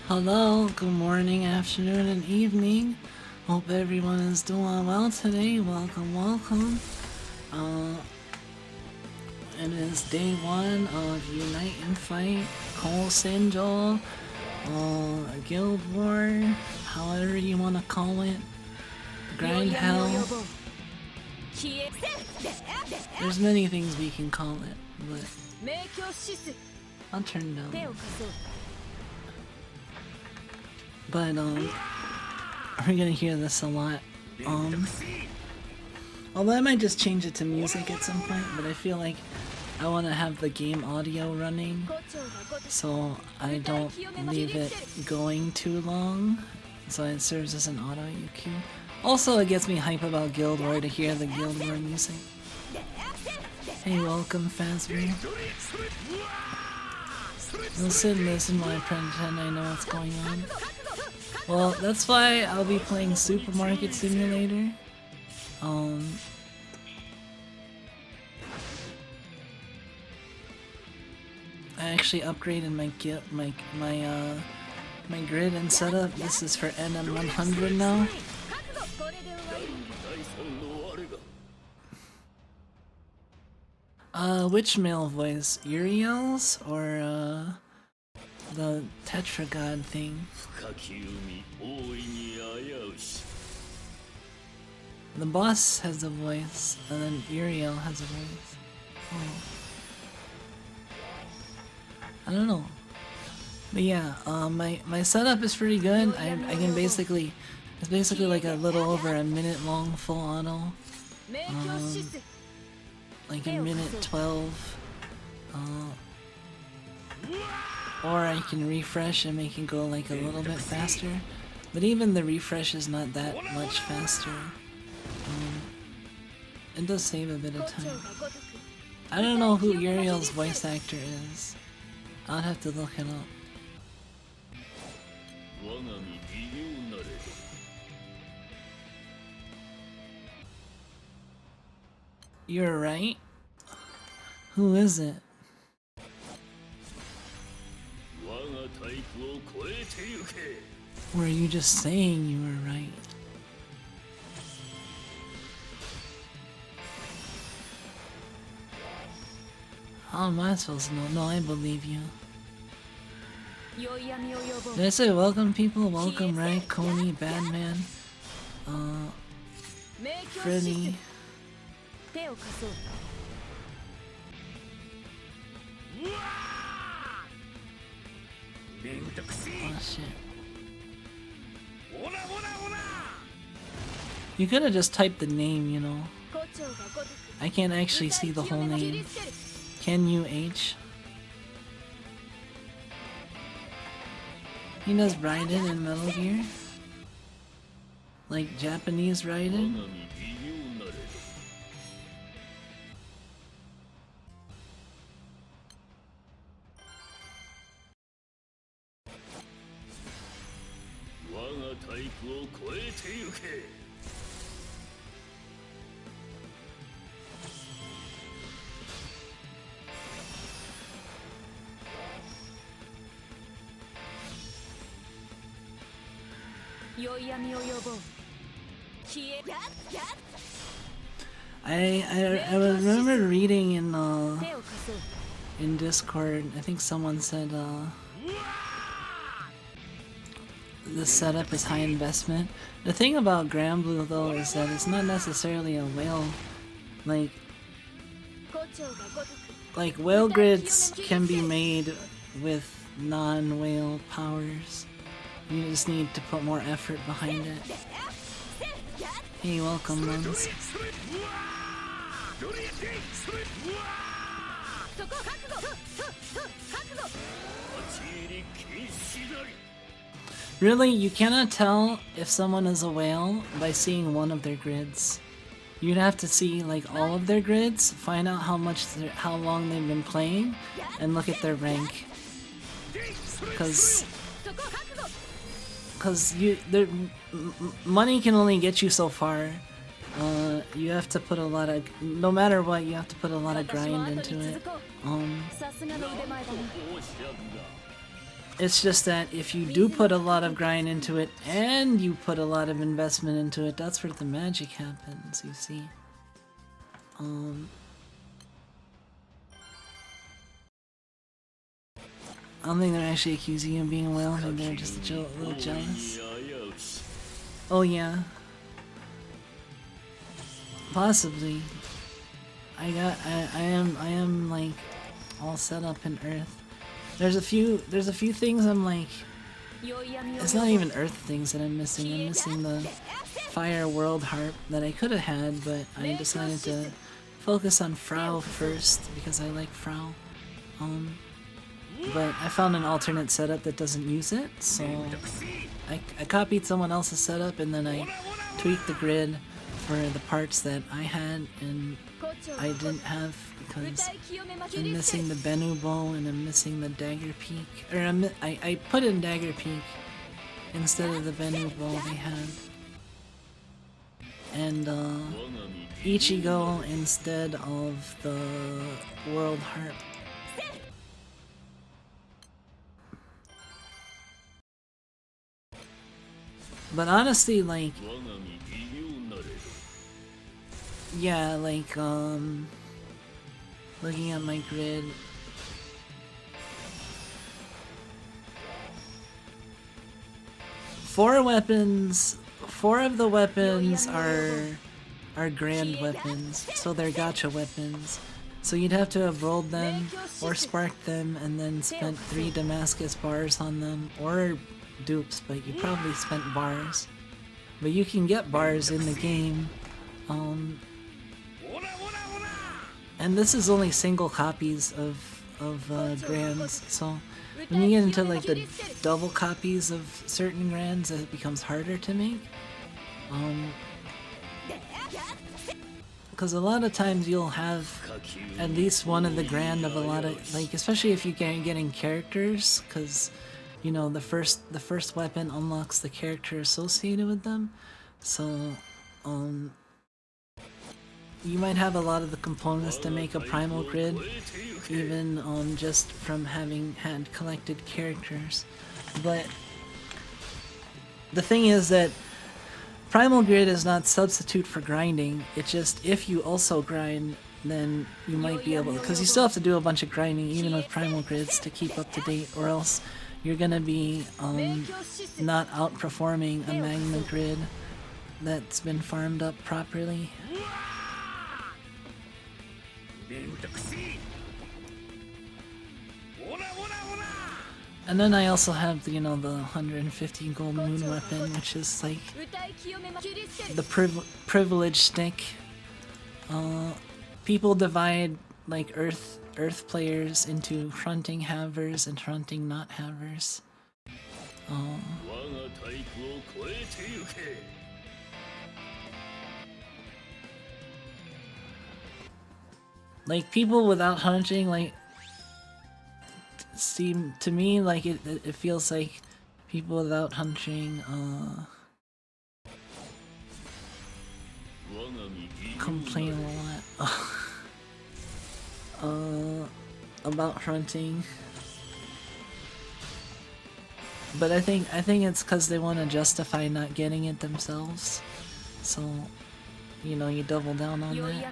Hello, good morning, afternoon, and evening. Hope everyone is doing well today. Welcome. It is day one of Unite and Fight, Cole Sinjol, Guild War, however you want to call it, Grind Hell. There's many things we can call it, but I'll turn down. But we're gonna hear this a lot. Although I might just change it to music at some point, but I feel like I want to have the game audio running, so I don't leave it going too long, so it serves as an auto cue. Also, it gets me hype about Guild War to hear the Guild War music. Hey, welcome, Fazbear. Listen while I pretend I know what's going on. Well, that's why I'll be playing Supermarket Simulator. I actually upgraded my grid and setup. This is for NM100 now. Which male voice? Uriel's or the Tetragod thing? The boss has a voice, and then Uriel has a voice. Oh. I don't know. But yeah, my setup is pretty good. I can basically, it's basically like a little over a minute long full auto. Like a minute 12. Or I can refresh and make it go like a little bit faster. But even the refresh is not that much faster. It does save a bit of time. I don't know who Uriel's voice actor is. I'll have to look it up. You're right? Who is it? Or are you just saying you were right? How am I supposed to know? No, I believe you. Did I say welcome, people? Welcome, right? Coney, Badman, Freddy. Oh shit. You could have just typed the name, you know. I can't actually see the whole name. Can you, H? He does Raiden in Metal Gear? Like Japanese Raiden? I remember reading in Discord, I think someone said the setup is high investment. The thing about Granblue though is that it's not necessarily a whale. Like whale grids can be made with non-whale powers. You just need to put more effort behind it. Hey, welcome, Lens. Really, you cannot tell if someone is a whale by seeing one of their grids. You'd have to see like all of their grids, find out how long they've been playing, and look at their rank. Because money can only get you so far. You have to put a lot of, no matter what, you have to put a lot of grind into it. It's just that if you do put a lot of grind into it and you put a lot of investment into it, that's where the magic happens, you see. I don't think they're actually accusing you of being a whale, I think they're just a little jealous. Oh yeah. Possibly. I am like all set up in Earth. There's a few things I'm like, it's not even Earth things that I'm missing. I'm missing the Fire World Harp that I could have had, but I decided to focus on Frau first because I like Frau. But I found an alternate setup that doesn't use it, so I copied someone else's setup and then I tweaked the grid for the parts that I had and I didn't have because I'm missing the Bennu bow and I'm missing the dagger peak. Or I put in dagger peak instead of the Bennu bow they had. And Ichigo instead of the World Harp. But honestly, like, yeah, like, looking at my grid, four of the weapons are grand weapons, so they're gacha weapons. So you'd have to have rolled them, or sparked them, and then spent 3 Damascus bars on them, or dupes, but you probably spent bars. But you can get bars in the game. And this is only single copies of grands, so when you get into like the double copies of certain grands, it becomes harder to make. Because a lot of times you'll have at least one of the grand of a lot of, like, especially if you get getting characters, because you know the first weapon unlocks the character associated with them, so you might have a lot of the components to make a primal grid, even just from having had collected characters. But the thing is that primal grid is not substitute for grinding. It's just if you also grind, then you might be able, because you still have to do a bunch of grinding even with primal grids to keep up to date, or else you're gonna be not outperforming a magma grid that's been farmed up properly. And then I also have, you know, the 150 gold moon weapon, which is like the privilege stick. People divide like Earth players into fronting havers and fronting not havers. Like people without hunting, like, seem to me like it feels like people without hunting complain a lot about hunting, but I think it's because they want to justify not getting it themselves, so you know, you double down on that.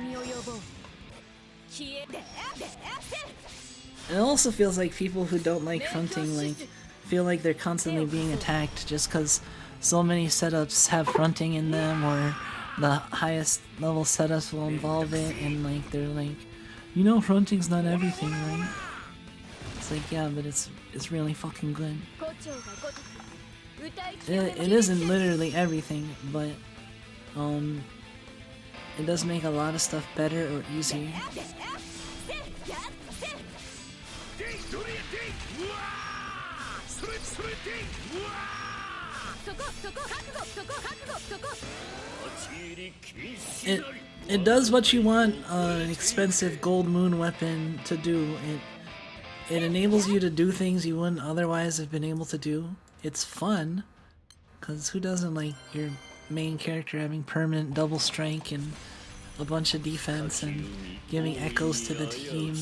It also feels like people who don't like fronting like feel like they're constantly being attacked just because so many setups have fronting in them, or the highest level setups will involve it, and like they're like, you know, fronting's not everything, right? It's like, yeah, but it's really fucking good. It isn't literally everything, but it does make a lot of stuff better or easier. It does what you want an expensive gold moon weapon to do. It enables you to do things you wouldn't otherwise have been able to do. It's fun, because who doesn't like your main character having permanent double strike and a bunch of defense and giving echoes to the team.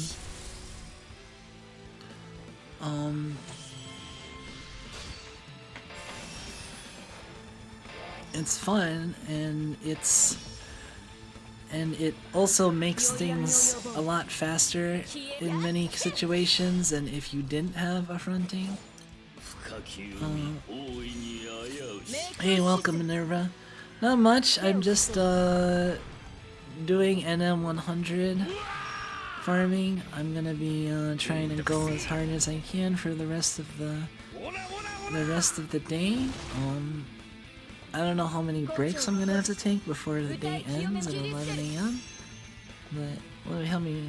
it's fun, and it also makes things a lot faster in many situations than if you didn't have a fronting. Hey, welcome Minerva. Not much, I'm just doing NM100 farming. I'm gonna be trying to go as hard as I can for the rest of the day. I don't know how many breaks I'm gonna have to take before the day ends at 11 AM. But well, how many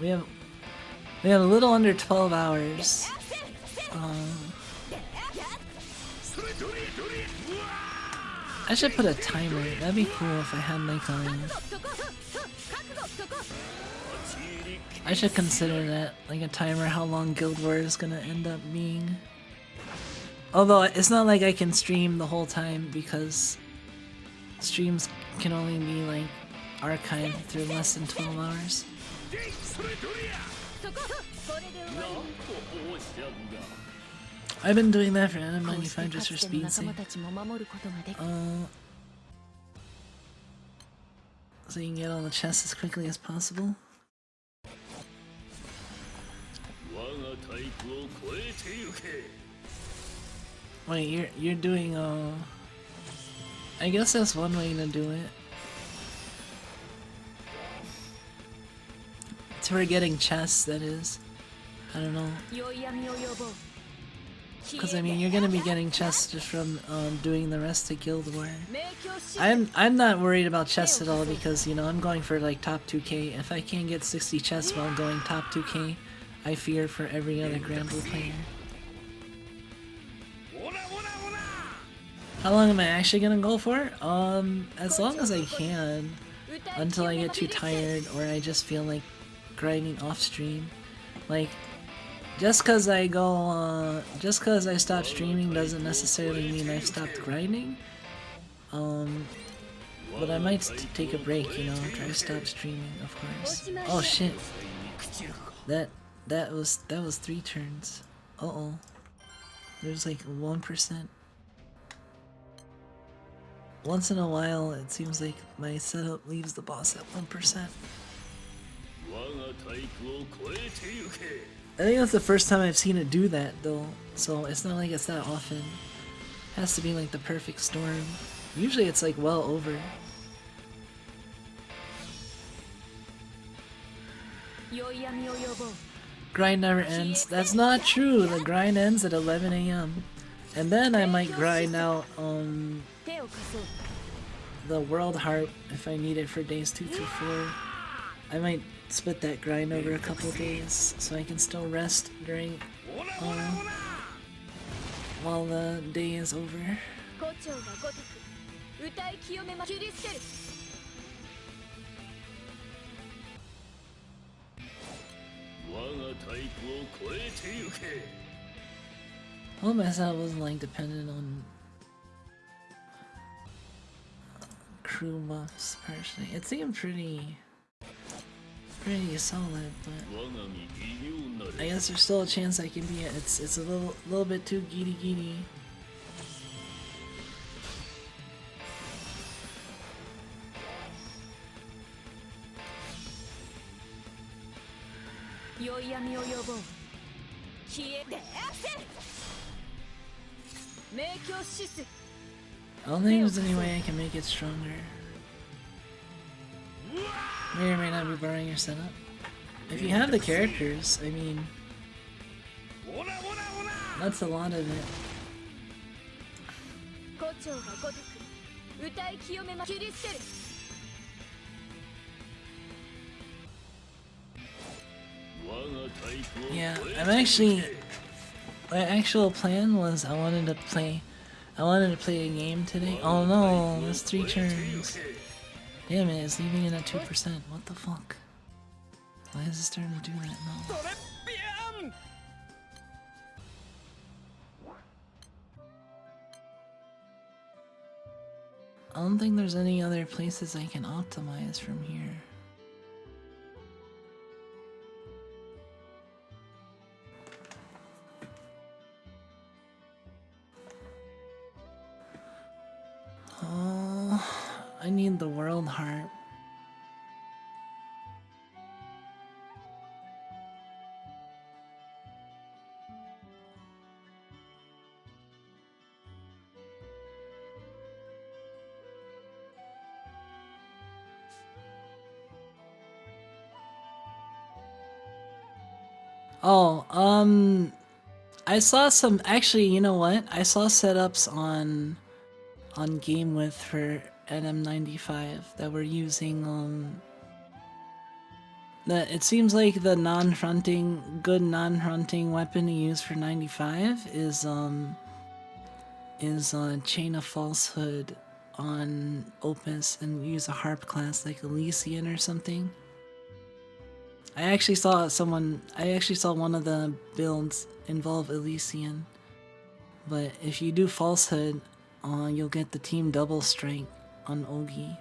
we have a little under 12 hours. I should put a timer. That'd be cool if I had like I should consider that, like a timer, how long Guild Wars is gonna end up being. Although it's not like I can stream the whole time because streams can only be like archived through less than 12 hours. I've been doing that for NM95 just for speed sake. So you can get all the chests as quickly as possible. Wait, you're doing I guess that's one way to do it. It's for getting chests, that is. I don't know. Because I mean, you're gonna be getting chests just from doing the rest of Guild War. I'm not worried about chests at all because, you know, I'm going for like top 2k. If I can't get 60 chests while going top 2k, I fear for every other Granblue player. How long am I actually gonna go for? As long as I can, until I get too tired or I just feel like grinding off stream. Like, just cause I stop streaming doesn't necessarily mean I've stopped grinding. But I might take a break, you know, try to stop streaming, of course. Oh shit. That was 3 turns. Uh-oh. There's like 1%. Once in a while, it seems like my setup leaves the boss at 1%. I think that's the first time I've seen it do that, though, so it's not like it's that often. It has to be like the perfect storm. Usually it's like well over. Grind never ends. That's not true. The grind ends at 11 AM. And then I might grind out the World Harp if I need it for days 2 through 4. I might split that grind over a couple days so I can still rest during while the day is over. Well, my setup wasn't like dependent on crew buffs personally. It seemed pretty solid, but I guess there's still a chance I can be it. It's a little bit too geedy. I don't think there's any way I can make it stronger. May or may not be borrowing your setup. If you have the characters, I mean, that's a lot of it. Yeah, my actual plan was I wanted to play a game today. Oh no, that's 3 turns. Damn it, it's leaving it at 2%. What the fuck? Why is it starting to do that now? I don't think there's any other places I can optimize from here. Oh, I need the world heart. Oh, I saw some, actually, you know what? I saw setups on Game With for NM95 that were using, it seems like the good non-fronting weapon to use for 95 is Chain of Falsehood on Opus and use a harp class like Elysian or something. I actually saw one of the builds involve Elysian, but if you do Falsehood, you'll get the team double strength on Ogi.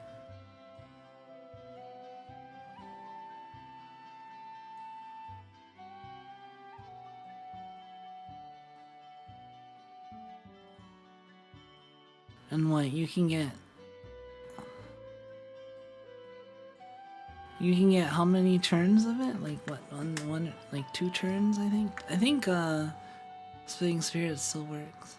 And what, you can get how many turns of it? Like what, one like 2 turns, I think? I think Splitting Spirit still works.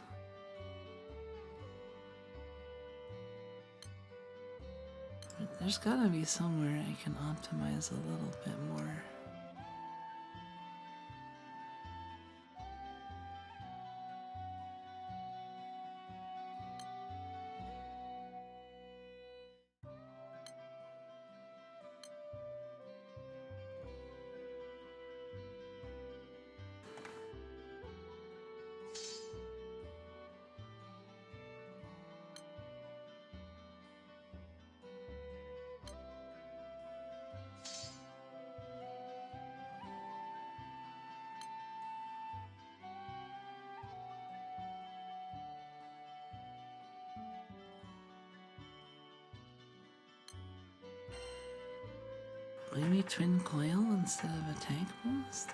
There's gotta be somewhere I can optimize a little bit more. Maybe twin coil instead of attack boost?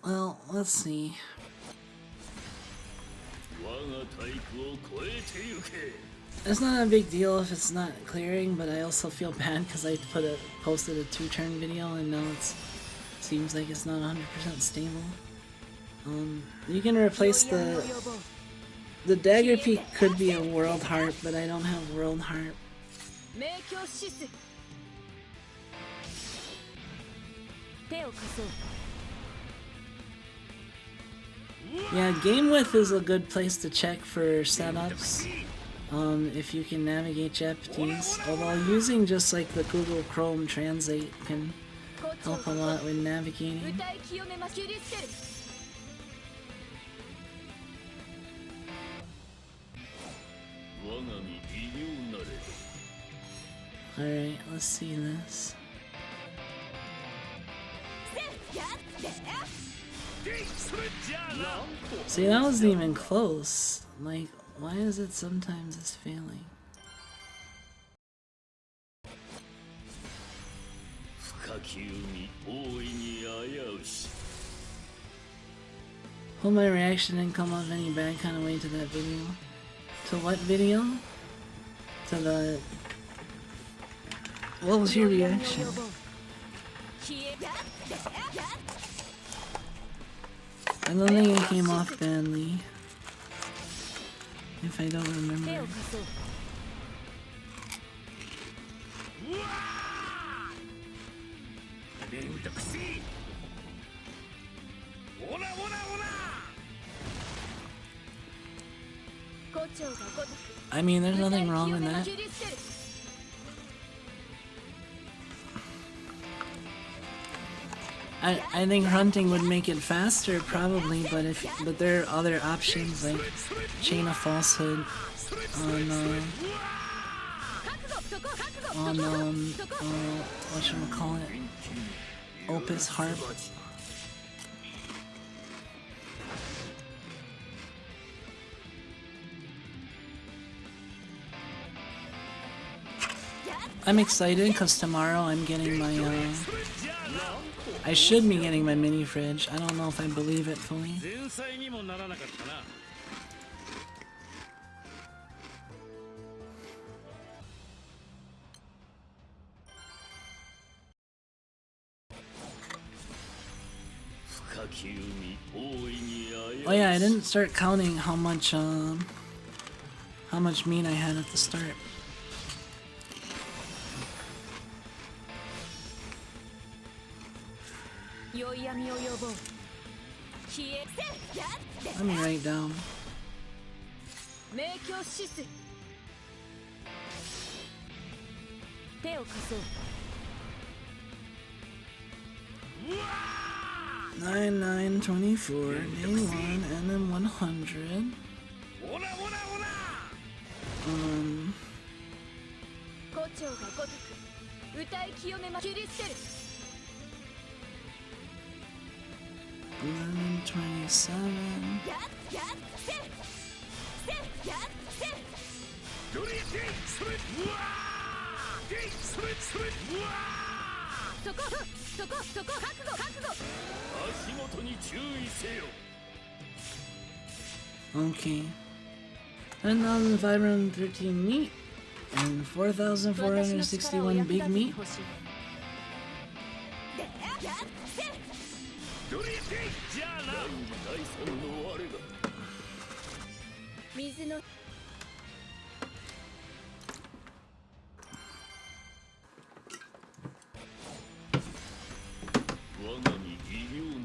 Well, let's see. It's not a big deal if it's not clearing, but I also feel bad because I posted a 2-turn video and now it seems like it's not 100% stable. You can replace the dagger peak could be a world harp, but I don't have world harp. Yeah, Game With is a good place to check for setups, if you can navigate Japanese, although using just like the Google Chrome Translate can help a lot with navigating. Alright, let's see this. See, that wasn't even close. Like, why is it sometimes it's failing? Hope my reaction didn't come off any bad kind of way to that video. To what video? To the... What was your reaction? I don't think it came off badly, if I don't remember. I mean, there's nothing wrong with that. I think hunting would make it faster, probably, but there are other options like Chain of Falsehood on whatchamacallit, Opus harp. I'm excited because tomorrow I'm getting my, I should be getting my mini fridge. I don't know if I believe it fully. Oh yeah, I didn't start counting how much meat I had at the start. Let me write down. 9, 9, 24, day 1, and then 100. 1127. Okay. 10,513 meat and 4,461 big meat.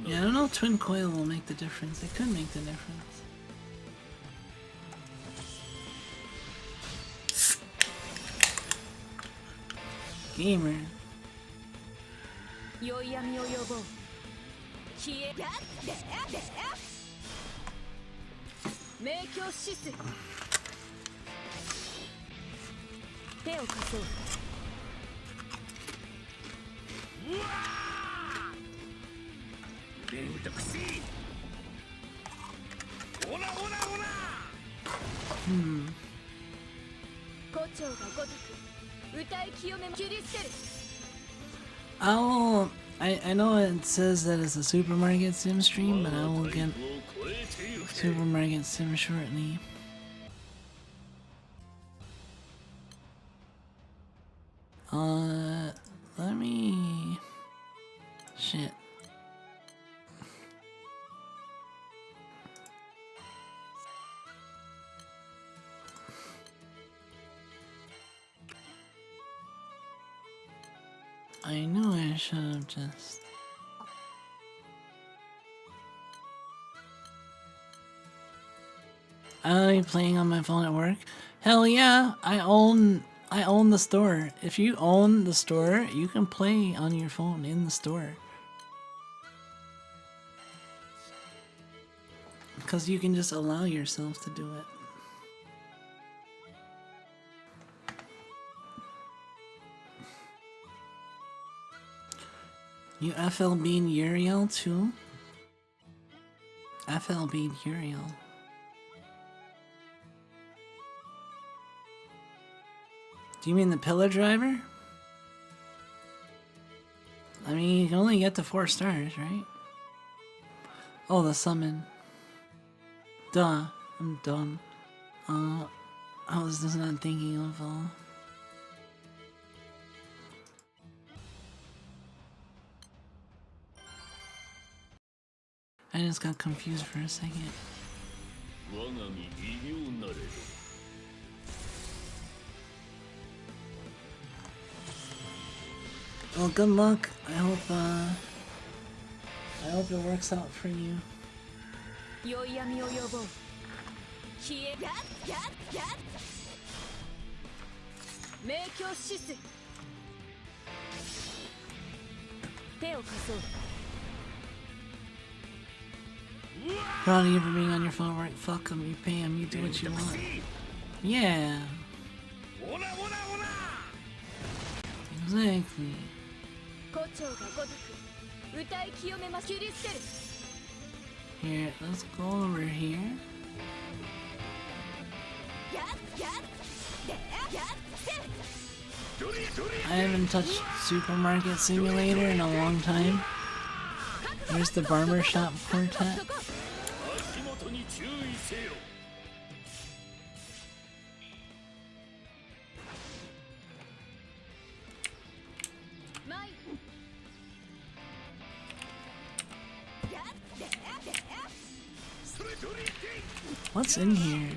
Yeah, I don't know if twin coil will make the difference. It could make the difference. Gamer. I know it says that it's a supermarket sim stream, but I will get supermarket sim shortly. Let me... Shit. I knew I should have just... I'll be playing on my phone at work. Hell yeah, I own the store. If you own the store, you can play on your phone in the store. Because you can just allow yourself to do it. You FLB'd Uriel too? FLB'd Uriel. Do you mean the pillar driver? I mean, you can only get to 4 stars, right? Oh, the summon. Duh, I'm dumb. I was just not thinking of, I just got confused for a second. Well, good luck. I hope it works out for you. Proud of you for being on your phone, right? Fuck them, you pay them, you do what you want. Yeah. Exactly. Here, let's go over here. I haven't touched Supermarket Simulator in a long time. Here's the Barbershop Quartet. What's in here?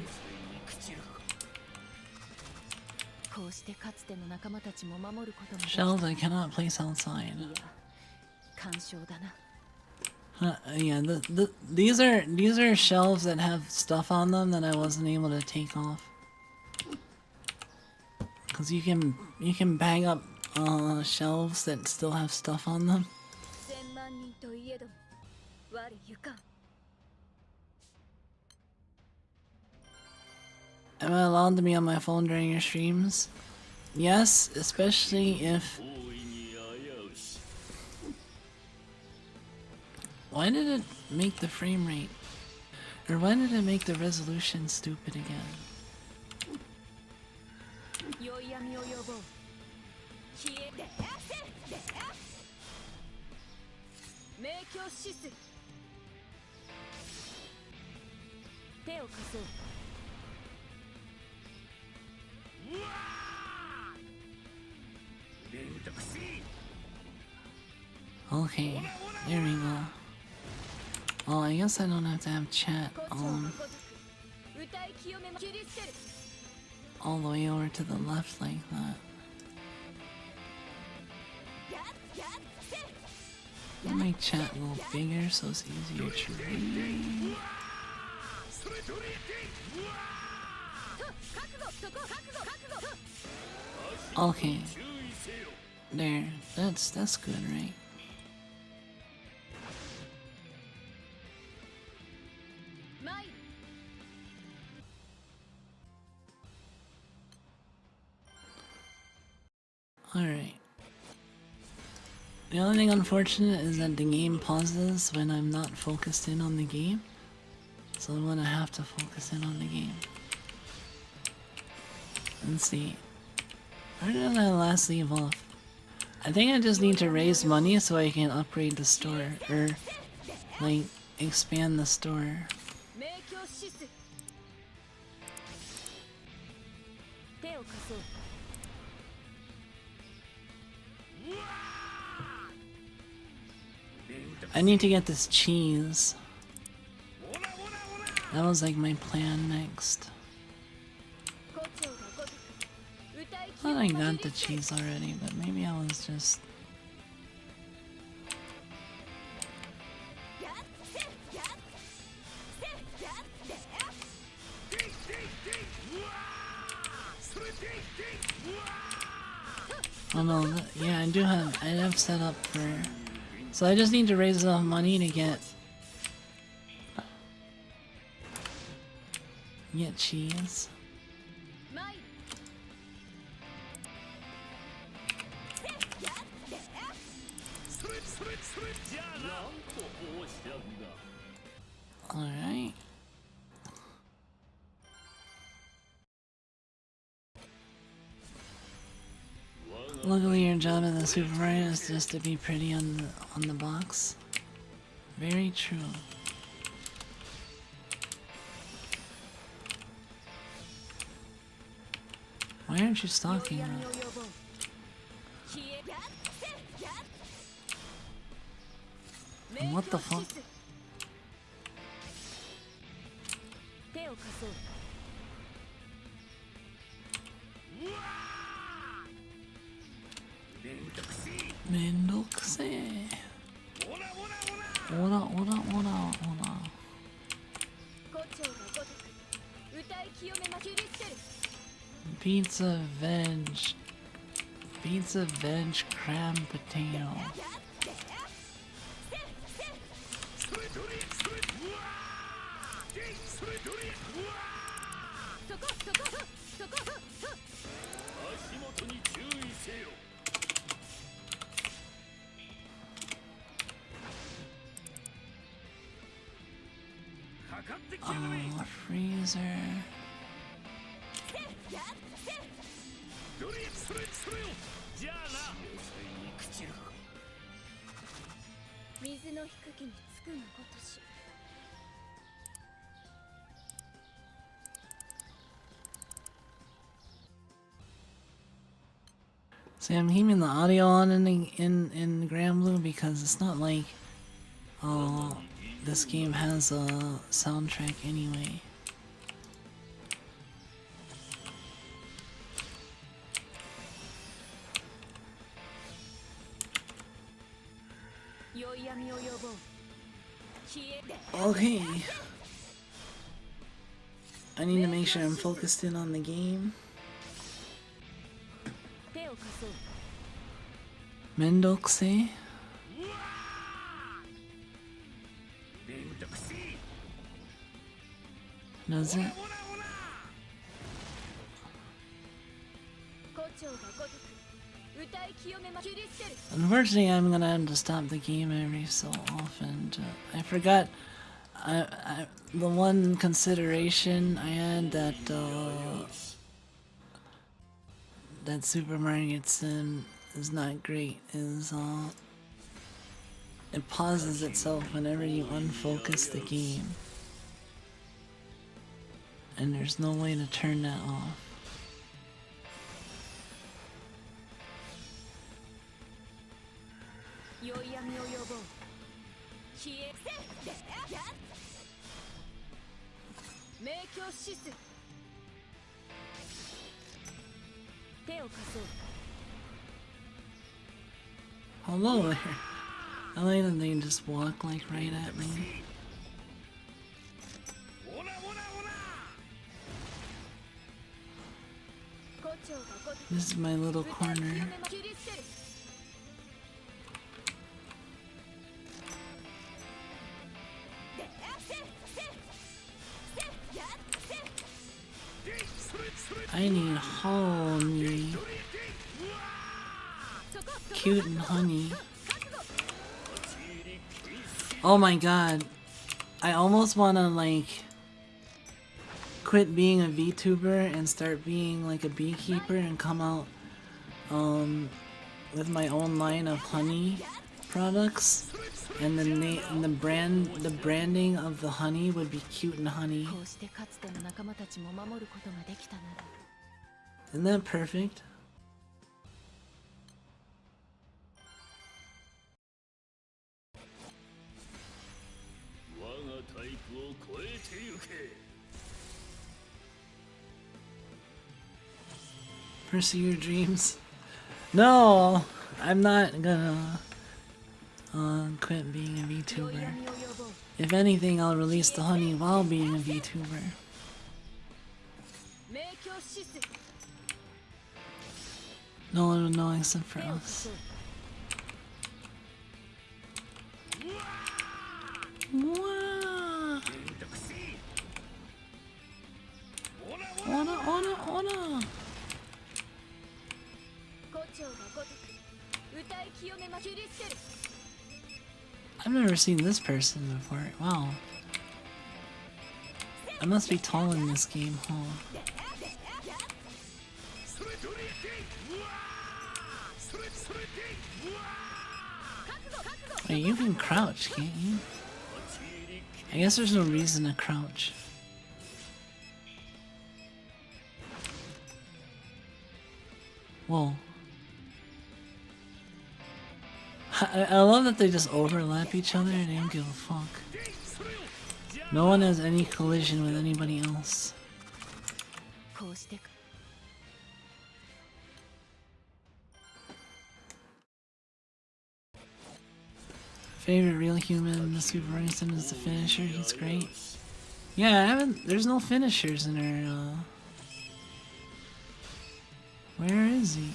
Shelves I cannot place outside. Yeah, these are shelves that have stuff on them that I wasn't able to take off. Cause you can bag up shelves that still have stuff on them. Am I allowed to be on my phone during your streams? Yes, especially if... Why did it make the frame rate? Or why did it make the resolution stupid again? Okay, there we go. Oh, I guess I don't have to have chat all the way over to the left like that. I'll make chat a little bigger so it's easier to read. Okay. There. That's good, right? Alright. The only thing unfortunate is that the game pauses when I'm not focused in on the game. So I'm gonna have to focus in on the game. Let's see. Where did I last leave off? I think I just need to raise money so I can upgrade the store, or like expand the store. I need to get this cheese. That was like my plan next. I thought I got the cheese already, but maybe I was just... Oh no, yeah, I have set up for... So I just need to raise enough money to get cheese. Alright. Luckily your job as a supervisor is just to be pretty on the box. Very true. Why aren't you stalking me? What the fuck? Mendokusei. Ora. Pizza veg crab potato. Oh, freezer. See, I'm keeping the audio on in Granblue because it's not like this game has a soundtrack anyway. Okay. I need to make sure I'm focused in on the game. Mendokuse? Does it? Unfortunately, I'm gonna have to stop the game every so often. I forgot. The one consideration I had that that Supermarket Sim is not great is it pauses itself whenever you unfocus the game, and there's no way to turn that off. Hello there. I like that they just walk like right at me. This is my little corner. I need honey. Cute and honey. Oh my god. I almost wanna like quit being a VTuber and start being like a beekeeper and come out with my own line of honey products, and the branding of the honey would be Cute and Honey. Isn't that perfect? Pursue your dreams. No, I'm not gonna quit being a VTuber. If anything, I'll release the honey while being a VTuber. No one would know except for us. Ona. I've never seen this person before. Wow. I must be tall in this game, huh? Wait, you can crouch, can't you? I guess there's no reason to crouch. Whoa. I love that they just overlap each other and they don't give a fuck. No one has any collision with anybody else. Favorite real human, the Super Ransom is the finisher, he's great. Yeah, there's no finishers in her, Where is he?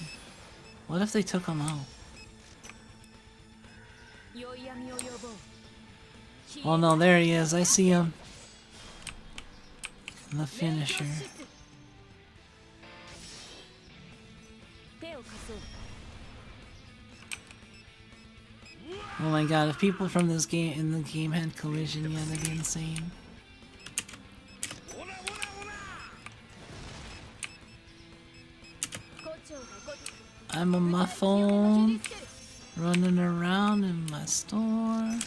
What if they took him out? Oh no, there he is, I see him. The finisher. Oh my god, if people from this game had collision, yeah, that'd be insane. I'm on my phone, running around in my store.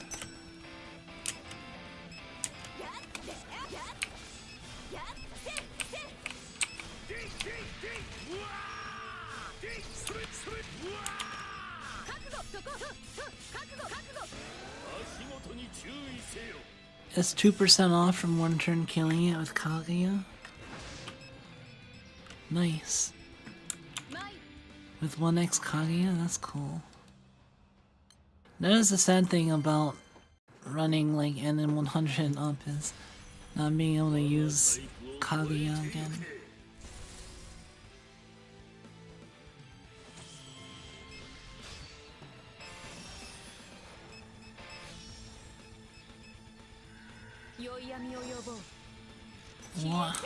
It's 2% off from one turn killing it with Kaguya. Nice. With 1x Kaguya, that's cool. That is the sad thing about running like NN100 and up is not being able to use Kaguya again. What?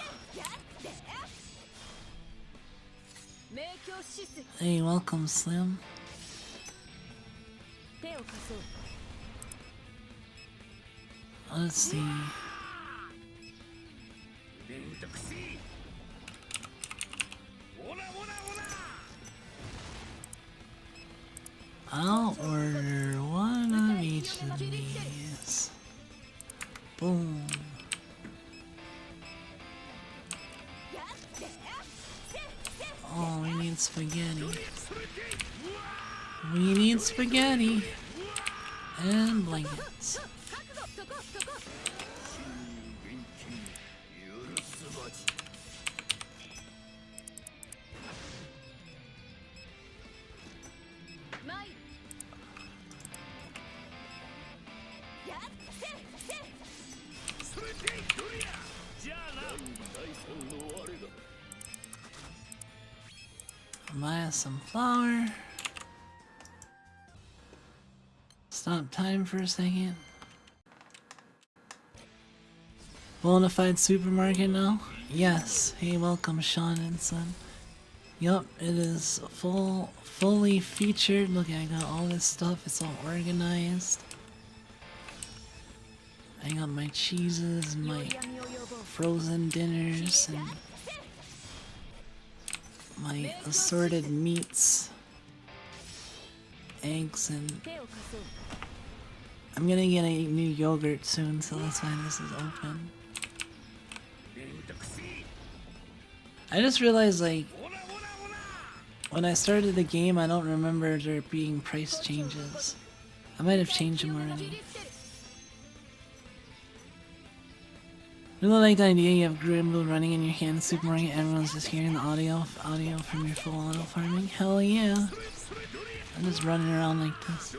Hey, welcome, Slim. Let's see. I'll order one of each of these. Boom. Oh, we need spaghetti. We need spaghetti. And blankets. Buy some flour. Stop time for a second. Bonafide supermarket now? Yes. Hey, welcome, Sean and Son. Yup, it is fully featured. Look, I got all this stuff. It's all organized. I got my cheeses, my frozen dinners, and my assorted meats, eggs, and I'm gonna get a new yogurt soon, so that's why this is open. I just realized, like, when I started the game, I don't remember there being price changes. I might have changed them already. I really like the idea you have Granblue running in your hand, supermarket, everyone's just hearing the audio from your full auto farming. Hell yeah! I'm just running around like this.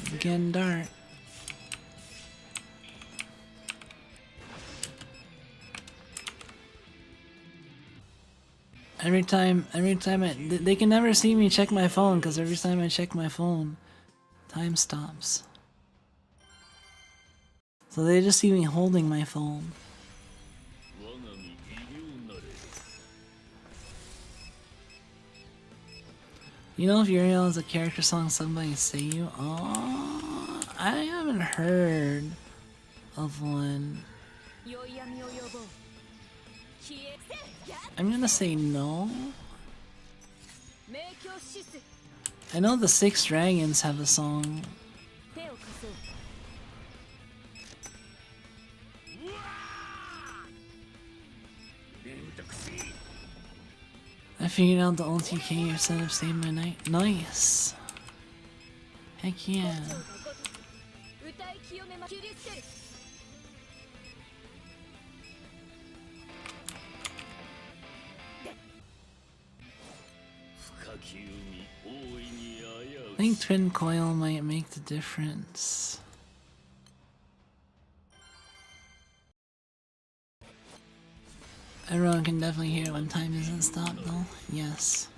It's getting dark. Every time they can never see me check my phone, because every time I check my phone, time stops. So they just see me holding my phone. You know if Uriel is a character song sung by Seiyu? Oh, I haven't heard of one. I'm gonna say no. I know the Six Dragons have a song. I figured out the ulti K setup saved my night. Nice! Heck yeah. I think twin coil might make the difference. Everyone can definitely hear it when time isn't stopped though. Yes.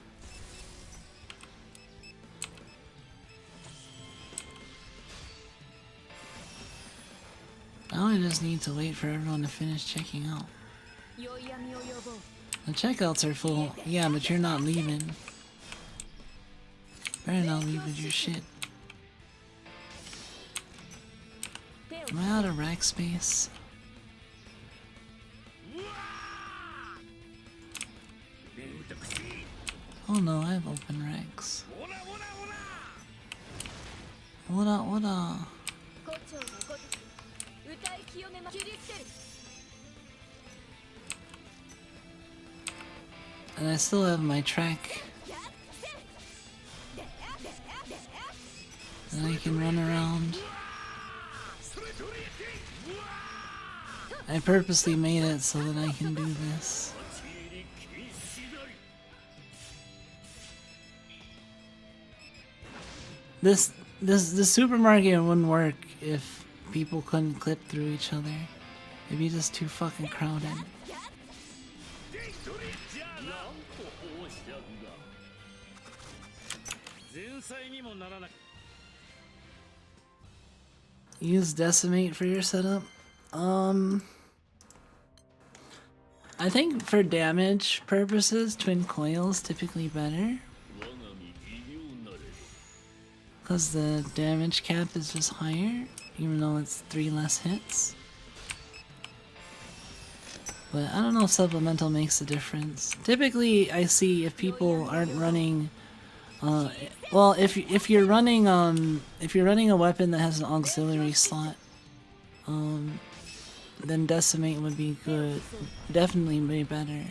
Now I just need to wait for everyone to finish checking out. The checkouts are full. Yeah, but you're not leaving. Better not leave with your shit. Am I out of rack space? Oh no, I have open recs. Oda. And I still have my track. And I can run around. I purposely made it so that I can do this. This supermarket wouldn't work if people couldn't clip through each other. It'd be just too fucking crowded. Use decimate for your setup? I think for damage purposes, twin coil's typically better. Because the damage cap is just higher, even though it's 3 less hits. But I don't know if supplemental makes a difference. Typically, I see if people aren't running, well, if you're running a weapon that has an auxiliary slot, then decimate would be good, definitely way better.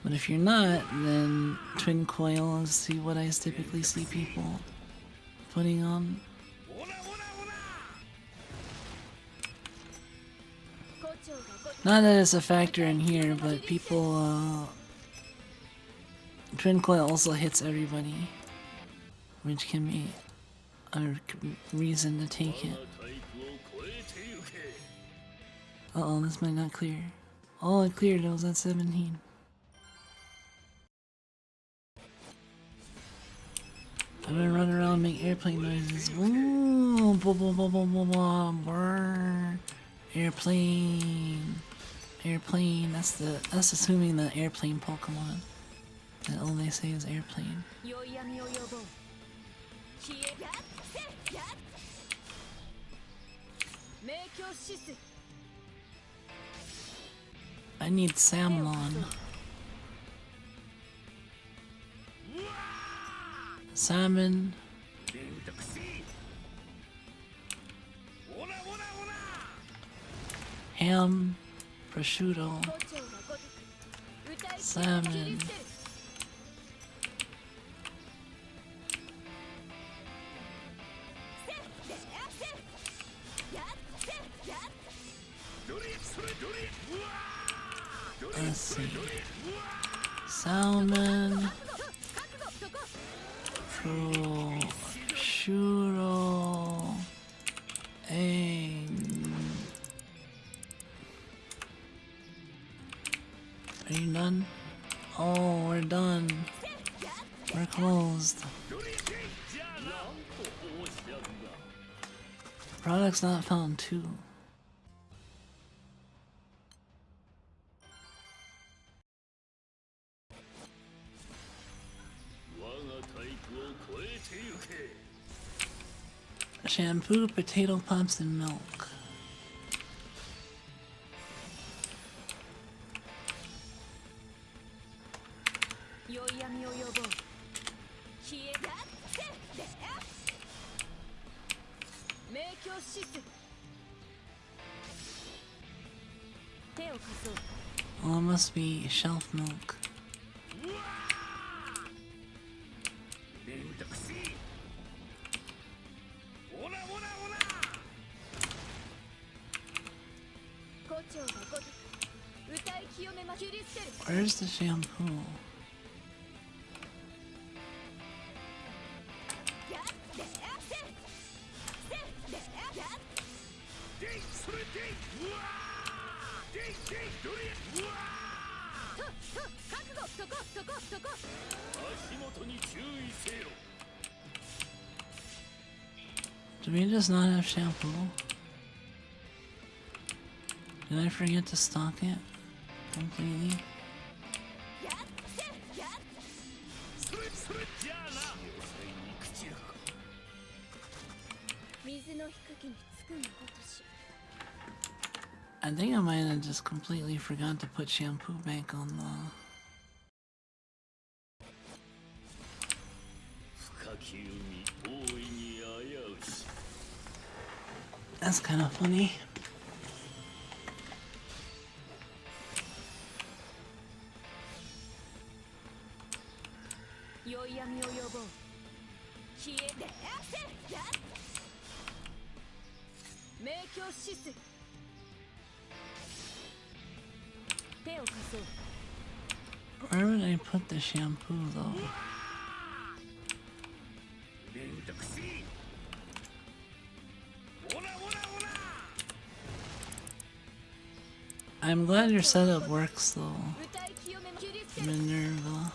But if you're not, then twin coil is what I typically see people putting on. Not that it's a factor in here, but people, twin coil also hits everybody, which can be a reason to take it. Uh-oh, this might not clear. Oh, it cleared, it was at 17. I'm gonna run around and make airplane noises. Ooh, blah, blah, blah, blah, blah, blah, brr. Airplane. Airplane, that's assuming the airplane Pokemon. And all they say is airplane. I need Samlon. Salmon. Ham. Prosciutto. Salmon. Let's see. Salmon. Prosciutto. Egg. Are you done? Oh, we're done. We're closed. Products not found 2. Shampoo, potato pups, and milk. Well, it must be shelf milk. Where's the shampoo? Do we just not have shampoo? Did I forget to stock it completely? I think I might have just completely forgot to put shampoo back on the... That's kind of funny. Where would I put the shampoo though? I'm glad your setup works though, Minerva.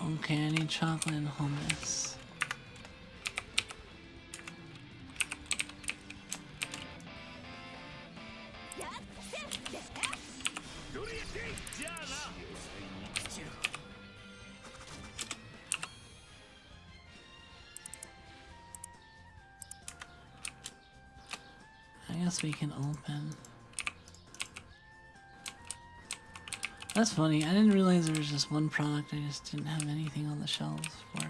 Okay, I need chocolate and hummus. I guess we can open. That's funny, I didn't realize there was just one product I just didn't have anything on the shelves for.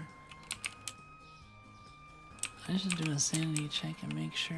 I should do a sanity check and make sure.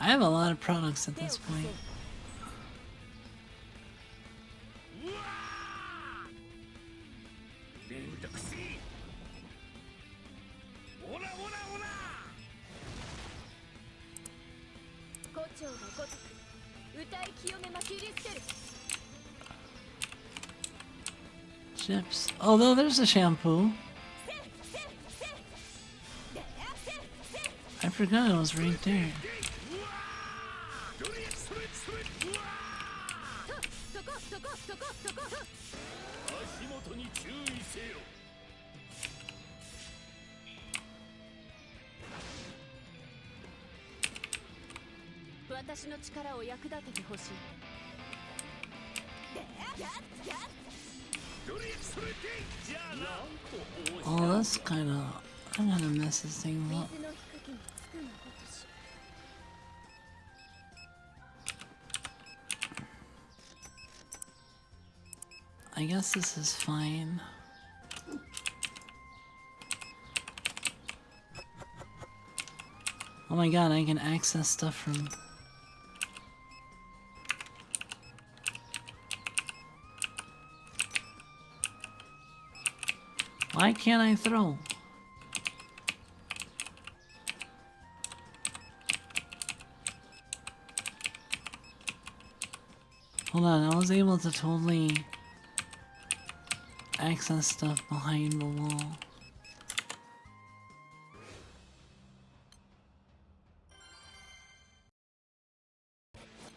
I have a lot of products at this point. Chips. Although there's a shampoo. I forgot it was right there. Oh, that's kinda... I'm gonna mess this thing up. I guess this is fine. Oh my god, I can access stuff from... Why can't I throw? Hold on, I was able to totally access stuff behind the wall.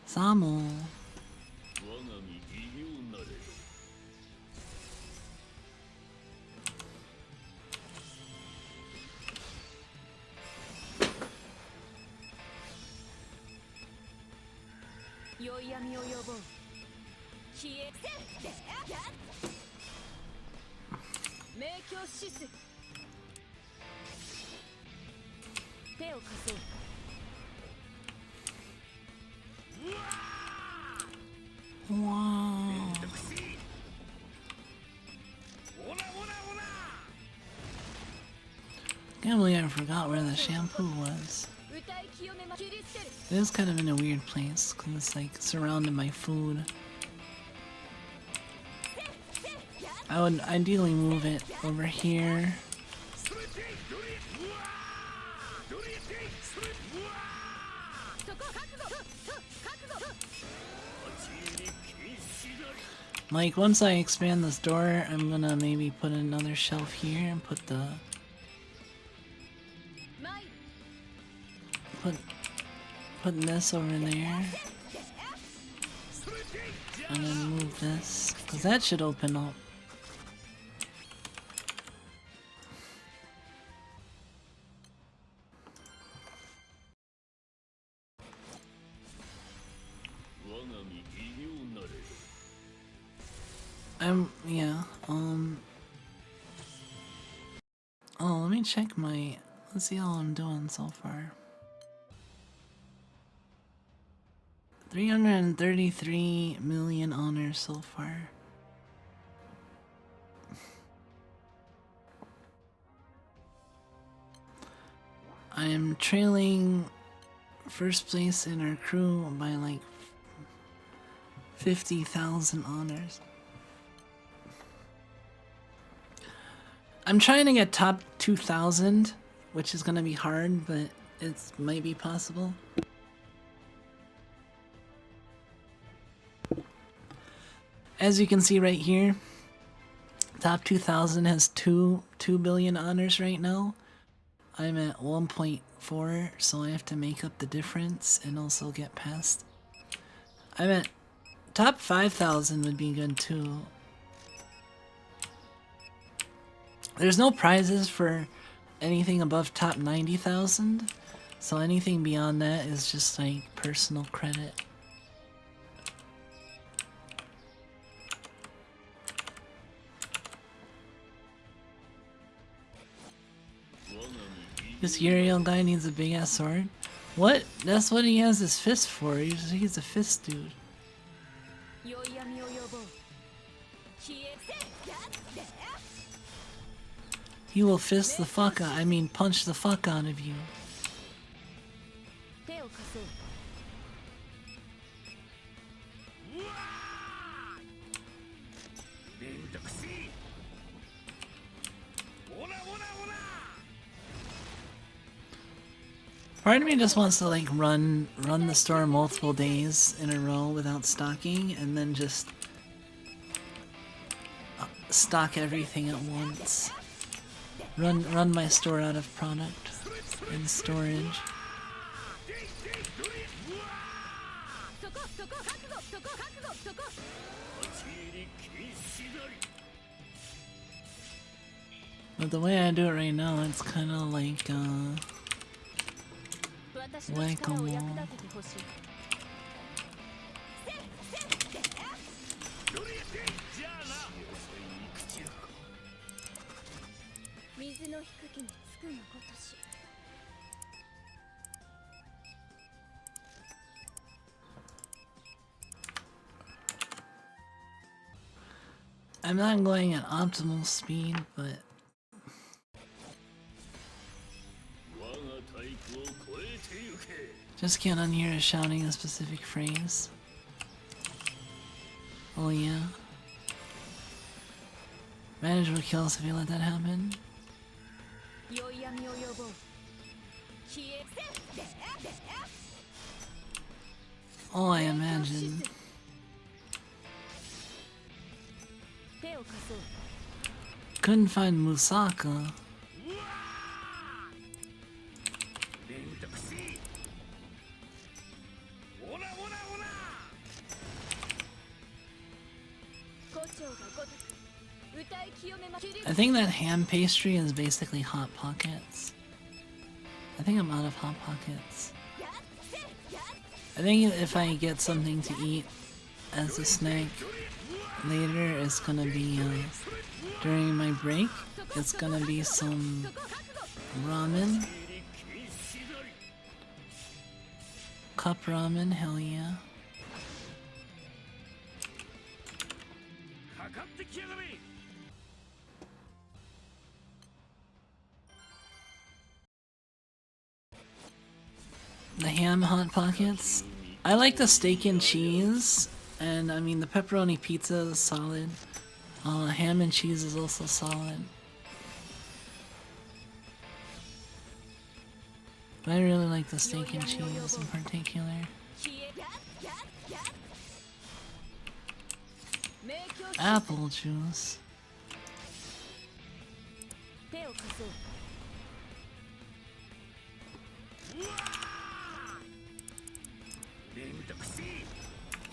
Samo. Wow. Can't believe I forgot where the shampoo was. It is kind of in a weird place because it's like surrounded by food. I would ideally move it over here. Like, once I expand this door, I'm gonna maybe put another shelf here and put this over there. And then move this, because that should open up. Yeah, oh, let me check let's see how I'm doing so far. 333 million honors so far. I am trailing first place in our crew by like 50,000 honors. I'm trying to get top 2,000, which is gonna be hard, but it might be possible. As you can see right here, top 2,000 has 2 billion honors right now. I'm at 1.4, so I have to make up the difference and also get past. I'm at top 5,000 would be good too. There's no prizes for anything above top 90,000, so anything beyond that is just like personal credit. This Uriel guy needs a big ass sword. What? That's what he has his fist for. He's a fist dude. He will fist the fuck out. I mean, punch the fuck out of you. Part of me just wants to like run the store multiple days in a row without stocking, and then just stock everything at once. Run my store out of product and storage. But the way I do it right now, it's kind of like whack-a-mole. I'm not going at optimal speed, but just can't unhear us shouting a specific phrase. Oh yeah. Manager will kill us if you let that happen. Oh, I imagine. Couldn't find Musaka. I think that ham pastry is basically Hot Pockets. I think I'm out of Hot Pockets. I think if I get something to eat as a snack later, it's gonna be, during my break, it's gonna be some ramen. Cup ramen, hell yeah. The ham Hot Pockets. I like the steak and cheese, and I mean the pepperoni pizza is solid. Ham and cheese is also solid. But I really like the steak and cheese in particular. Apple juice.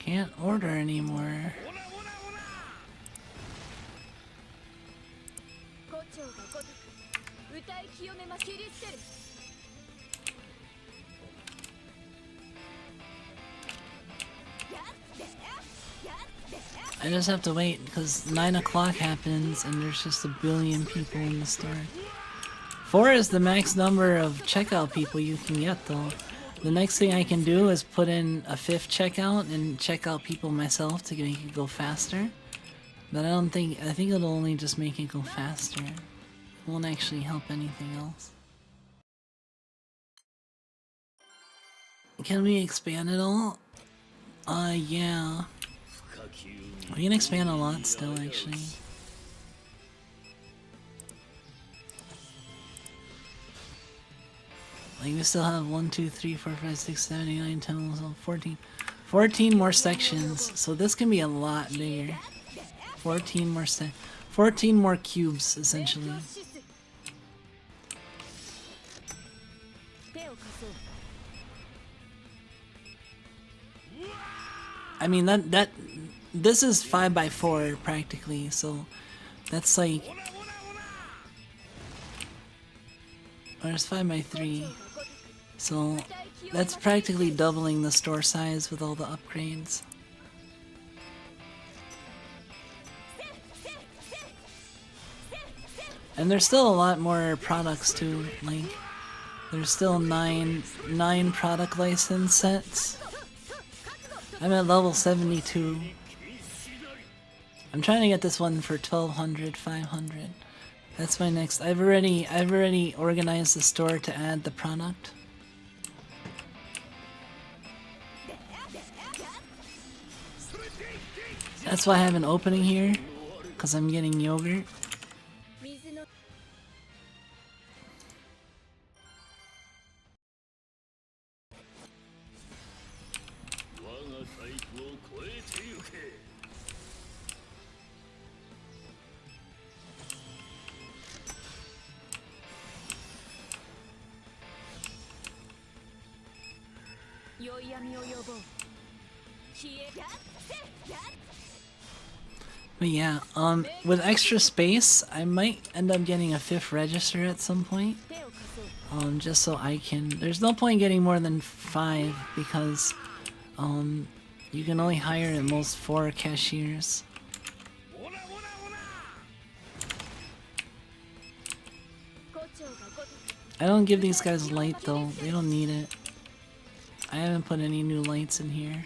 Can't order anymore. I just have to wait because 9 o'clock happens and there's just a billion people in the store. 4 is the max number of checkout people you can get though. The next thing I can do is put in a 5th checkout and check out people myself to make it go faster. But I think it'll only just make it go faster. It won't actually help anything else. Can we expand it all? Yeah. We can expand a lot still, actually. Like, we still have 1, 2, 3, 4, 5, 6, 7, 8, 9, 10, 11, 14. 14 more sections, so this can be a lot bigger. 14 more cubes, essentially. I mean, this is 5x4 practically, so that's like, or it's 5x3, so that's practically doubling the store size with all the upgrades. And there's still a lot more products too, like, there's still 9 product license sets. I'm at level 72. I'm trying to get this one for 1200, 500. That's my next. I've already organized the store to add the product. That's why I have an opening here, because I'm getting yogurt. But yeah, with extra space, I might end up getting a 5th register at some point. Just so I can... There's no point getting more than 5 because, you can only hire at most 4 cashiers. I don't give these guys light though, they don't need it. I haven't put any new lights in here.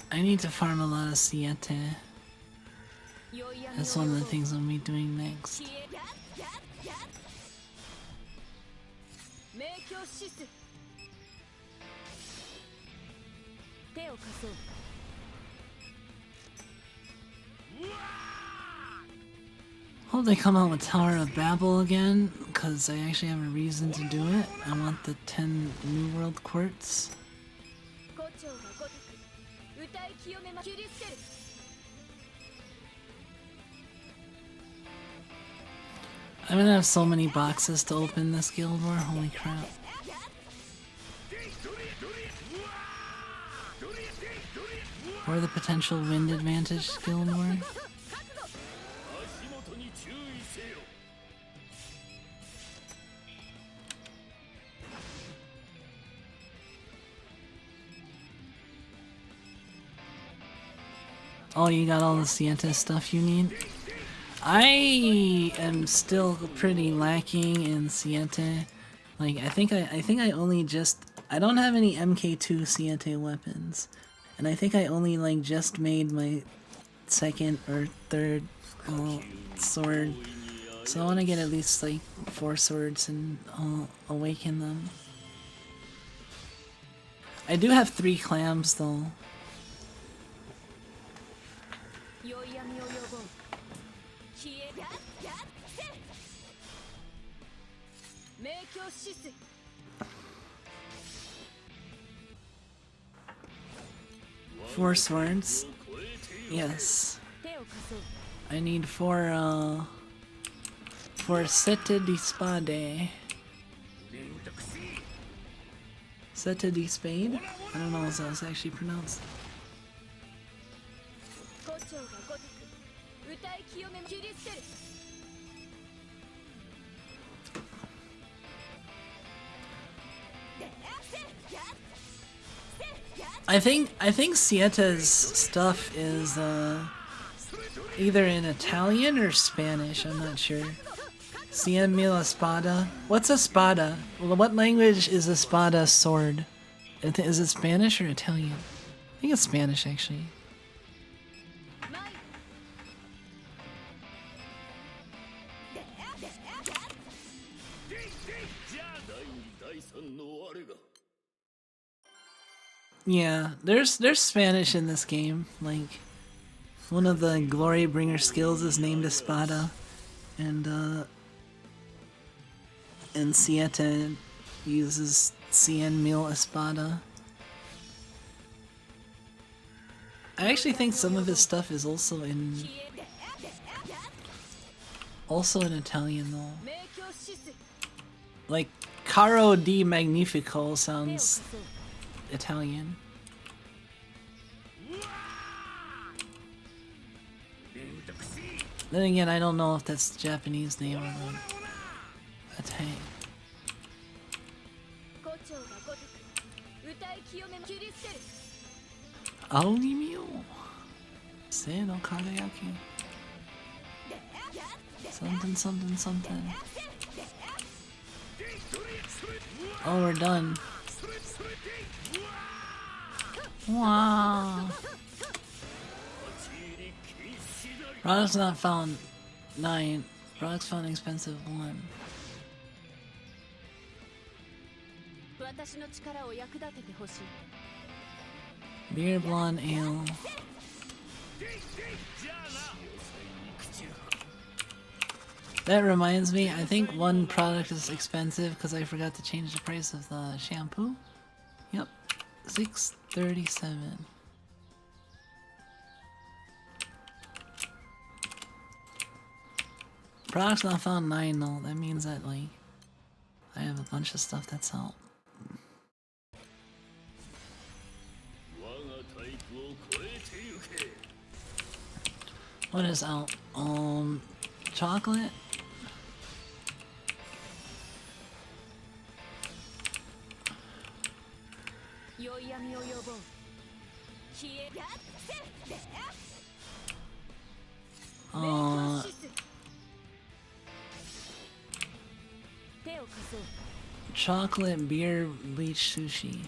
I need to farm a lot of siete. That's one of the things I'll be doing next. Hope they come out with Tower of Babel again, because I actually have a reason to do it. I want the 10 New World Quartz. I'm gonna have so many boxes to open this guild war, holy crap. Or the potential wind advantage guild war. Oh, you got all the Sienta stuff you need? I am still pretty lacking in Siete. Like I think I only just I don't have any MK2 Siete weapons, and I think I only like just made my second or third sword. So I want to get at least like 4 swords and awaken them. I do have 3 clams though. Four swords. Yes. I need 4 sette di spade. Sette di spade? I don't know how that's actually pronounced. I think Siete's stuff is either in Italian or Spanish, I'm not sure. Cien mil espada. What's a spada? Well, what language is a spada sword? Is it Spanish or Italian? I think it's Spanish actually. Yeah, there's Spanish in this game. Like, one of the glory bringer skills is named Espada, and Siete uses Cien mil Espada. I actually think some of his stuff is also in Italian though. Like Caro di Magnifico sounds Italian. Then again, I don't know if that's the Japanese name or the Italian. Aorimio Se no Karayaki. Something, something, something. Oh, we're done. Wow. Products not found 9. Products found expensive 1. Beer, blonde, ale. That reminds me, I think one product is expensive because I forgot to change the price of the shampoo. Yep, $6.37. Products not found 9 though. That means that like I have a bunch of stuff that's out. What is out? Chocolate? Chocolate, beer, bleach, sushi.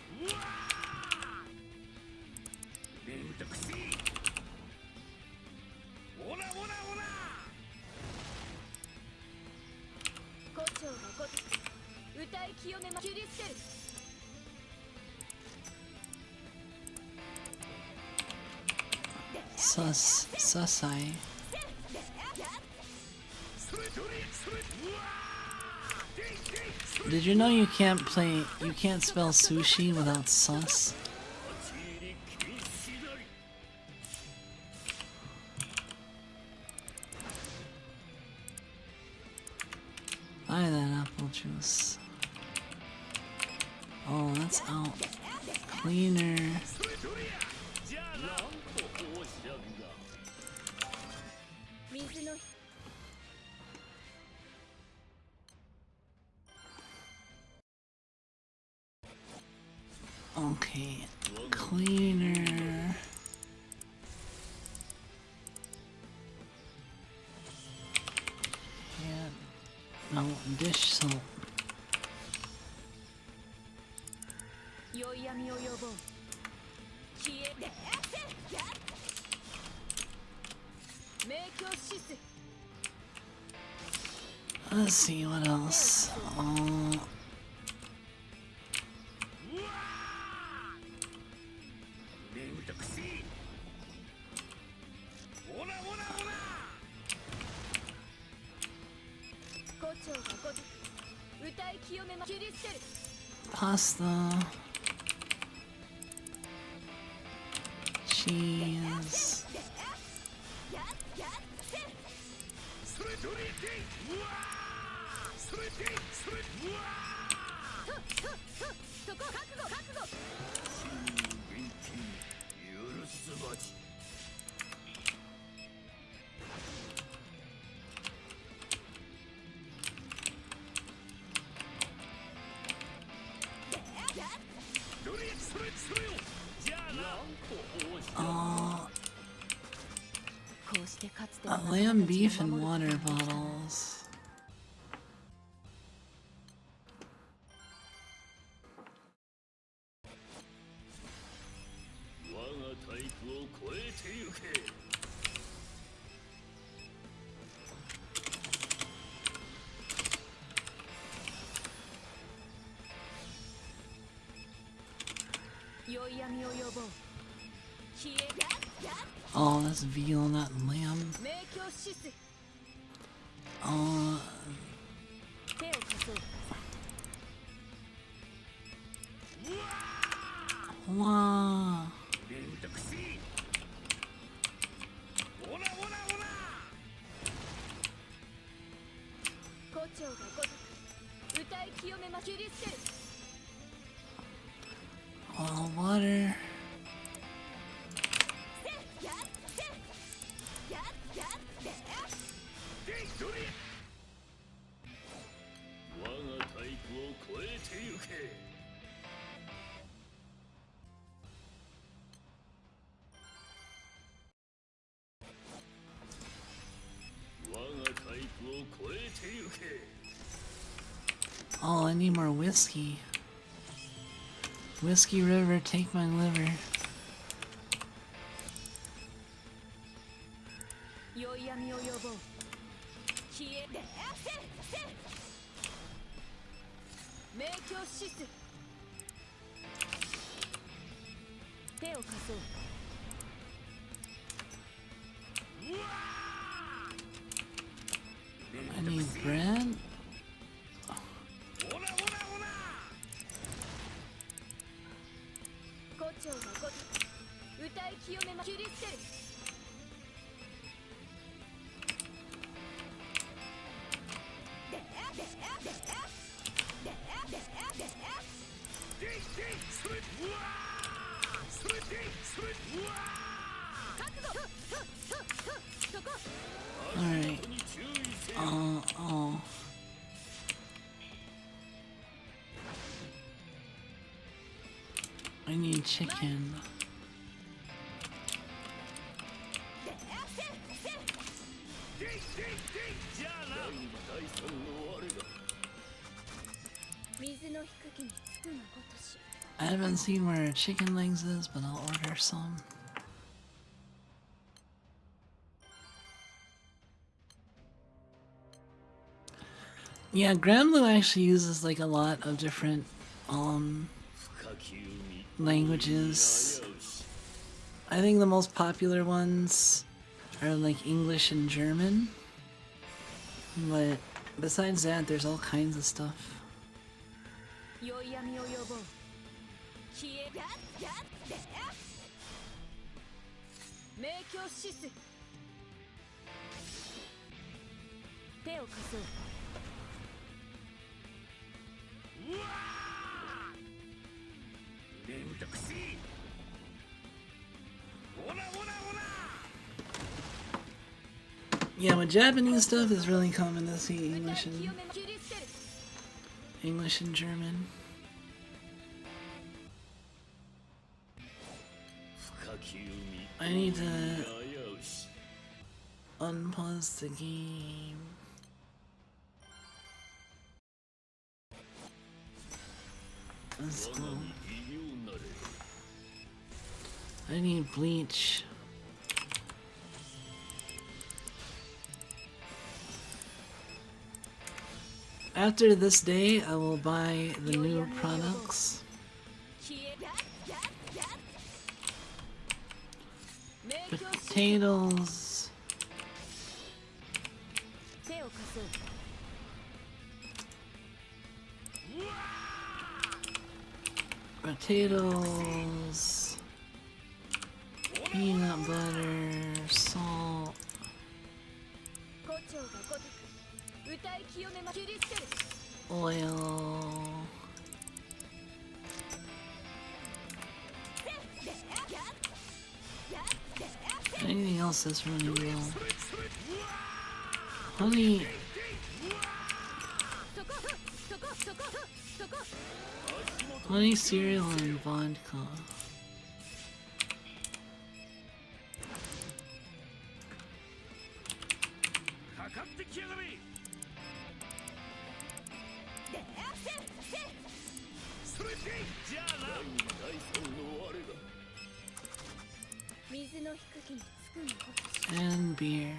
Susai. Did you know you can't spell sushi without sus? Buy that apple juice. Oh, that's out. Cleaner. Okay, cleaner. Let's see what else. Pasta, cheese. Lamb beef and water bottles. Oh, that's veal, not lamb. Wow. Oh, water. Oh, I need more whiskey. Whiskey River, take my liver. I need bread. Alright. Oh. I need chicken. I haven't seen where chicken legs is, but I'll order some. Yeah, Granblue actually uses like a lot of different languages. I think the most popular ones are like English and German, but besides that there's all kinds of stuff. Yeah, with Japanese stuff, it's really common to see English and German. I need to unpause the game. Let's go. I need bleach. After this day, I will buy the new products. Potatoes. Potatoes. Peanut butter. Salt. Oil. Anything else that's running low? Honey. Honey cereal and vodka. And beer.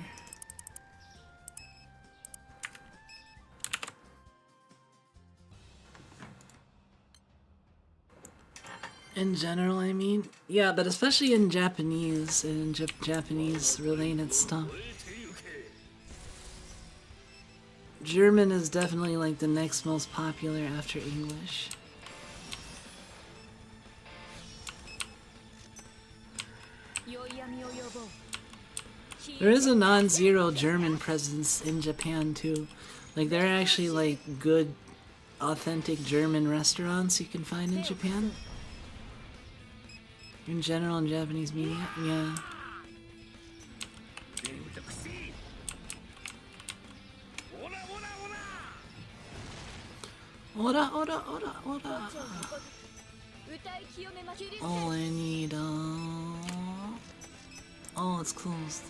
In general, I mean, yeah, but especially in Japanese and Japanese related stuff. German is definitely like the next most popular after English. There is a non-zero German presence in Japan too. Like there are actually like good, authentic German restaurants you can find in Japan. In general, in Japanese media, yeah. Ora, ora, ora, ora. All I need, oh, it's closed.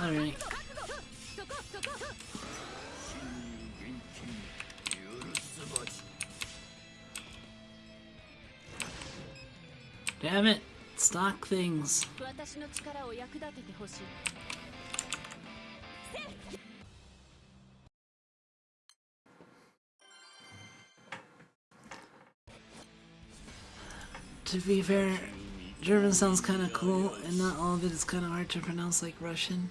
Alright. Damn it! Stock things. To be fair, German sounds kind of cool, and not all of it is kind of hard to pronounce like Russian.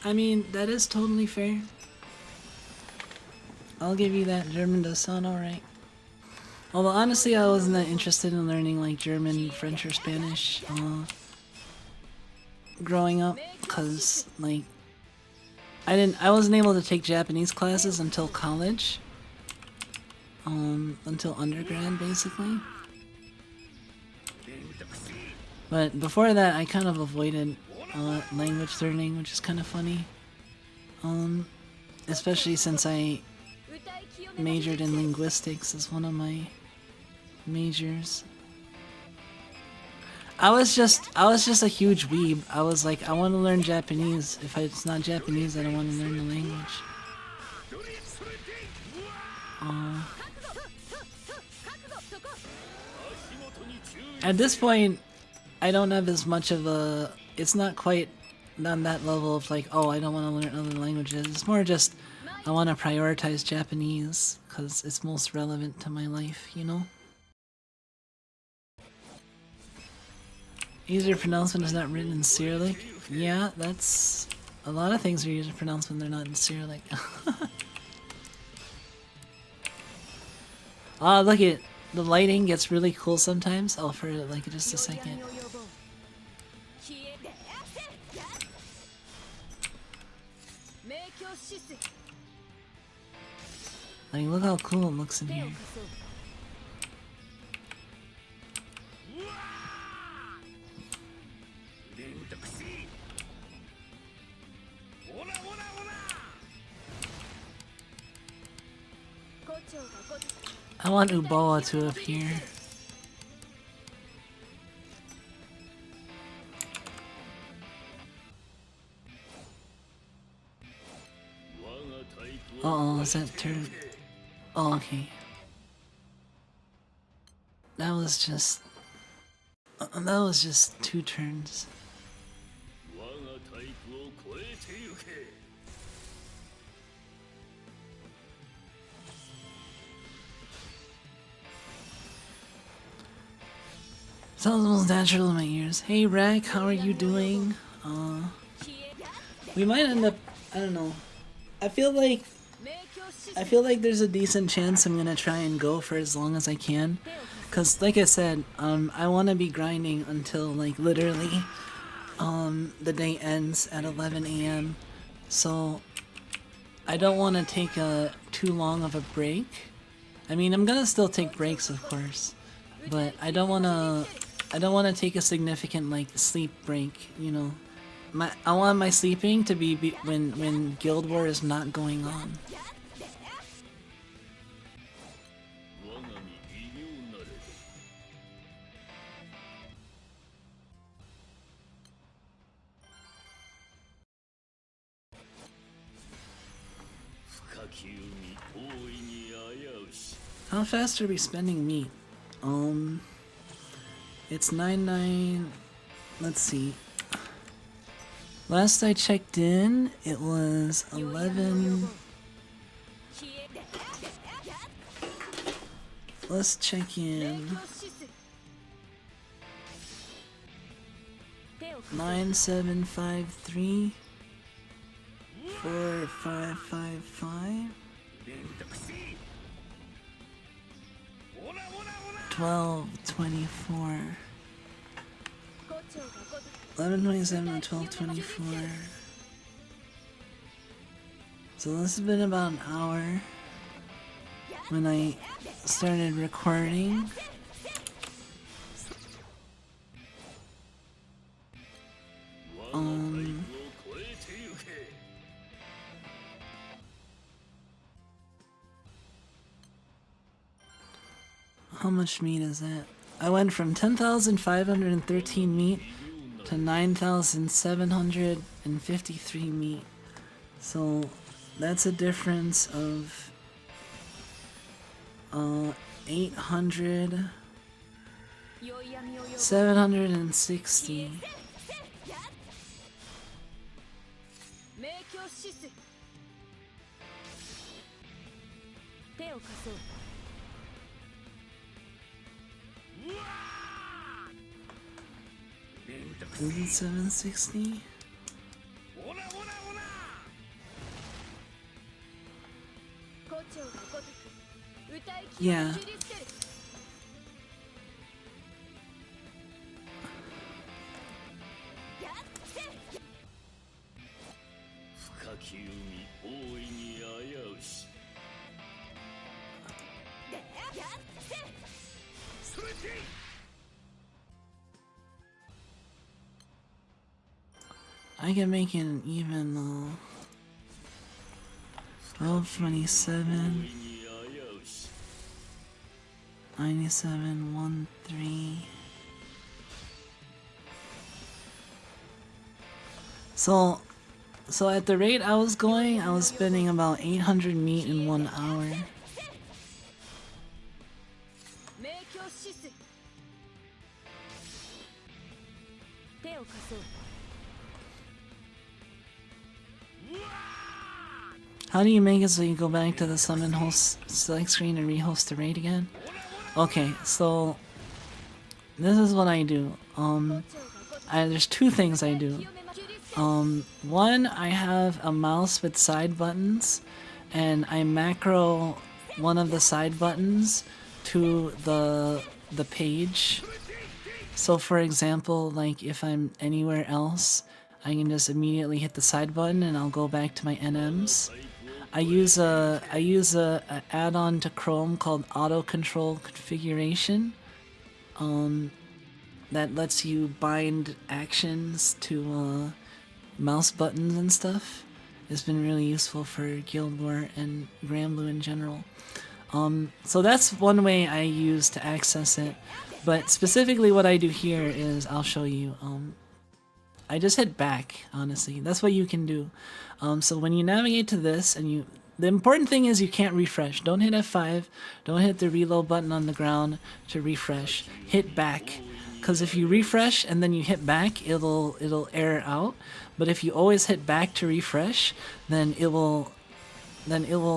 I mean, that is totally fair. I'll give you that. German does sound alright. Although honestly, I wasn't that interested in learning like German, French, or Spanish growing up, cause like I wasn't able to take Japanese classes until college, until undergrad basically. But before that, I kind of avoided language learning, which is kind of funny. Especially since I majored in linguistics as one of my majors. I was just a huge weeb. I was like, I want to learn Japanese. If it's not Japanese, I don't want to learn the language. At this point, I don't have as much of a... It's not quite on that level of like, oh, I don't want to learn other languages. It's more just, I want to prioritize Japanese, because it's most relevant to my life, you know? User pronouncement is not written in Cyrillic. Yeah, that's... A lot of things are user pronounced when they're not in Cyrillic. Ah, look at the lighting gets really cool sometimes. Oh, for like just a second. Like, look how cool it looks in here. I want Uboa to appear. Uh-oh, is that turn? Oh, okay. That was just 2 turns. Sounds most natural in my ears. Hey Rack, how are you doing? We might end up, I don't know. I feel like there's a decent chance I'm gonna try and go for as long as I can. Cause like I said, I wanna be grinding until like literally the day ends at 11 AM. So I don't wanna take too long of a break. I mean, I'm gonna still take breaks, of course, but I don't wanna take a significant like sleep break, you know. I want my sleeping to be when Guild War is not going on. How fast are we spending meat? It's 9. Let's see. Last I checked in, it was 11. Let's check in. 9753 4555 1224 11:27 and 12:24. So this has been about an hour when I started recording. How much meat is that? I went from 10,513 meat to 9,753 meat. So that's a difference of 800 760. Is it 760? Yeah. I can make it an even 1227 9713. So at the rate I was going, I was spending about 800 meat in 1 hour. How do you make it so you go back to the summon host select screen and rehost the raid again? Okay, so this is what I do. There's 2 things I do. One, I have a mouse with side buttons, and I macro one of the side buttons to the page. So for example, like if I'm anywhere else, I can just immediately hit the side button and I'll go back to my NMs. I use a add-on to Chrome called Auto Control Configuration. That lets you bind actions to mouse buttons and stuff. It's been really useful for Guild War and Granblue in general. So that's one way I use to access it. But specifically what I do here is, I'll show you. I just hit back, honestly. That's what you can do. So when you navigate to this, and the important thing is you can't refresh. Don't hit F5. Don't hit the reload button on the ground to refresh. Hit back, because if you refresh and then you hit back, it'll error out. But if you always hit back to refresh, then it will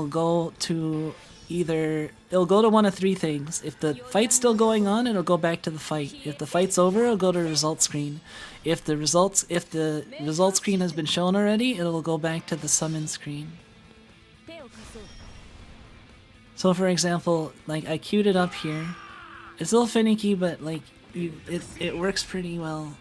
go to it'll go to one of three things. If the fight's still going on, it'll go back to the fight. If the fight's over, it'll go to the results screen. If the results screen has been shown already, it'll go back to the summon screen. So for example, like I queued it up here. It's a little finicky, but like it works pretty well.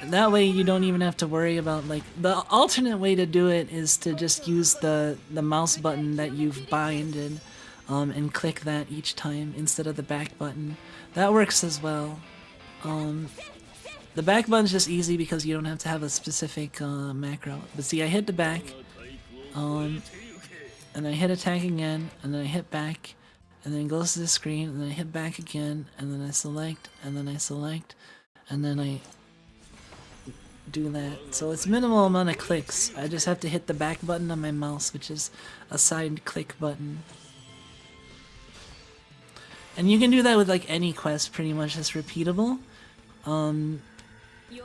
That way you don't even have to worry about, like, the alternate way to do it is to just use the mouse button that you've binded and click that each time instead of the back button. That works as well. The back button's just easy because you don't have to have a specific macro. But see, I hit the back, and I hit attack again, and then I hit back, and then it goes to the screen, and then I hit back again, and then I select, and then I select, and then I do that. So it's minimal amount of clicks. I just have to hit the back button on my mouse, which is a side click button. And you can do that with like any quest pretty much. It's repeatable.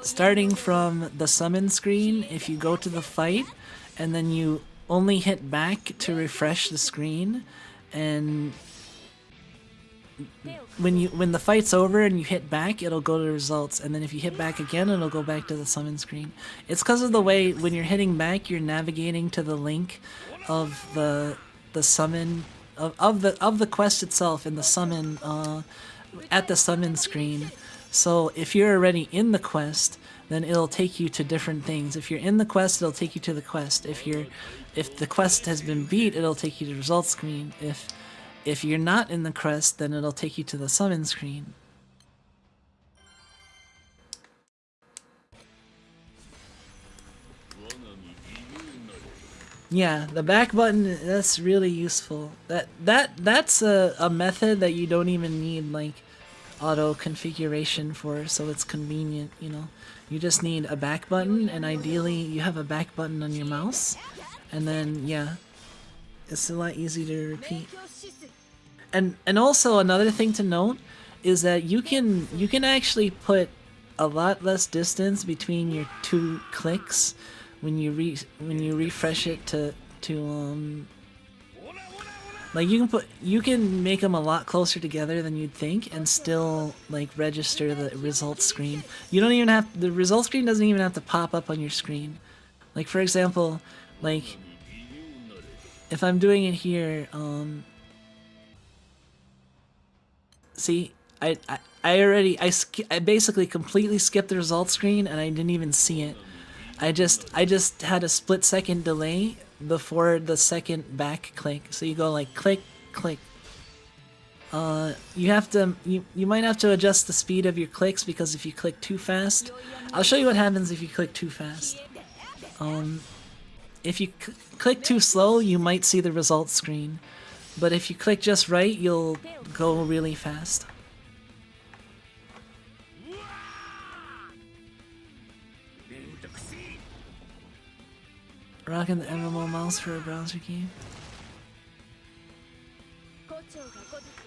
Starting from the summon screen, if you go to the fight and then you only hit back to refresh the screen, and when the fight's over and you hit back, it'll go to results, and then if you hit back again, it'll go back to the summon screen. It's because of the way when you're hitting back, you're navigating to the link of the summon of the quest itself in the summon at the summon screen. So if you're already in the quest, then it'll take you to different things. If you're in the quest, it'll take you to the quest. If the quest has been beat, it'll take you to the results screen. If you're not in the quest, then it'll take you to the summon screen. Yeah, the back button, that's really useful. That's a method that you don't even need like auto configuration for, so it's convenient, you know. You just need a back button, and ideally you have a back button on your mouse, and then yeah, it's a lot easier to repeat. And also another thing to note is that you can actually put a lot less distance between your two clicks when you refresh it to like you can make them a lot closer together than you'd think and still like register the results screen. You don't even have, the results screen doesn't even have to pop up on your screen. Like for example, like if I'm doing it here, see, I basically completely skipped the results screen and I didn't even see it. I just had a split second delay before the second back click. So you go like click, click. You might have to adjust the speed of your clicks, because if you click too fast, I'll show you what happens if you click too fast. If you click too slow, you might see the results screen, but if you click just right, you'll go really fast. Rocking the MMO mouse for a browser game.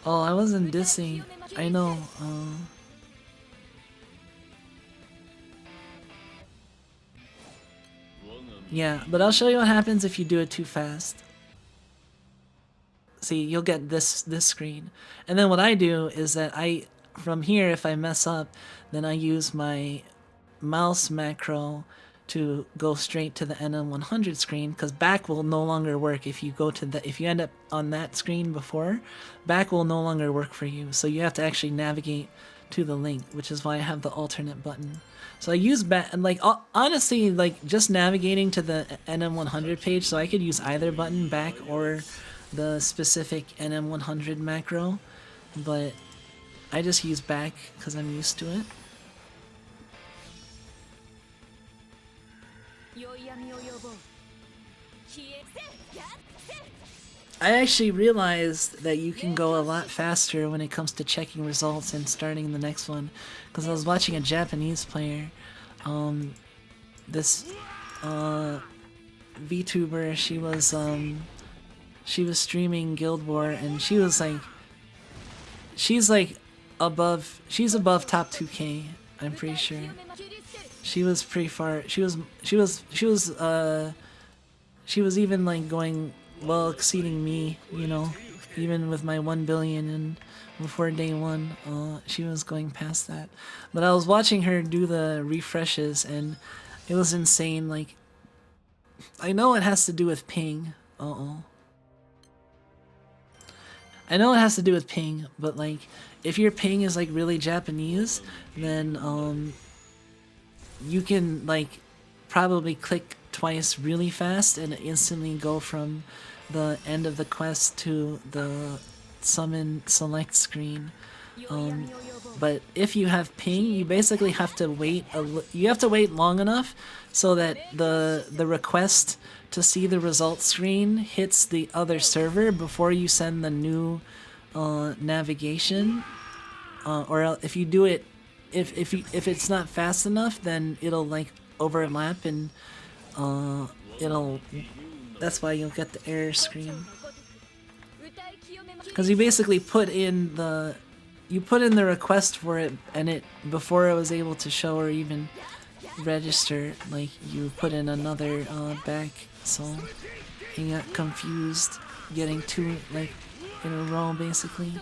Oh, I wasn't dissing. I know. Yeah, but I'll show you what happens if you do it too fast. See, you'll get this screen. And then what I do is that from here, if I mess up, then I use my mouse macro to go straight to the NM100 screen, because back will no longer work if you end up on that screen before. Back will no longer work for you, so you have to actually navigate to the link, which is why I have the alternate button. So I use back, and like honestly, like just navigating to the NM100 page, so I could use either button, back or the specific NM100 macro, but I just use back because I'm used to it. I actually realized that you can go a lot faster when it comes to checking results and starting the next one, because I was watching a Japanese player. This VTuber. She was streaming Guild War, and she was like, she's above top 2K. I'm pretty sure. She was pretty far. She was even like going well exceeding me, you know, even with my 1 billion and before day one, she was going past that. But I was watching her do the refreshes and it was insane. Like, I know it has to do with ping. I know it has to do with ping, but like, if your ping is like really Japanese, then you can like probably click twice really fast and instantly go from the end of the quest to the summon select screen. But if you have ping, you basically have to wait long enough so that the request to see the results screen hits the other server before you send the new navigation. Or if you do it, if it's not fast enough, then it'll like overlap and that's why you'll get the error screen. Because you basically put in the request for it, and it before it was able to show or even register, like you put in another back, so you got confused getting two like in a row basically.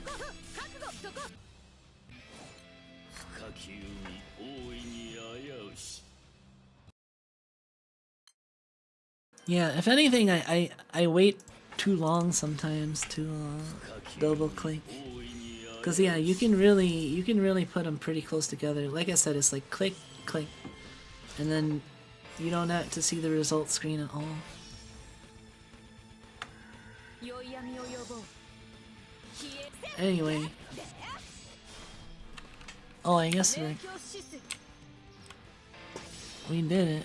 Yeah, if anything, I wait too long sometimes to double click. Cause yeah, you can really put them pretty close together. Like I said, it's like click, click, and then you don't have to see the result screen at all. Anyway, oh, I guess we did it.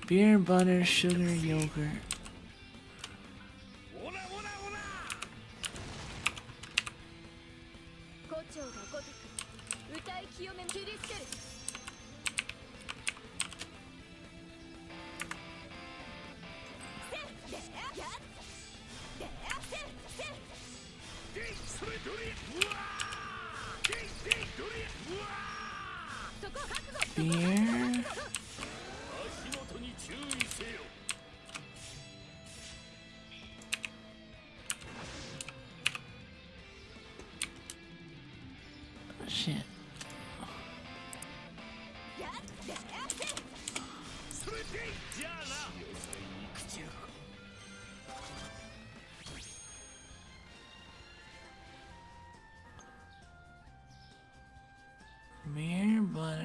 Beer, butter, sugar, yogurt. Beer. Shit. Beer, butter.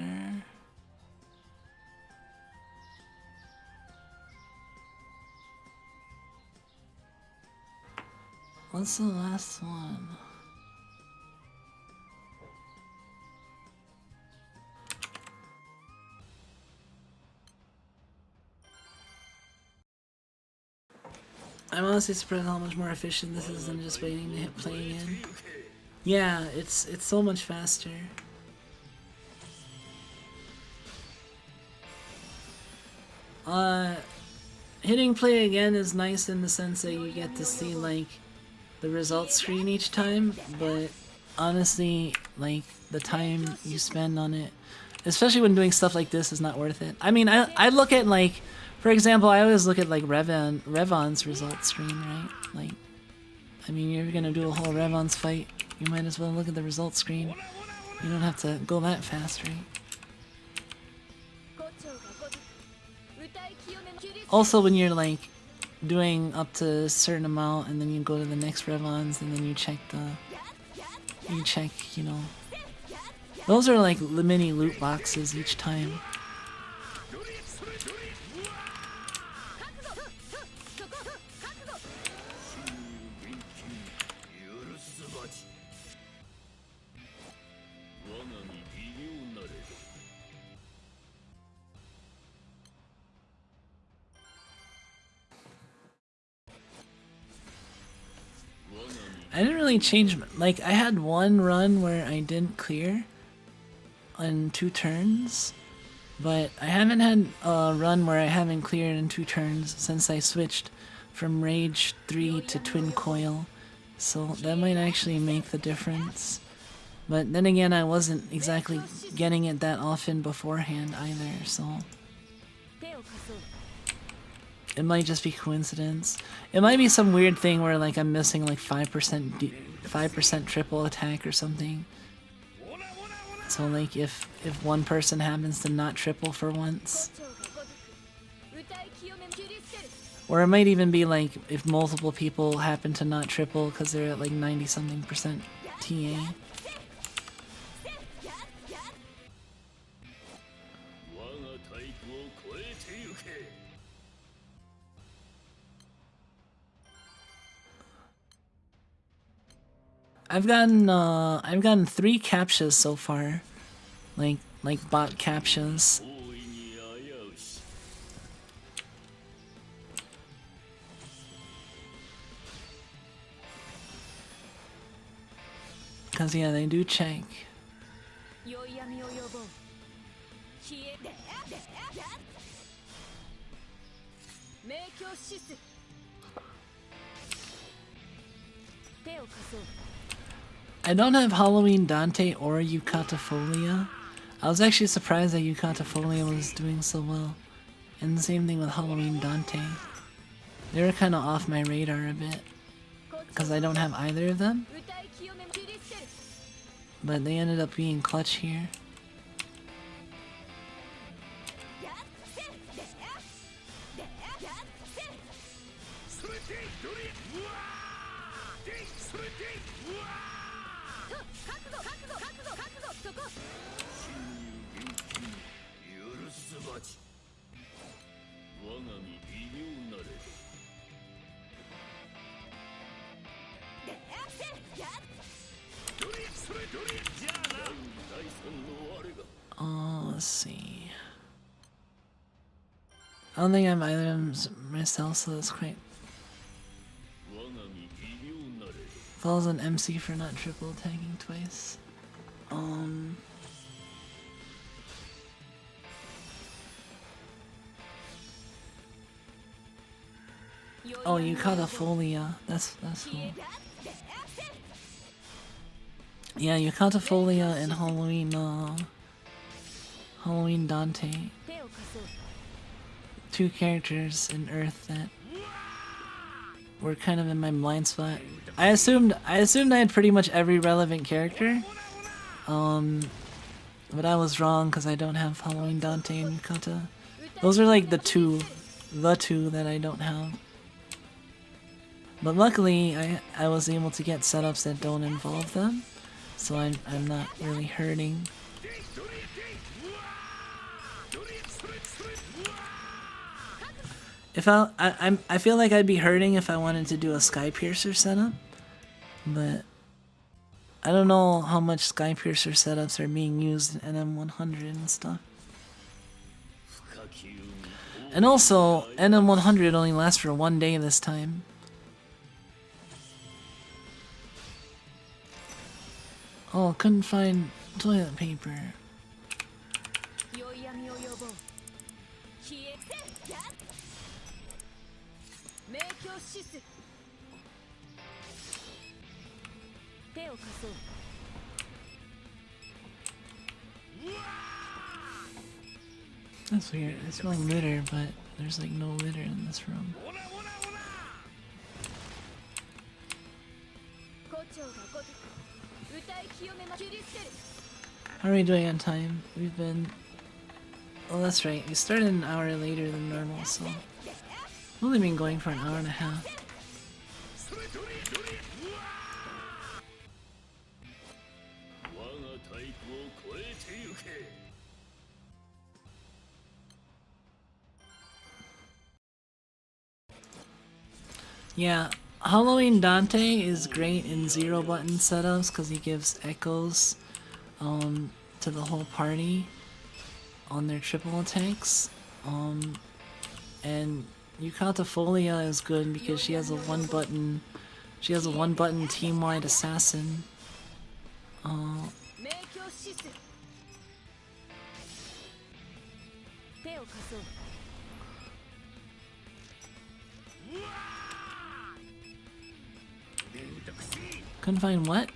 What's the last one? I'm honestly surprised how much more efficient this is than just waiting to hit play again. Yeah, it's so much faster. Hitting play again is nice in the sense that you get to see like the results screen each time, but honestly, like the time you spend on it, especially when doing stuff like this, is not worth it. I mean, I look at like, for example, I always look at like Revon's results screen, right? Like, I mean, you're gonna do a whole Revon's fight, you might as well look at the results screen. You don't have to go that fast, right? Also, when you're like doing up to a certain amount and then you go to the next Revons and then you check, you know, those are like mini loot boxes each time. I didn't really change, like I had one run where I didn't clear, in 2 turns, but I haven't had a run where I haven't cleared in 2 turns since I switched from Rage 3 to Twin Coil, so that might actually make the difference. But then again, I wasn't exactly getting it that often beforehand either, so it might just be coincidence. It might be some weird thing where like I'm missing like 5% triple attack or something. So like if one person happens to not triple for once. Or it might even be like if multiple people happen to not triple because they're at like 90-something% TA. I've gotten 3 captchas so far, like bot captchas. Cause yeah, they do check. I don't have Halloween Dante or Yukatafolia. I was actually surprised that Yukatafolia was doing so well. And the same thing with Halloween Dante. They were kind of off my radar a bit. Because I don't have either of them. But they ended up being clutch here. Let's see. I don't think I have either of them myself, so that's quite. Falls on MC for not triple attacking twice. Oh, you caught a Folia. That's cool. Yeah, you caught a Folia and Halloween Dante. 2 characters in Earth that were kind of in my blind spot. I assumed I had pretty much every relevant character. But I was wrong because I don't have Halloween Dante and Yukata. Those are like the two that I don't have. But luckily, I was able to get setups that don't involve them, so I'm not really hurting. If I feel like I'd be hurting if I wanted to do a Sky Piercer setup, but I don't know how much Sky Piercer setups are being used in NM100 and stuff. And also, NM100 only lasts for 1 day this time. Oh, couldn't find toilet paper. That's weird. It's like litter, but there's like no litter in this room. How are we doing on time? We've been... Oh, that's right. We started an hour later than normal, so... We've only been going for an hour and a half. Yeah, Halloween Dante is great in 0 button setups because he gives echoes to the whole party on their triple attacks. And Yukatafolia is good because she has a 1 button team-wide assassin. Couldn't find what?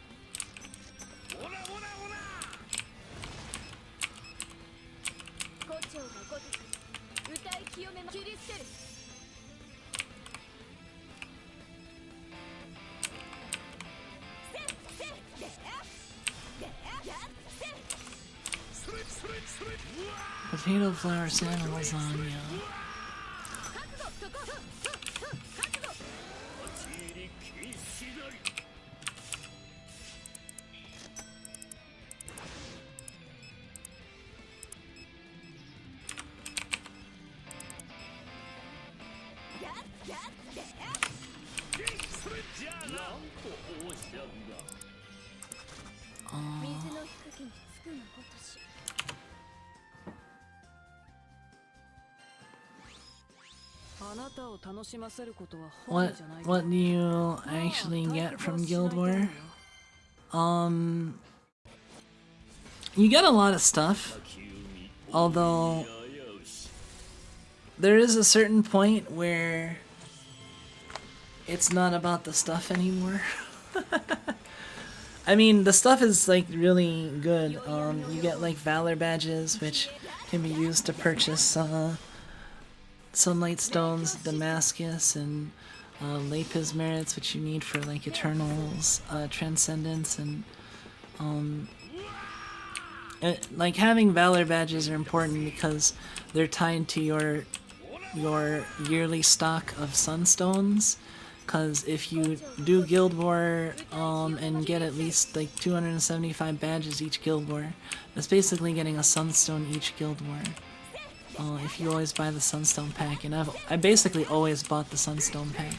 Potato flour salmon lasagna. What do you actually get from Guild War? You get a lot of stuff, although there is a certain point where it's not about the stuff anymore. I mean, the stuff is like really good. You get like Valor badges, which can be used to purchase Sunlight Stones, Damascus, and Lapis merits, which you need for like Eternals, Transcendence, and like having Valor badges are important because they're tied to your yearly stock of Sunstones. Because if you do Guild War and get at least like 275 badges each Guild War, that's basically getting a Sunstone each Guild War. If you always buy the Sunstone pack, and I basically always bought the Sunstone pack.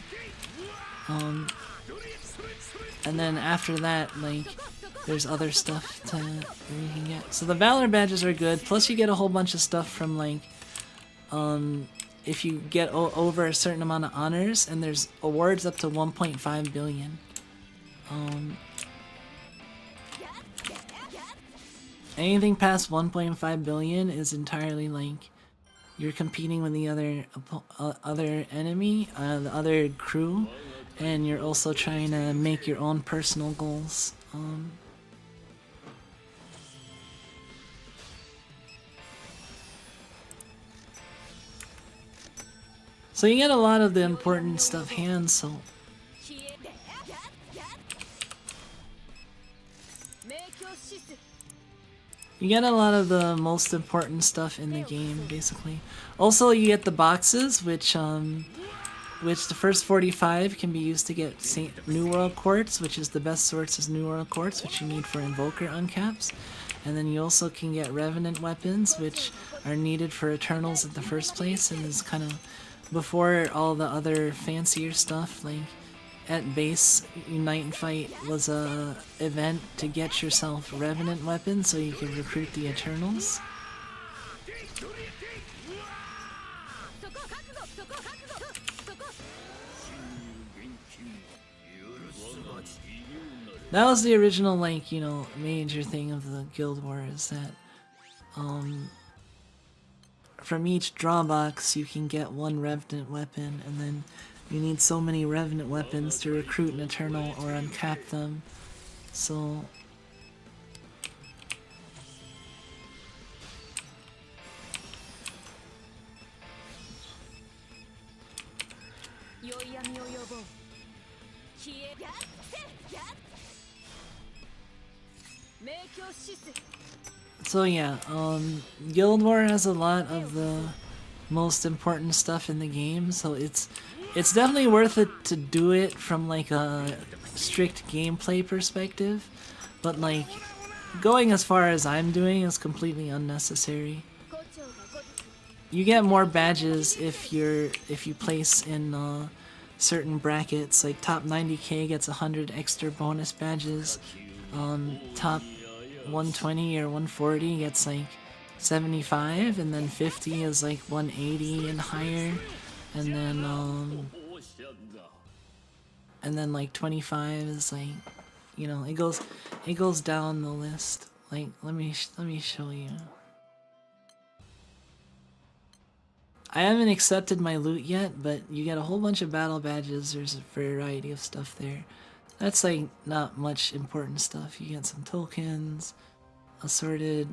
And then after that, like, there's other stuff that you can get. So the Valor badges are good, plus you get a whole bunch of stuff from like, if you get over a certain amount of honors, and there's awards up to 1.5 billion. Anything past 1.5 billion is entirely like you're competing with the other enemy, the other crew, and you're also trying to make your own personal goals. So you get a lot of the important stuff hand, so you get a lot of the most important stuff in the game, basically. Also, you get the boxes, which the first 45 can be used to get New World Quartz, which is the best source is New World Quartz, which you need for Invoker uncaps. And then you also can get Revenant weapons, which are needed for Eternals at the first place, and is kind of before all the other fancier stuff. Like at base, Unite and Fight was a event to get yourself Revenant weapons so you can recruit the Eternals. That was the original, like, you know, major thing of the Guild War, is that from each draw box you can get one Revenant weapon, and then you need so many Revenant weapons to recruit an Eternal or uncap them. So yeah, Guild War has a lot of the most important stuff in the game, so it's definitely worth it to do it from like a strict gameplay perspective, but like going as far as I'm doing is completely unnecessary. You get more badges if you place in certain brackets, like top 90k gets 100 extra bonus badges, top 120 or 140 gets like 75, and then 50 is like 180 and higher, and then like 25 is like, you know, it goes down the list. Like let me show you. I haven't accepted my loot yet, but you get a whole bunch of battle badges. There's a variety of stuff there. That's like not much important stuff. You get some tokens, assorted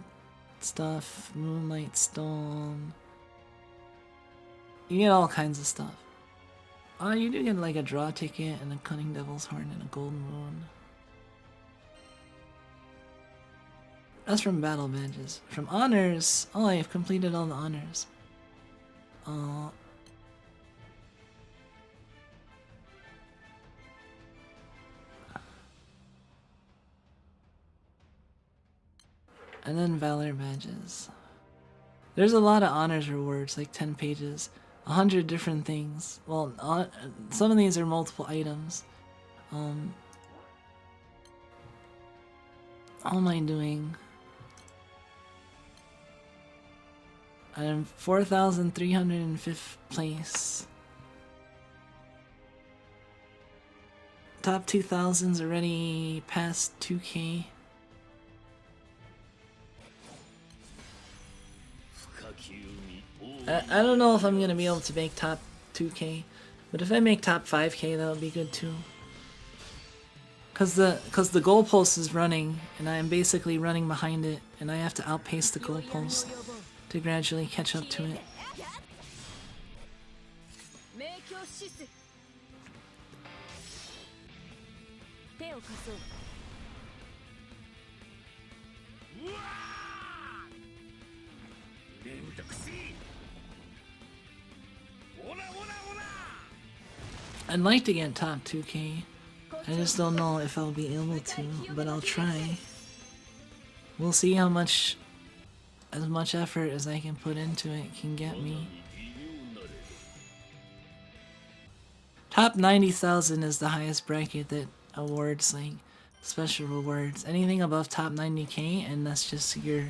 stuff, moonlight stone. You get all kinds of stuff. Oh, you do get like a draw ticket and a cunning devil's horn and a golden moon. That's from battle badges. From honors, oh, I've completed all the honors. And then valor badges. There's a lot of honors rewards, like 10 pages, 100 different things. Well, some of these are multiple items. How am I doing? I'm 4,305th place. Top 2,000's already past 2K. I don't know if I'm gonna be able to make top 2K, but if I make top 5K, that would be good too. Cause the goalpost is running, and I am basically running behind it, and I have to outpace the goalpost to gradually catch up to it. I'd like to get top 2K. I just don't know if I'll be able to, but I'll try. We'll see how much, as much effort as I can put into it can get me. Top 90,000 is the highest bracket that awards like special rewards. Anything above top 90K, and that's just you're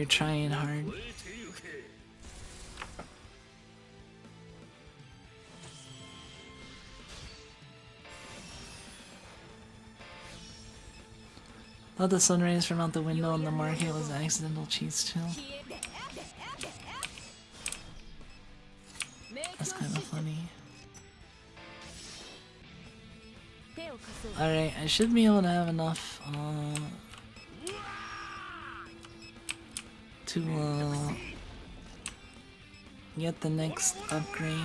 trying hard. Thought the sunrise from out the window in the market was accidental cheese chill. That's kind of funny. Alright, I should be able to have enough to get the next upgrade.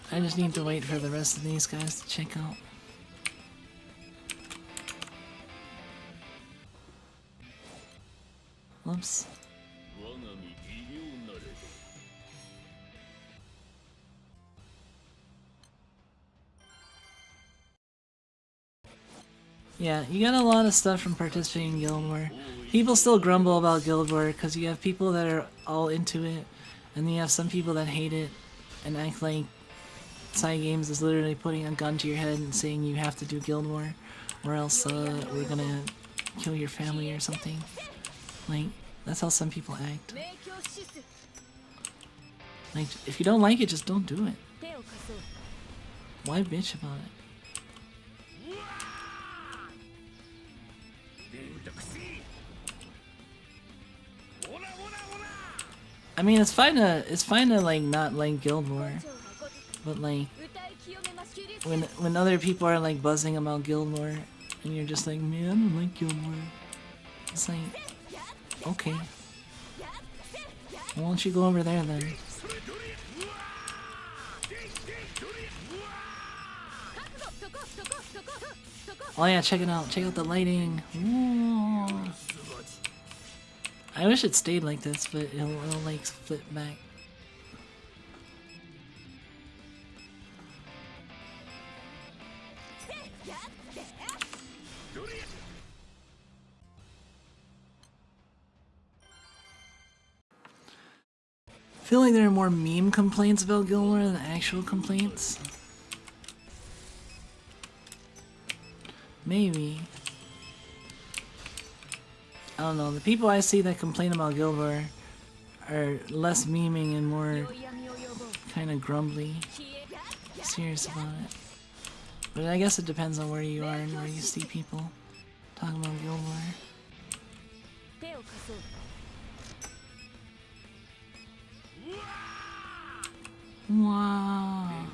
I just need to wait for the rest of these guys to check out. Whoops. Yeah, you got a lot of stuff from participating in Guild War. People still grumble about Guild War because you have people that are all into it, and then you have some people that hate it and act like Side Games is literally putting a gun to your head and saying you have to do Guild War, or else we're gonna kill your family or something. Like, that's how some people act. Like, if you don't like it, just don't do it. Why bitch about it? I mean, it's fine to like not like Guild War, but like when other people are like buzzing about Guild War, and you're just like, man, I don't like Guild War. It's like, okay, why don't you go over there then? Oh yeah, check it out. Check out the lighting. Ooh. I wish it stayed like this, but it'll like flip back. I feel like there are more meme complaints about Guild War than actual complaints. Maybe. I don't know, the people I see that complain about Guild War are less memeing and more kind of grumbly, serious about it. But I guess it depends on where you are and where you see people talking about Guild War. Wow.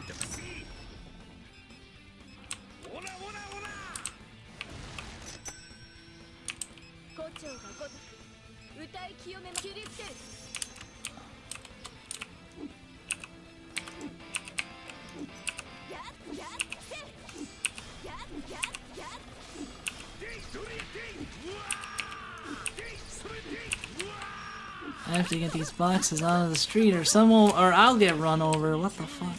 I have to get these boxes out of the street or someone or I'll get run over. What the fuck?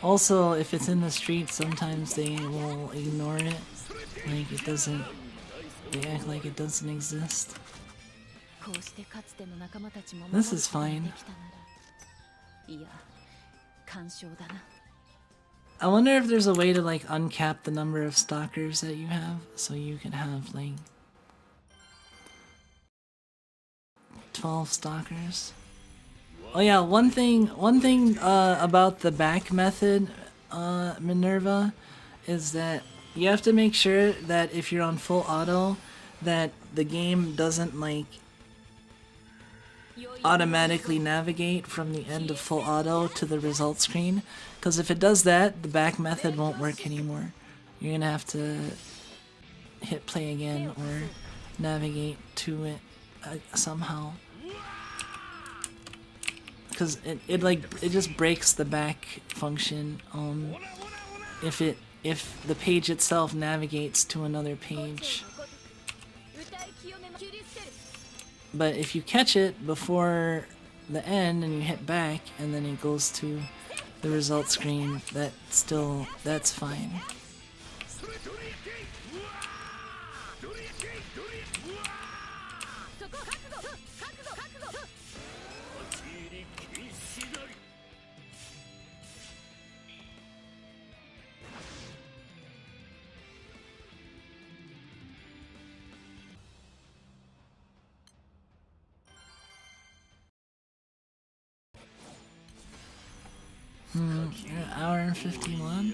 Also, if it's in the street, sometimes they will ignore it. Like it doesn't, they act like it doesn't exist. This is fine. I wonder if there's a way to like uncap the number of stalkers that you have, so you can have like 12 stalkers. Oh yeah, one thing about the back method, Minerva, is that you have to make sure that if you're on full auto, that the game doesn't like automatically navigate from the end of full auto to the result screen, because if it does that, the back method won't work anymore. You're gonna have to hit play again or navigate to it somehow, because it just breaks the back function if the page itself navigates to another page. But if you catch it before the end and you hit back and then it goes to the result screen, that's fine. You're an hour and 51?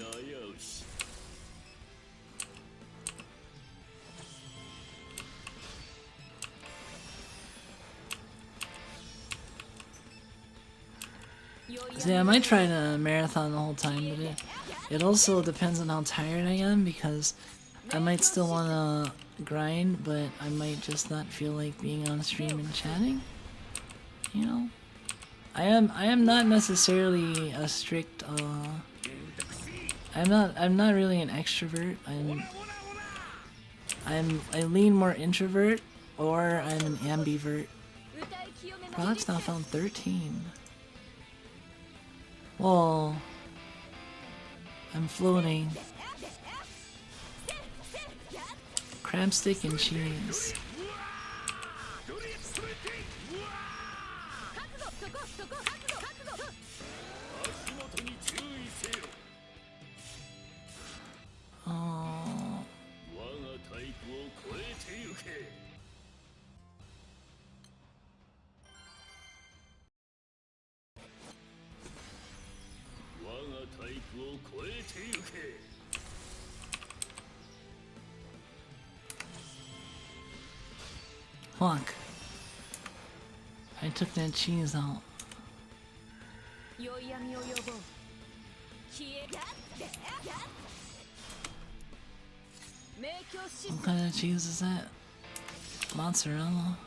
See, I might try to marathon the whole time, but it also depends on how tired I am, because I might still want to grind, but I might just not feel like being on stream and chatting, you know? I am not necessarily a strict I'm not really an extrovert. I lean more introvert, or I'm an ambivert. Products now found 13. Whoa. I'm floating. Crab stick and cheese. Oh. Fuck. I took that cheese out. What kind of cheese is that? Mozzarella?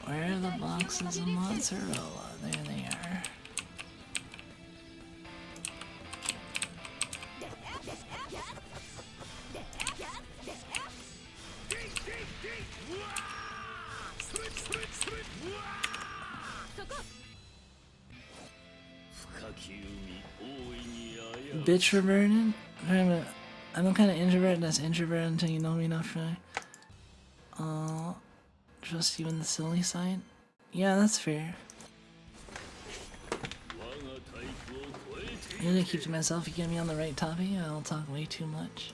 Where are the boxes of mozzarella? There they are. Bitch reverted? I'm a kind of introvert that's introvert until you know me enough, right? Trust you in the silly side? Yeah, that's fair. I'm gonna keep to myself. You get me on the right topic, I'll talk way too much.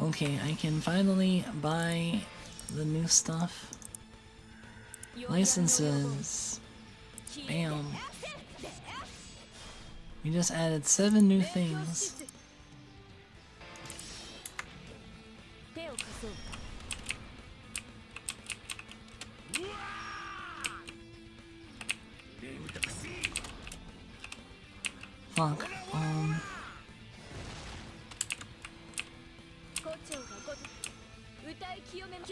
Okay, I can finally buy the new stuff. Licenses. Bam. We just added 7 new things. Fuck.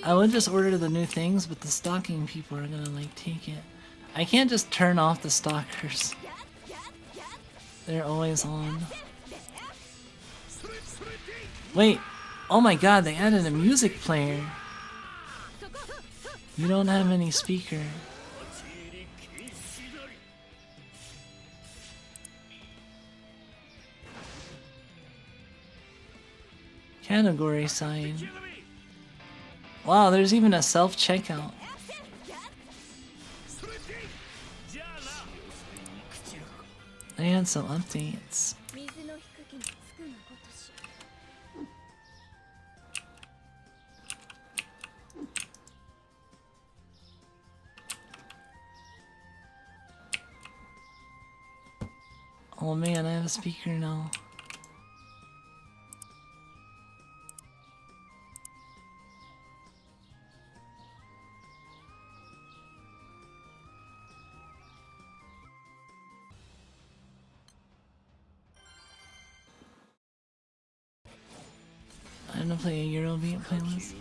I would just order the new things, but the stalking people are gonna like take it. I can't just turn off the stalkers. They're always on. Wait, oh my god, they added a music player. You don't have any speaker. Category sign. Wow, there's even a self-checkout. They had some updates. Oh man, I have a speaker now. I'm gonna play a Eurobeat playlist.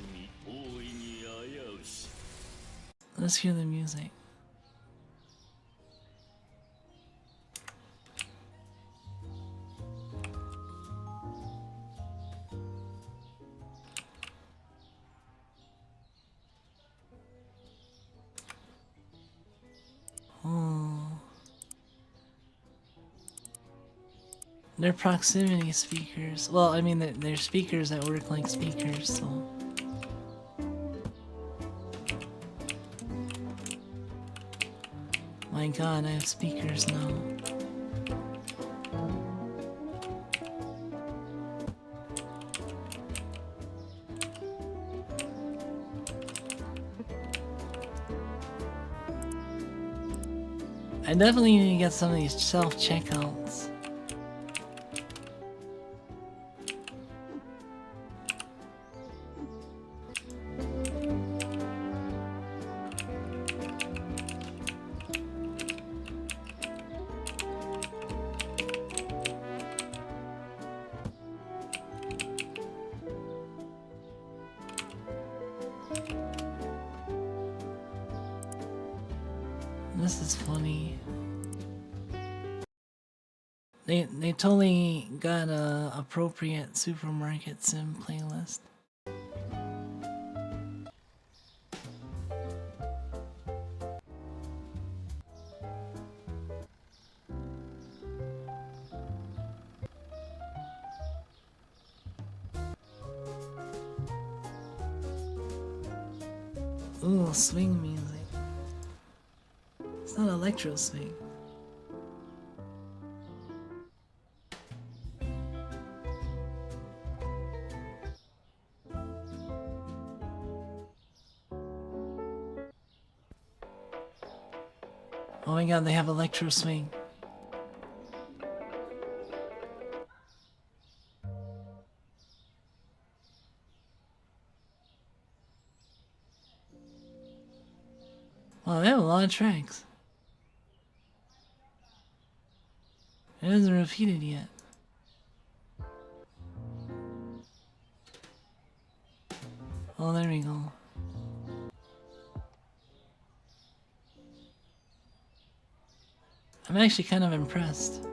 Let's hear the music. Oh. They're proximity speakers. Well, I mean, they're speakers that work like speakers, so... My god, I have speakers now. I definitely need to get some of these self-checkouts. This is funny. They totally got a appropriate supermarket sim playlist. Ooh, swing music. It's not electro swing. Oh my god, they have electro swing. Wow, they have a lot of tracks. It hasn't repeated yet. Oh, there we go. I'm actually kind of impressed.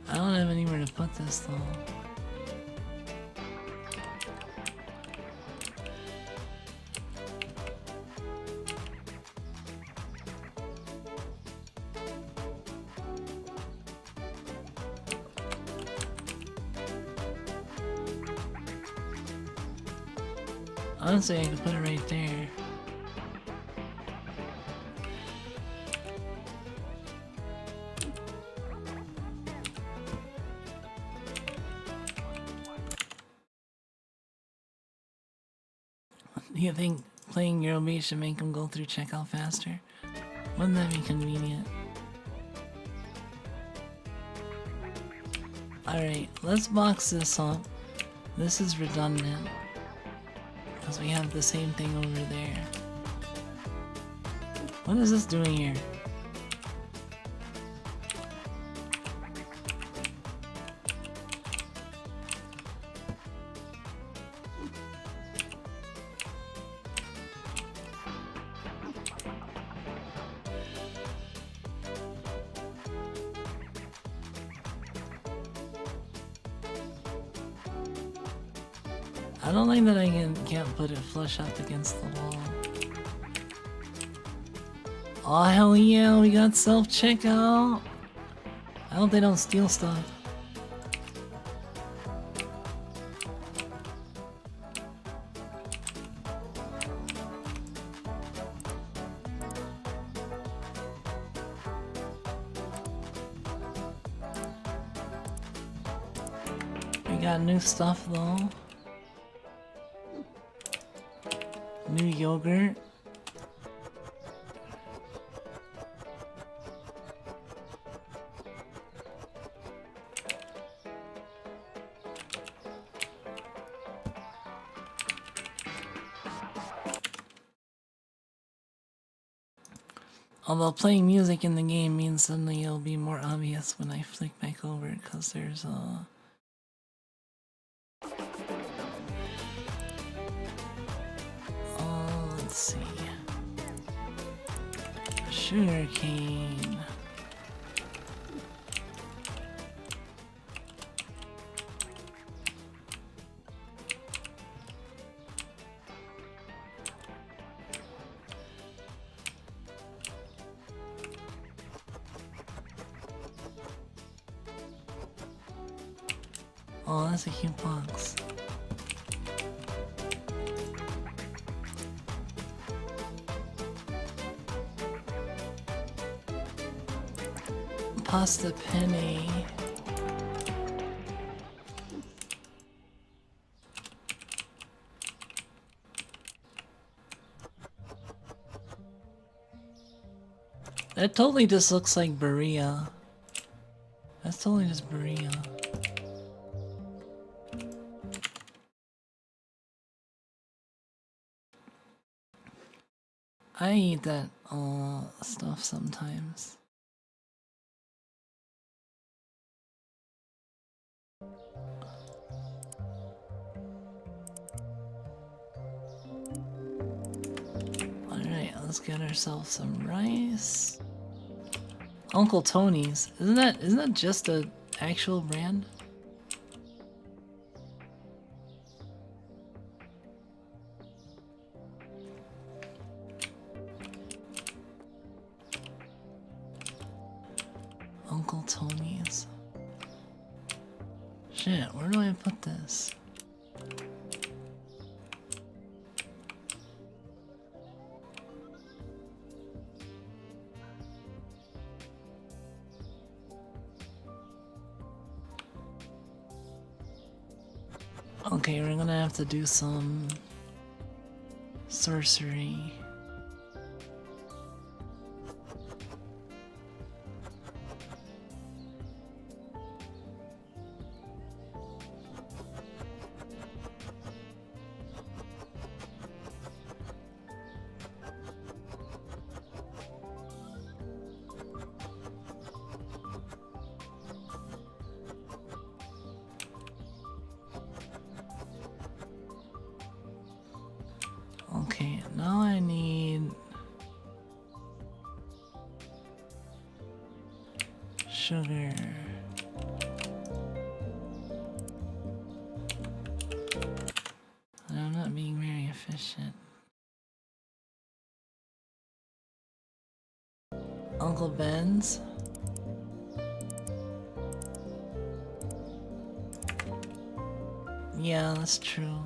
I don't have anywhere to put this though. Honestly, I could put it right there. Do you think playing Eurobeat should make him go through checkout faster? Wouldn't that be convenient? Alright, let's box this up. This is redundant, because we have the same thing over there. What is this doing here? I don't like that I can't put it flush up against the wall. Oh hell yeah, we got self-checkout! I hope they don't steal stuff. We got new stuff though. New yogurt. Although playing music in the game means suddenly it'll be more obvious when I flick back over, because there's let's see. Sugar cane. Oh, that's a cute box. Pasta penny. That totally just looks like Berea. That's totally just Berea. I eat that stuff sometimes. Alright, let's get ourselves some rice. Uncle Tony's. Isn't that just a actual brand? Uncle Tony's. Shit, where do I put this? Okay, we're gonna have to do some sorcery. Okay, now I need sugar. I'm not being very efficient. Uncle Ben's. Yeah, that's true.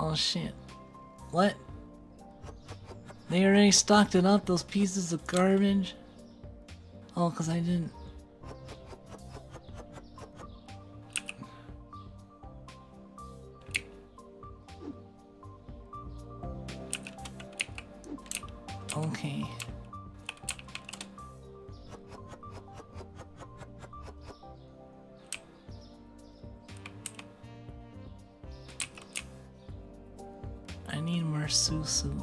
Oh shit. What? They already stocked it up, those pieces of garbage? Oh, cause I didn't... Okay. I need more susu.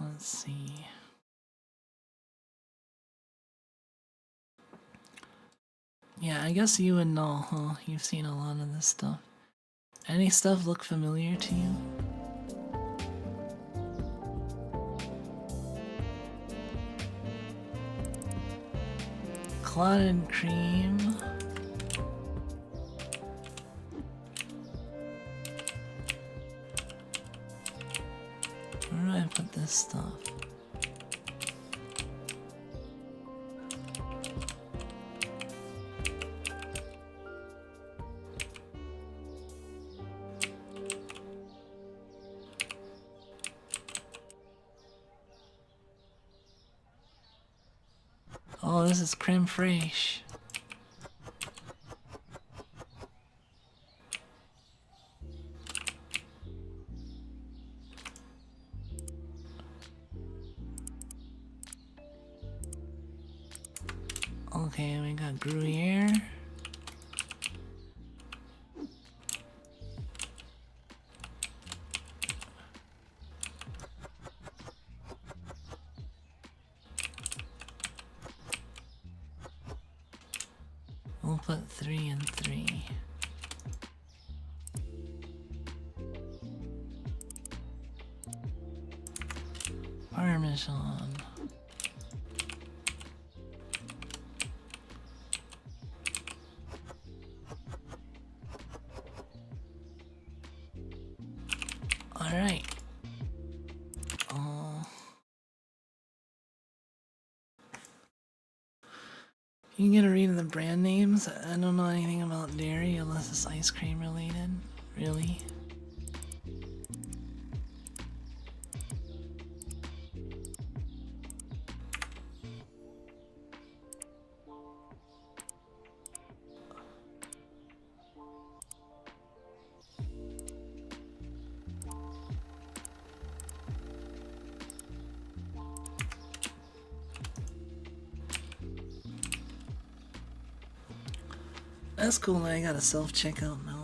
Let's see. Yeah, I guess you would know, huh? You've seen a lot of this stuff. Any stuff look familiar to you? Clotted cream. Where do I put this stuff? Oh, this is creme fraiche. Okay, we got Gruyere. We'll put 3 and 3. Parmesan. Alright. You can get a read of the brand names. I don't know anything about dairy unless it's ice cream related. Really? That's cool that I got a self-checkout now.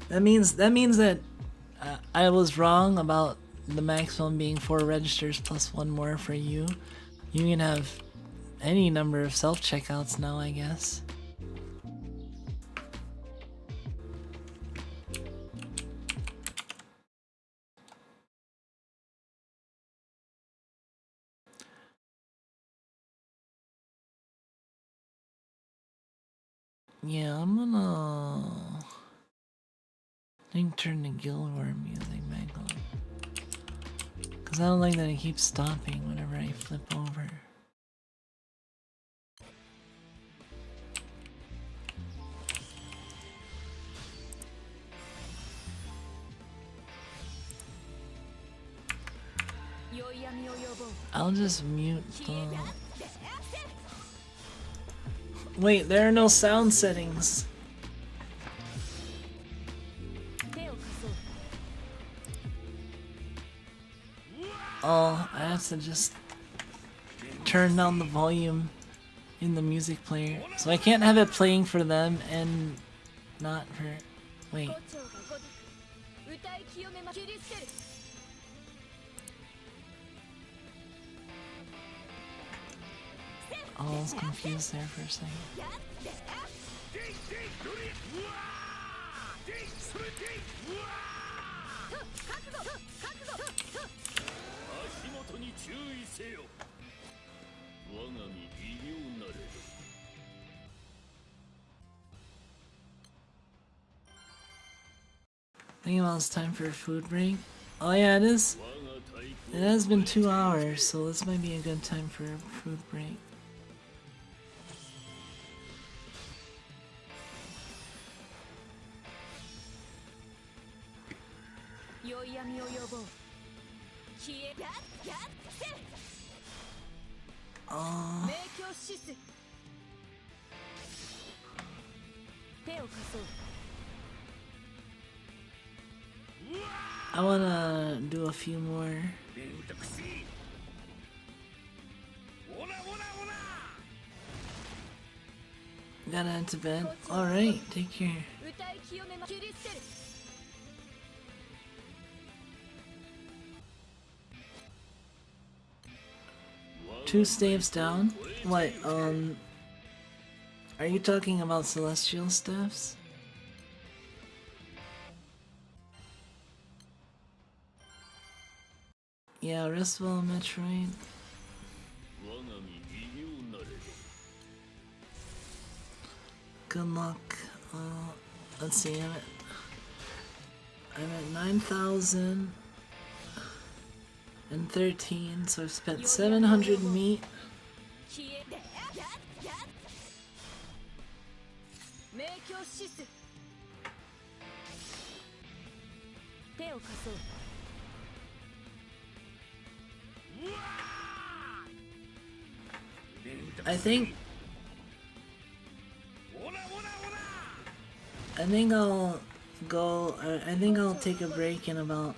That means that I was wrong about the maximum being 4 registers plus 1 more for you. You can have any number of self-checkouts now, I guess. Yeah, I'm gonna... I think turn the Guildworm music back on. Cause I don't like that it keeps stopping whenever I flip over. I'll just mute the... Wait, there are no sound settings. Oh, I have to just turn down the volume in the music player. So I can't have it playing for them and not for... Wait. Oh, I was confused there for a second. I think it's time for a food break. Oh yeah, it is. It has been 2 hours, so this might be a good time for a food break. I wanna do a few more. Gotta head to bed. Alright, take care. 2 staves down? What, are you talking about celestial staffs? Yeah, Restful Metroid. Good luck. Let's see, I'm at 9,013, so I've spent 700 meat. I think I'll take a break in about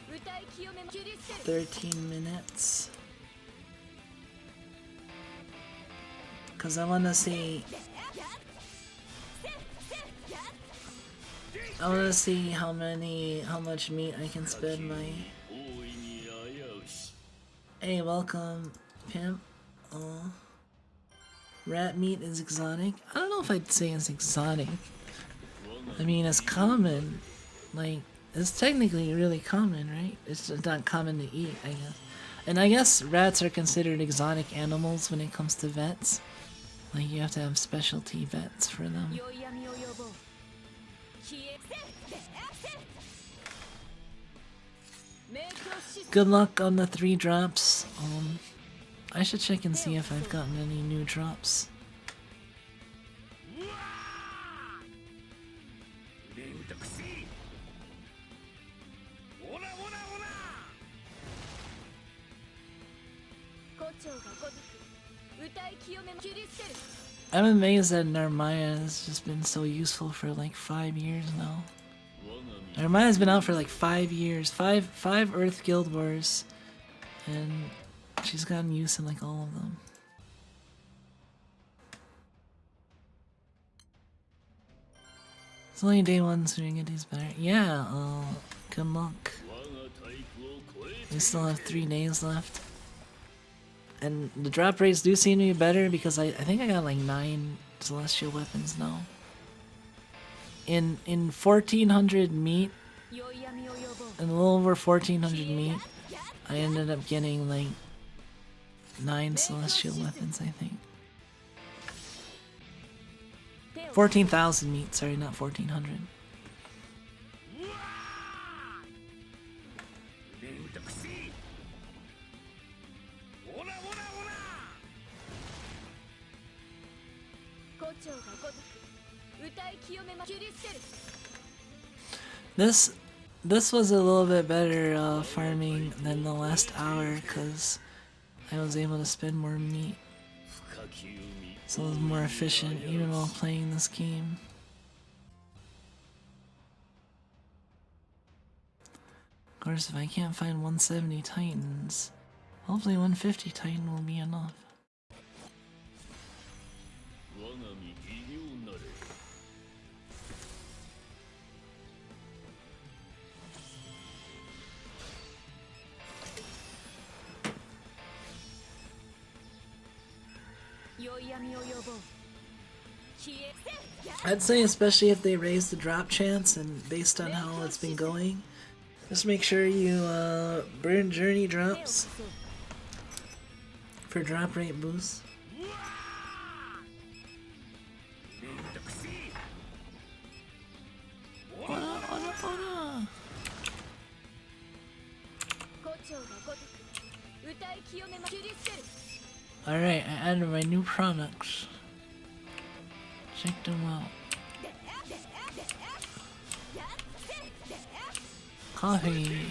13 minutes. Cause I wanna see how much meat I can spend my. Hey, welcome, pimp. Rat meat is exotic. I don't know if I'd say it's exotic. I mean, it's common. Like, it's technically really common, right? It's just not common to eat, I guess. And I guess rats are considered exotic animals when it comes to vets. Like, you have to have specialty vets for them. Good luck on the 3 drops. I should check and see if I've gotten any new drops. I'm amazed that Narmaya has just been so useful for like 5 years now. Narmaya's been out for like 5 years, five Earth Guild Wars, and she's gotten use in like all of them. It's only day 1, so we get these better. Yeah, good luck. We still have 3 days left. And the drop rates do seem to be better because I think I got like 9 celestial weapons now. In 1400 meat, in a little over 1400 meat, I ended up getting like 9 celestial weapons, I think. 14,000 meat, sorry, not 1400. This was a little bit better farming than the last hour because I was able to spend more meat. So it was more efficient even while playing this game. Of course, if I can't find 170 Titans, hopefully 150 Titan will be enough. I'd say especially if they raise the drop chance and based on how it's been going, just make sure you burn journey drops for drop rate boosts. Alright, I added my new products. Check them out. Coffee.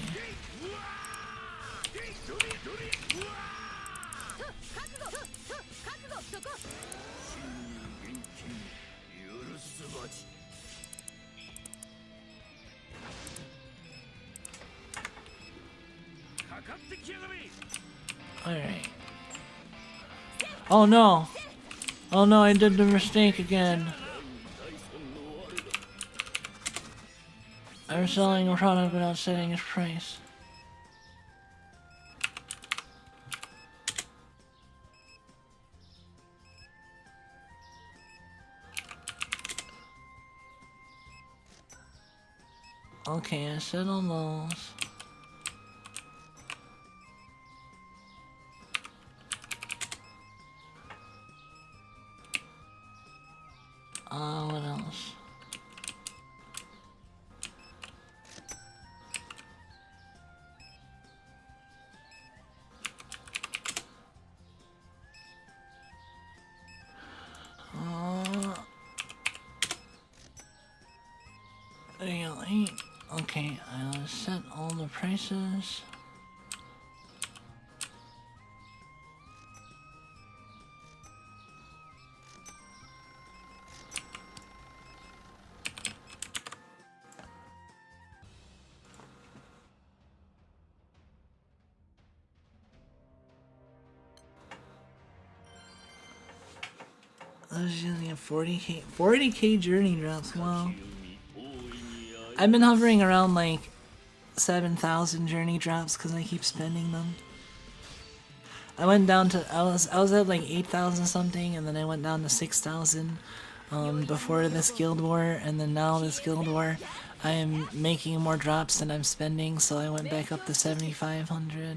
Alright. Oh no! Oh no, I did the mistake again. I'm selling a product without setting its price. Okay, I set all those. What else? Really? Okay, I'll set all the prices. I was using a 40k journey drops. Wow. I've been hovering around like 7,000 journey drops because I keep spending them. I went down to I was at like 8,000 something, and then I went down to 6,000 before this guild war, and then now this guild war I am making more drops than I'm spending, so I went back up to 7,500.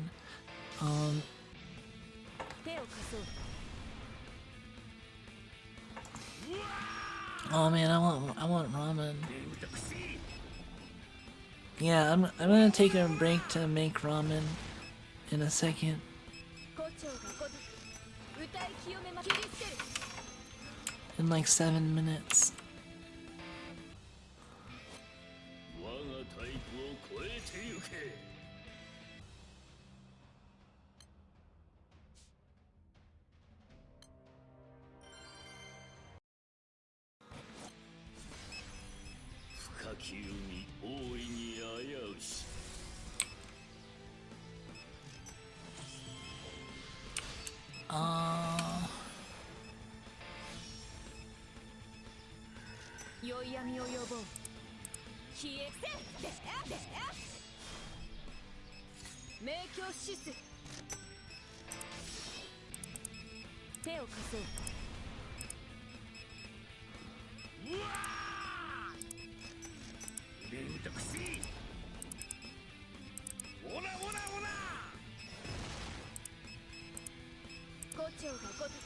Oh man, I want ramen. Yeah, I'm gonna take a break to make ramen in a second. In like 7 minutes.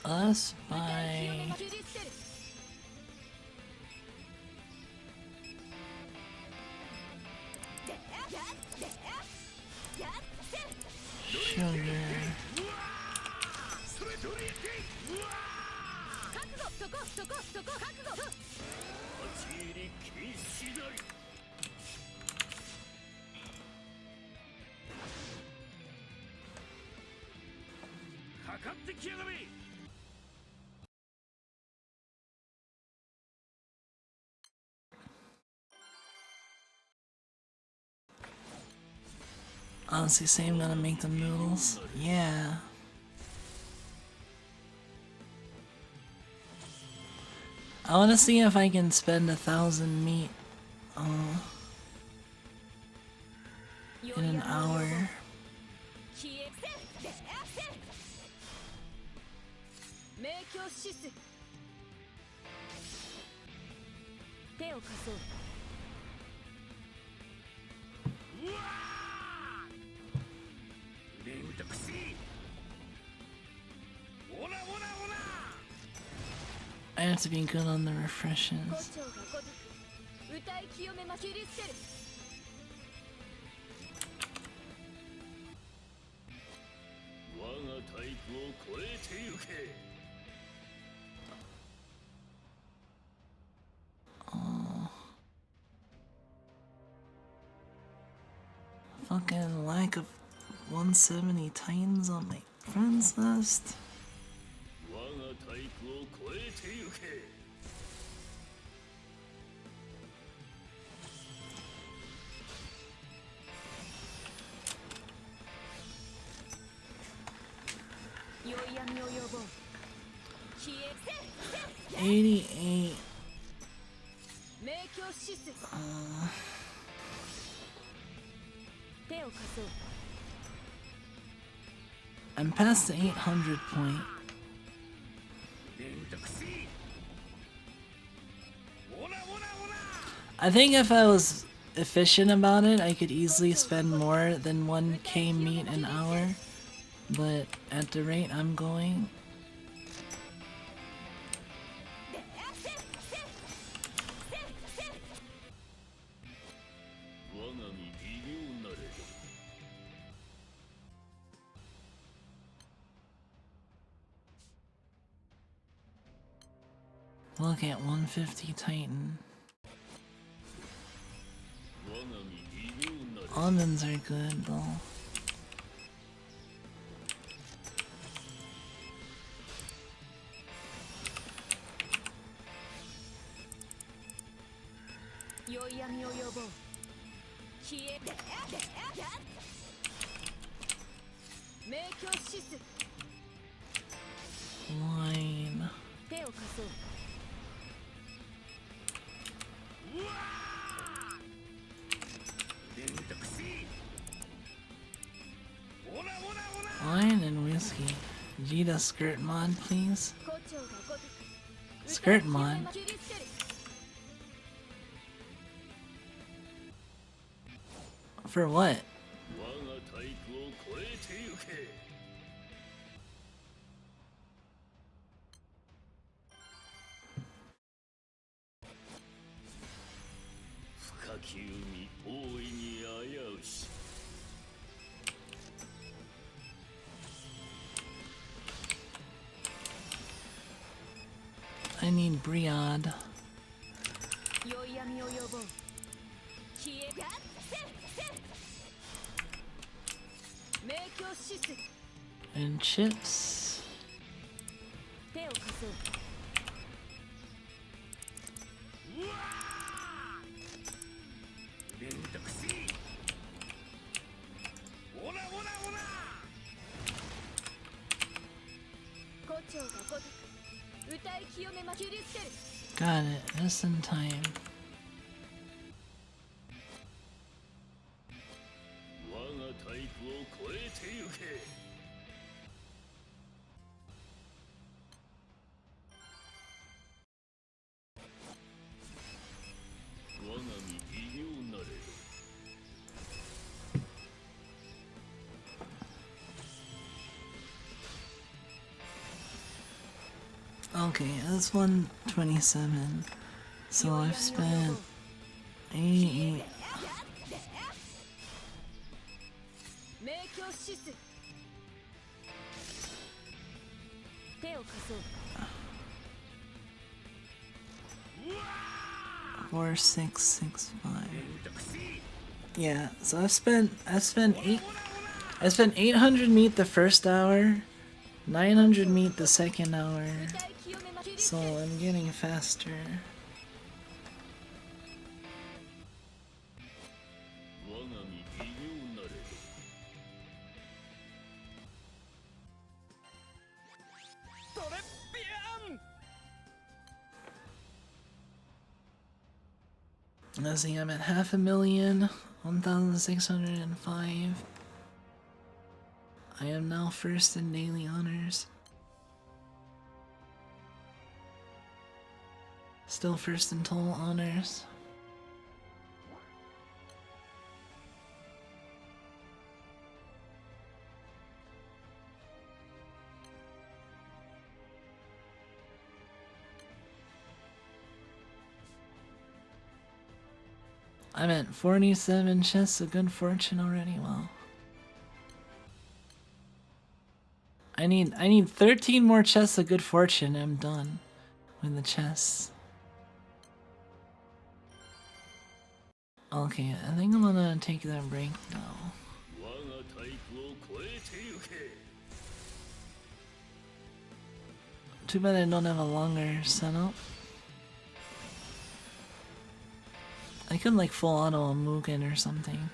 Us by sugar. Honestly, say I'm gonna make the noodles. Yeah. I wanna see if I can spend 1,000 meat in an hour. I have to be good on the refreshes. Oh. Fucking lack of 170 titans on my friends list. $88. I'm past the 800 point. I think if I was efficient about it, I could easily spend more than 1k meat an hour. But at the rate I'm going, look at 150 Titan. Almonds are good though. Line. Wine and whiskey. Vita skirt mod, please. Skirt mod. For what? I need Briad. And chips. Got it, just in time. Okay, that's 127. So I've spent 88. Four, 6, 6, 5. Yeah, so I spent 800 meat the first hour, 900 meat the second hour. So I'm getting faster. Let's see, I'm at 500,000, 1,605. I am now first in daily honors. Still first in total honors. I'm at 47 chests of good fortune already. Wow. I need 13 more chests of good fortune. I'm done with the chests. Okay, I think I'm gonna take that break now. Too bad I don't have a longer setup. I could like full auto a Mugen or something.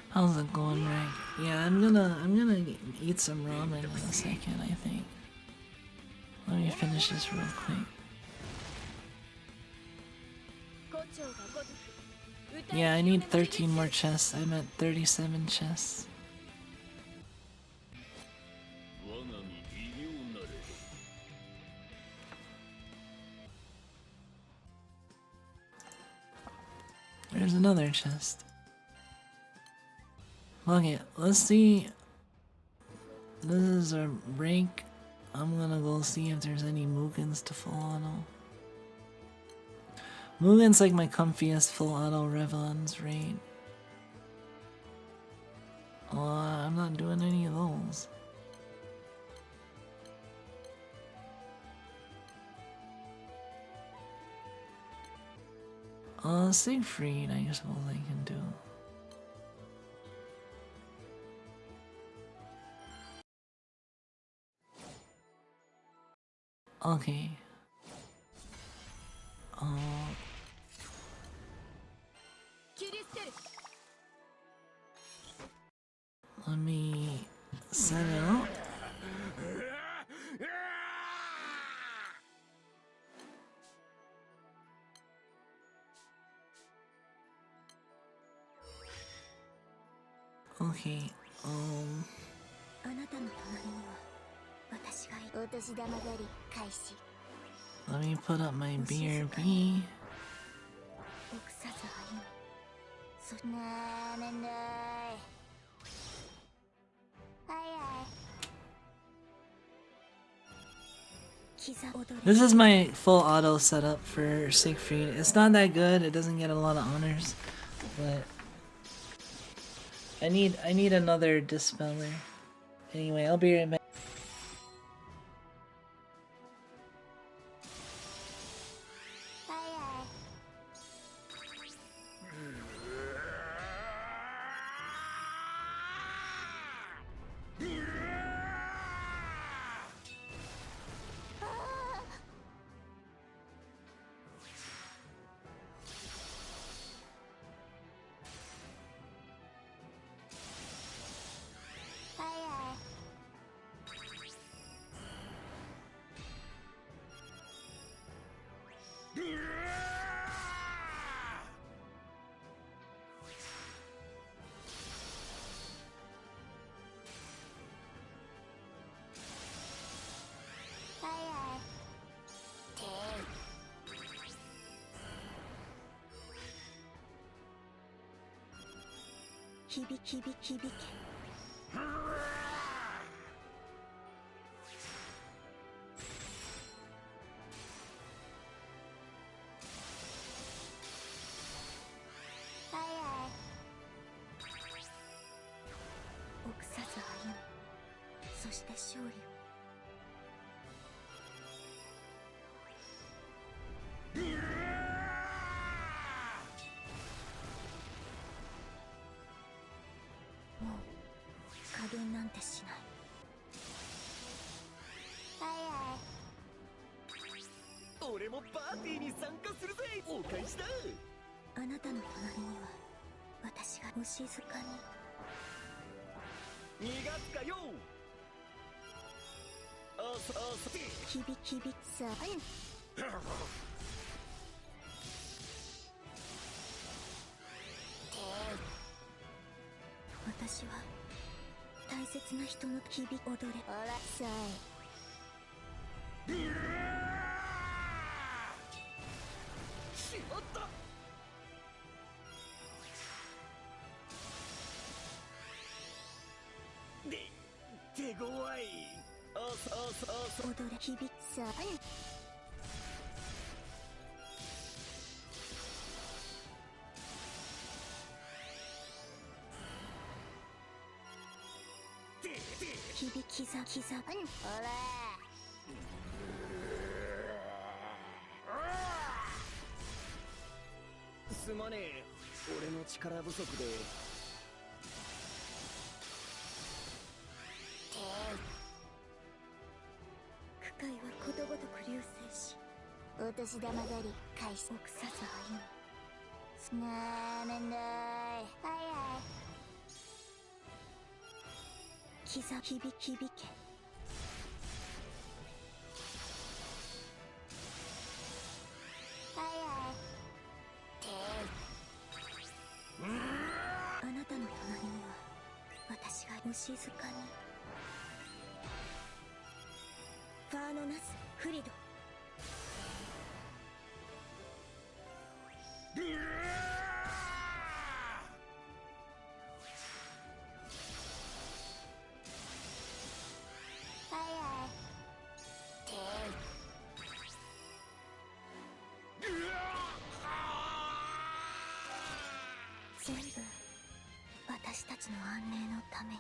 How's it going, Rick? Yeah, I'm gonna eat some ramen in a second, I think. Let me finish this real quick. Yeah, I need 13 more chests. I'm at 37 chests. There's another chest. Okay, let's see. This is our break. I'm gonna go see if there's any Mugens to full auto. Mugen's like my comfiest full auto Revlon's raid. Oh, I'm not doing any of those. Siegfried, I suppose I can do. Okay. Let me set it up. Okay, let me put up my BRB. This is my full auto setup for Siegfried. It's not that good, it doesn't get a lot of honors, but I need another dispeller. Anyway, I'll be right back. 踊れ響くさ。響きざきざ。ほら。すまねえ、俺の力不足で。区会はことごとく流星し、お年玉狩り開始。臆さず歩む。なーめんだーい。はいはい。刻響け。はいはい。あなたの隣には私がお静かに。ファーノナスフリド。はいはい。全部私たちの安寧のために。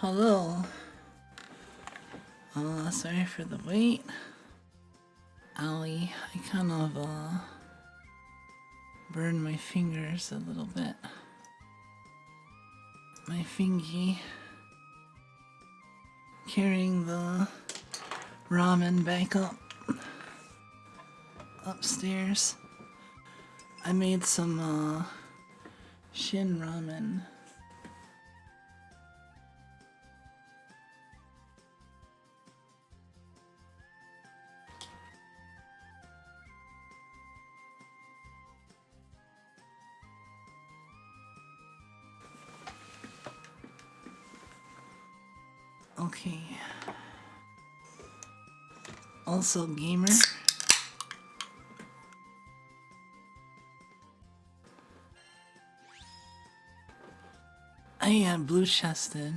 Hello. Sorry for the wait. Owie, I kind of, burned my fingers a little bit. My fingy. Carrying the ramen back upstairs. I made some, shin ramen. Okay. Also, gamer. I blue chested.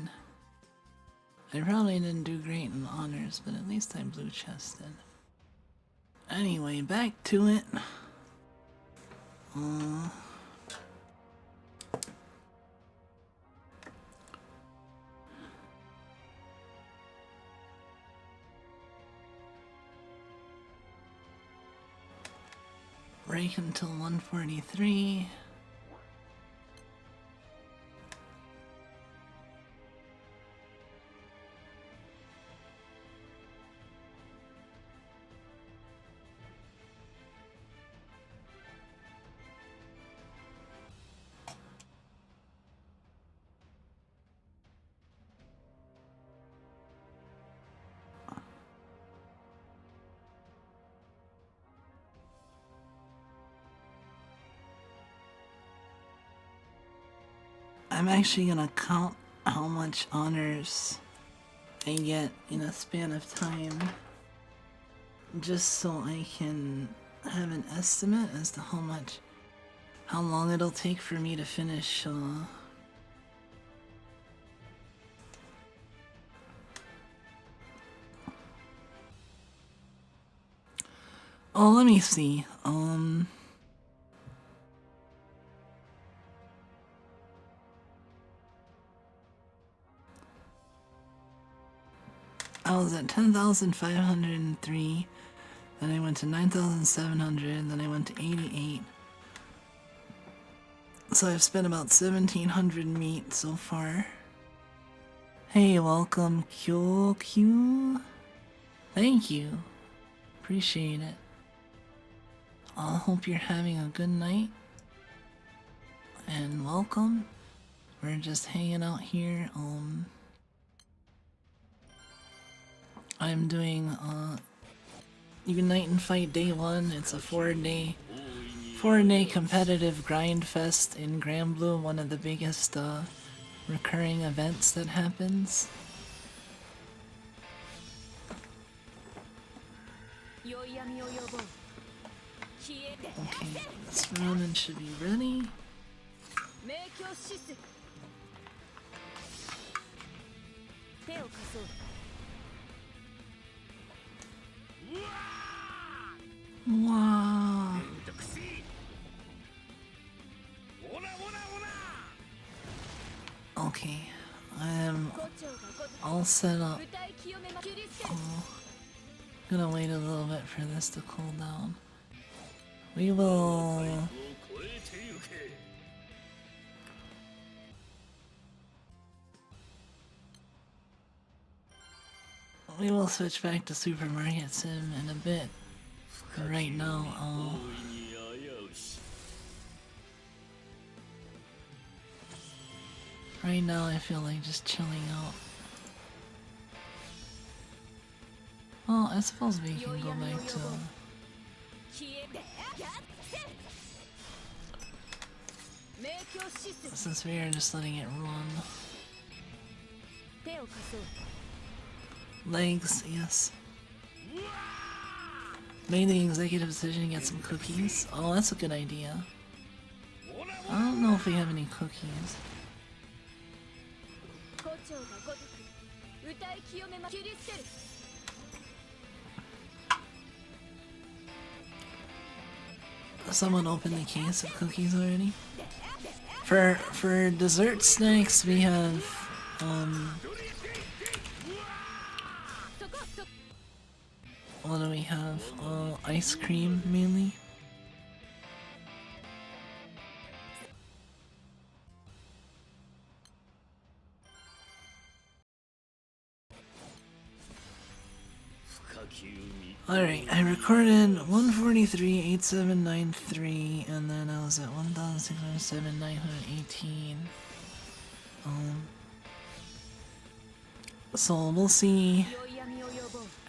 I probably didn't do great in honors, but at least I blue chested. Anyway, back to it. Break until 1:43. I'm actually gonna count how much honors I get in a span of time, just so I can have an estimate as to how long it'll take for me to finish, Oh, let me see, I was at 10,503, then I went to 9,700, then I went to 88. So I've spent about 1,700 meat so far. Hey, welcome, QQ. Thank you. Appreciate it. I hope you're having a good night. And welcome. We're just hanging out here. I'm doing Unite and Fight Day 1. It's a 4-day competitive grind fest in Granblue, one of the biggest recurring events that happens. Okay, this ramen should be ready. Wow. Okay, I am all set up. Oh, I'm gonna wait a little bit for this to cool down. We will switch back to Supermarket Sim in a bit. But right now, I feel like just chilling out. Well, I suppose we can go back to... Since we are just letting it run. Legs, yes. Made the executive decision to get some cookies. Oh, that's a good idea. I don't know if we have any cookies. Someone opened the case of cookies already? For dessert snacks, we have What do we have? Ice cream mainly. Alright, I recorded 143.8793 and then I was at 1,607,918. So we'll see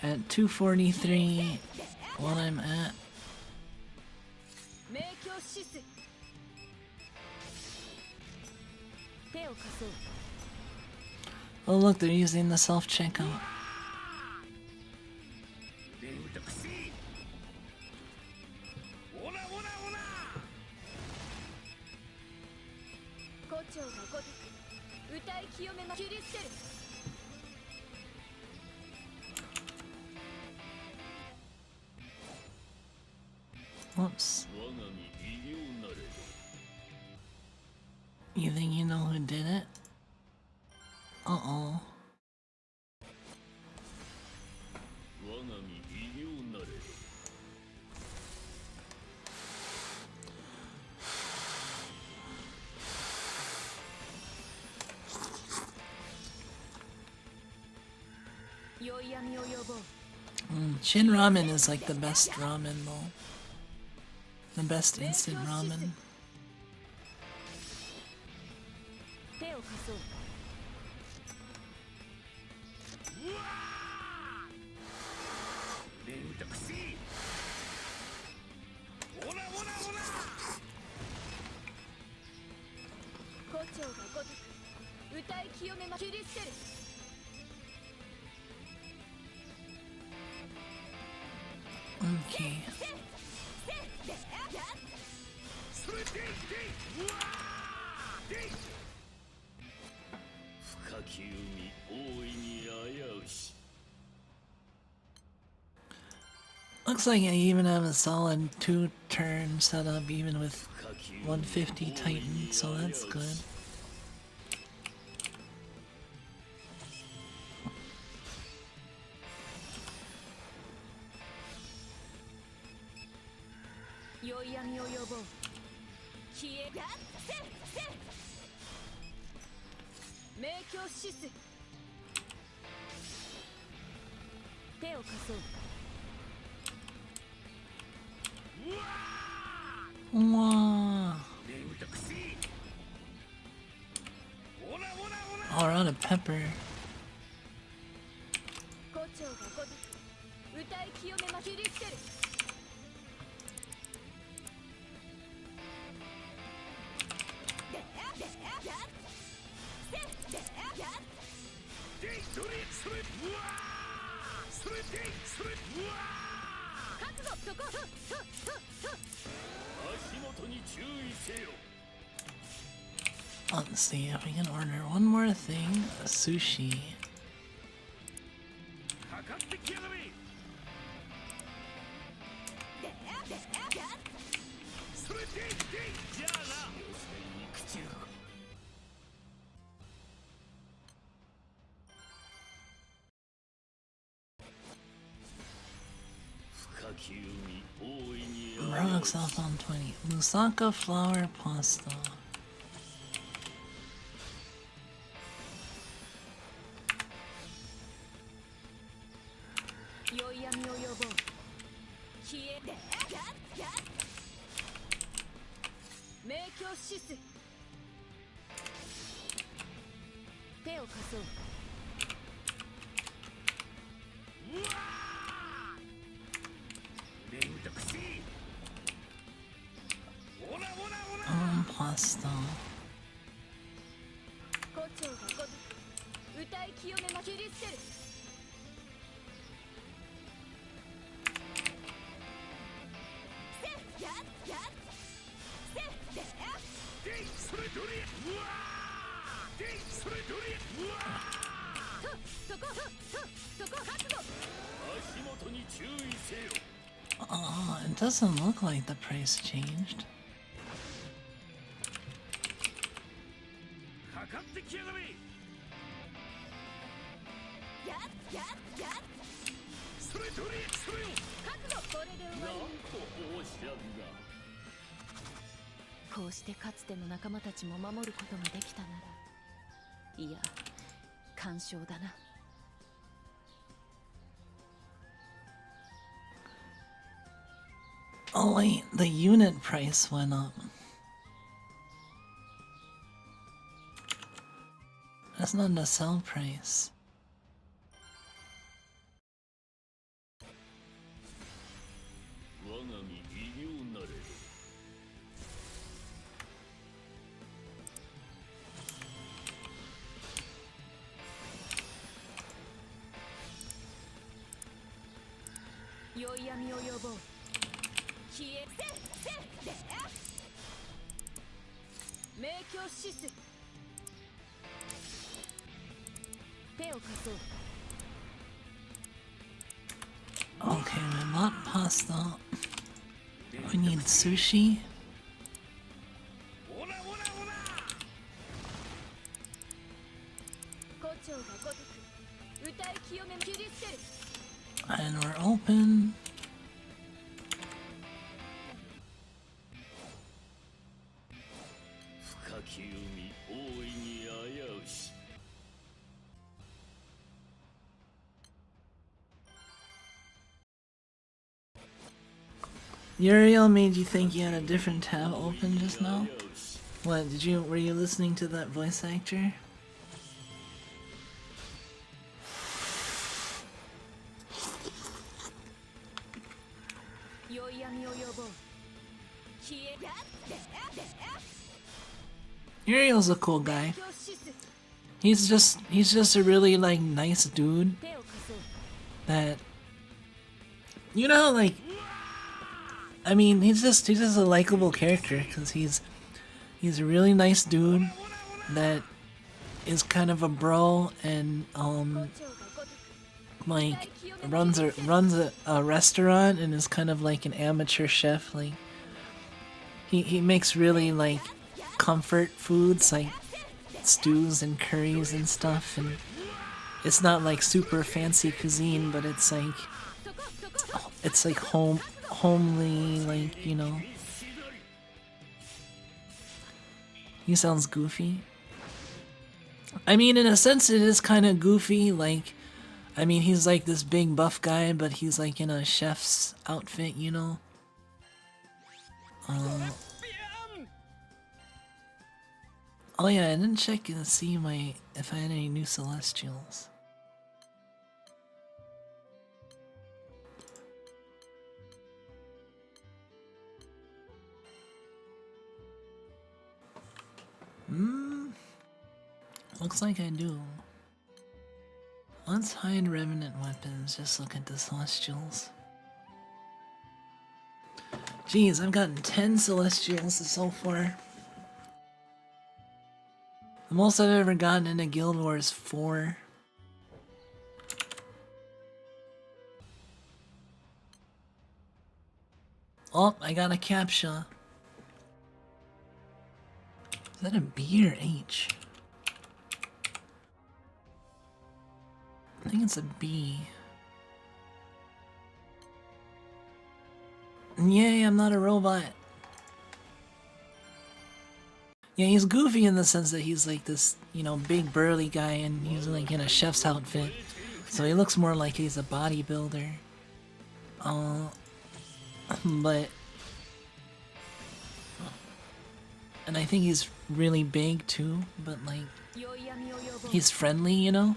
at 243 what I'm at. Oh look, they're using the self-checkout. Whoops. You think you know who did it? Uh-oh. Shin ramen is like the best ramen though. The best instant ramen. Okay. Looks like I even have a solid 2-turn setup even with 150 Titan, so that's good. Wow. Oh, we're out of pepper. Let's see if we can order one more thing. A sushi. Rocks off on 20. Lusaka flour pasta. Pasta. It doesn't look like the price changed. こうしてかつての仲間たちも守ることができたなら、いや、感傷だな。Oh wait, the unit price went up. That's not the sell price. Okay, we bought pasta. We need sushi. And we're open. Uriel made you think you had a different tab open just now? What, were you listening to that voice actor? Uriel's a cool guy. He's just a really like nice dude that, you know, like, I mean, he's just a likable character because he's a really nice dude that is kind of a bro and like runs a restaurant and is kind of like an amateur chef. Like he makes really like comfort foods like stews and curries and stuff, and it's not like super fancy cuisine, but it's like homely, like, you know. He sounds goofy. I mean, in a sense it is kind of goofy, like, I mean, he's like this big buff guy, but he's like in a chef's outfit, you know. Oh yeah, I didn't check to see if I had any new Celestials. Looks like I do. Let's hide Revenant weapons, just look at the Celestials. Jeez, I've gotten 10 Celestials so far. The most I've ever gotten in a Guild War is 4. Oh, I got a captcha. Is that a B or H? I think it's a B. Yay, I'm not a robot. Yeah, he's goofy in the sense that he's like this, you know, big burly guy and he's like in a chef's outfit. So he looks more like he's a bodybuilder. But... And I think he's really big too, but like... He's friendly, you know?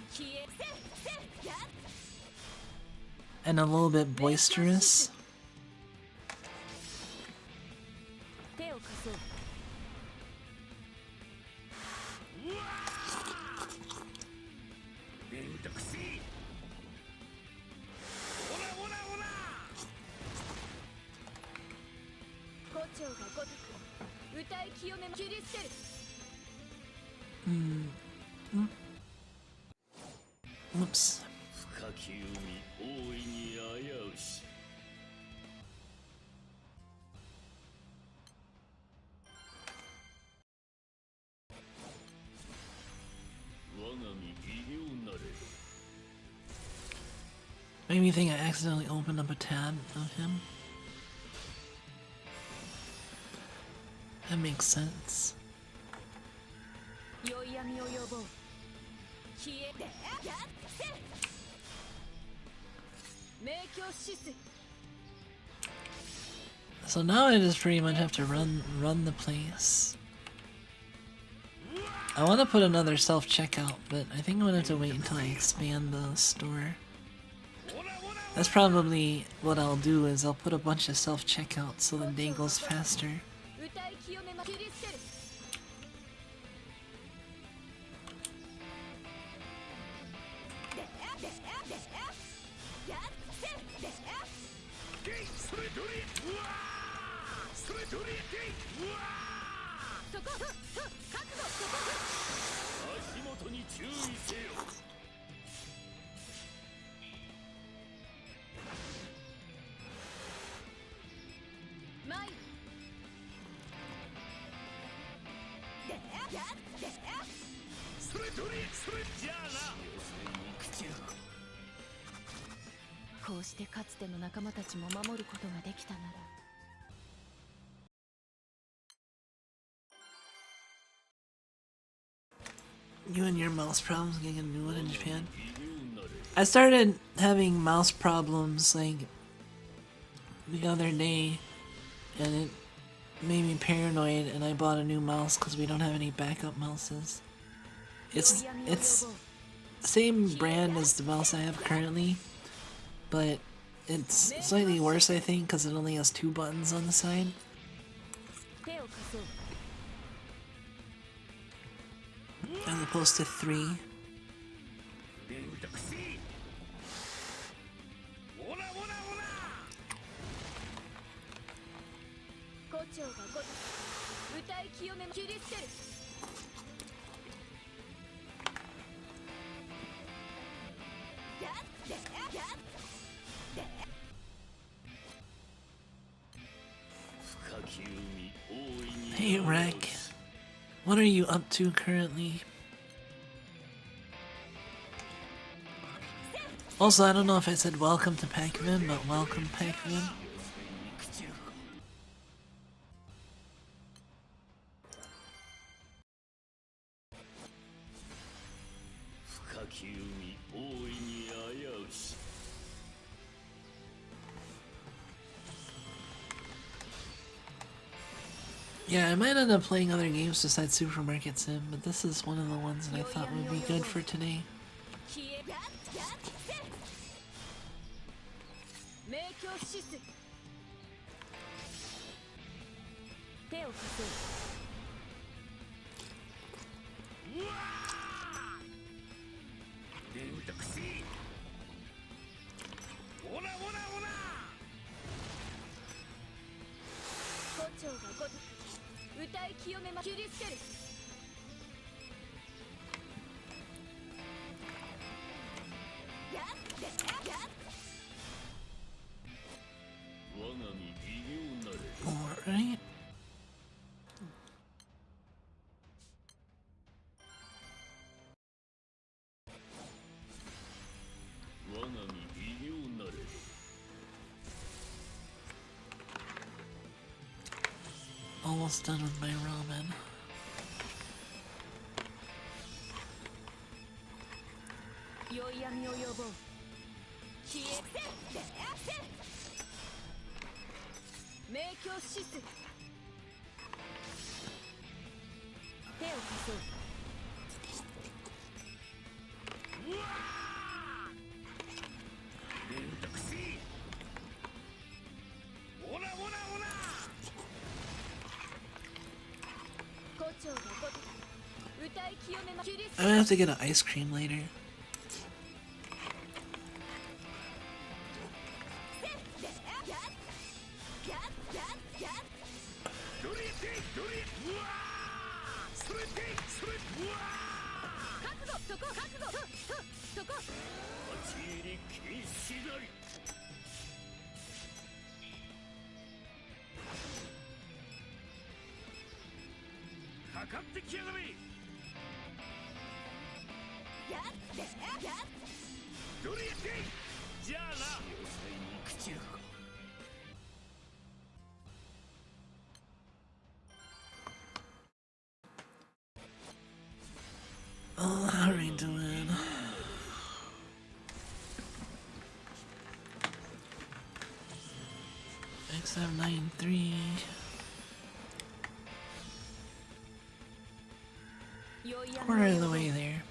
And a little bit boisterous. Oops. Made me think I accidentally opened up a tab of him. That makes sense. So now I just pretty much have to run the place. I want to put another self-checkout, but I think I'm gonna have to wait until I expand the store. That's probably what I'll do, is I'll put a bunch of self-checkouts so the day goes faster. You and your mouse problems, getting a new one in Japan? I started having mouse problems like the other day, and it made me paranoid, and I bought a new mouse because we don't have any backup mouses. It's same brand as the mouse I have currently, but it's slightly worse, I think, because it only has 2 buttons on the side. As opposed to 3. Hey Rek, what are you up to currently? Also, I don't know if I said welcome to Pac-Man, but welcome Pac-Man. Yeah, I might end up playing other games besides Supermarket Sim, but this is one of the ones that I thought would be good for today. Alright. Almost done with my ramen. I'm gonna have to get an ice cream later. Oh, how are we doing? XM93. Quarter of the way there.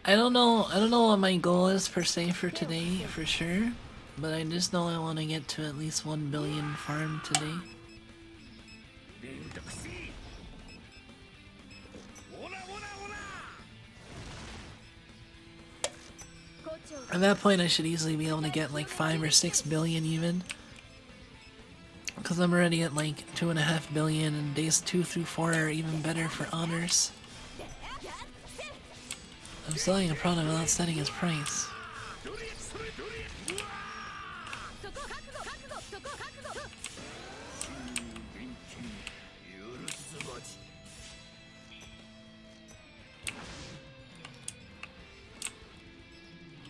I don't know what my goal is per se for today, for sure. But I just know I want to get to at least 1 billion farm today. At that point I should easily be able to get like 5 or 6 billion even. Because I'm already at like 2.5 billion and days 2 through 4 are even better for honors. I'm selling a product without setting its price.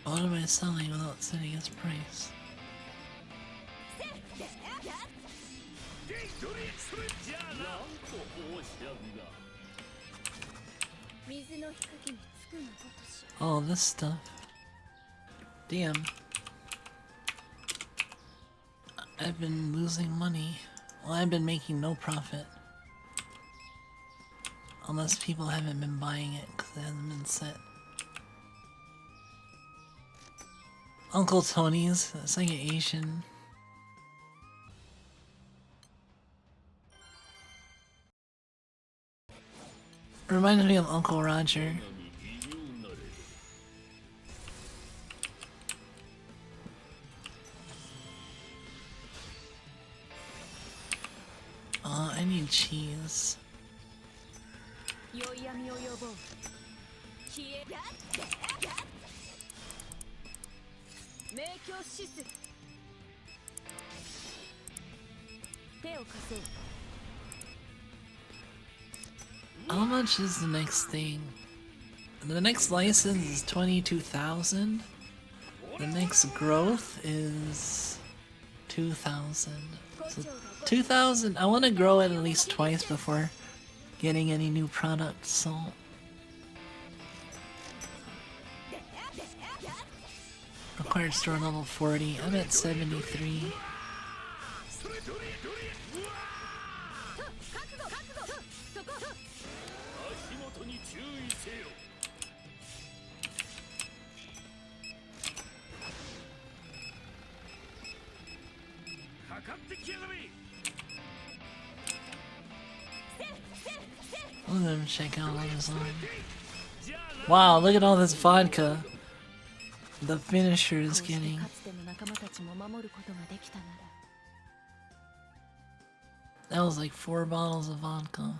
What am I selling without setting its price? Oh, this stuff. Damn. I've been losing money. Well, I've been making no profit. Unless people haven't been buying it because it hasn't been set. Uncle Tony's, it's like an Asian. Reminds me of Uncle Roger. I need cheese. How much is the next thing? The next license is 22,000. The next growth is 2,000. So 2,000. I want to grow it at least twice before getting any new products. So required store level 40. I'm at 73. Let them check out what is on. Wow, look at all this vodka the finisher is getting. That was like 4 bottles of vodka.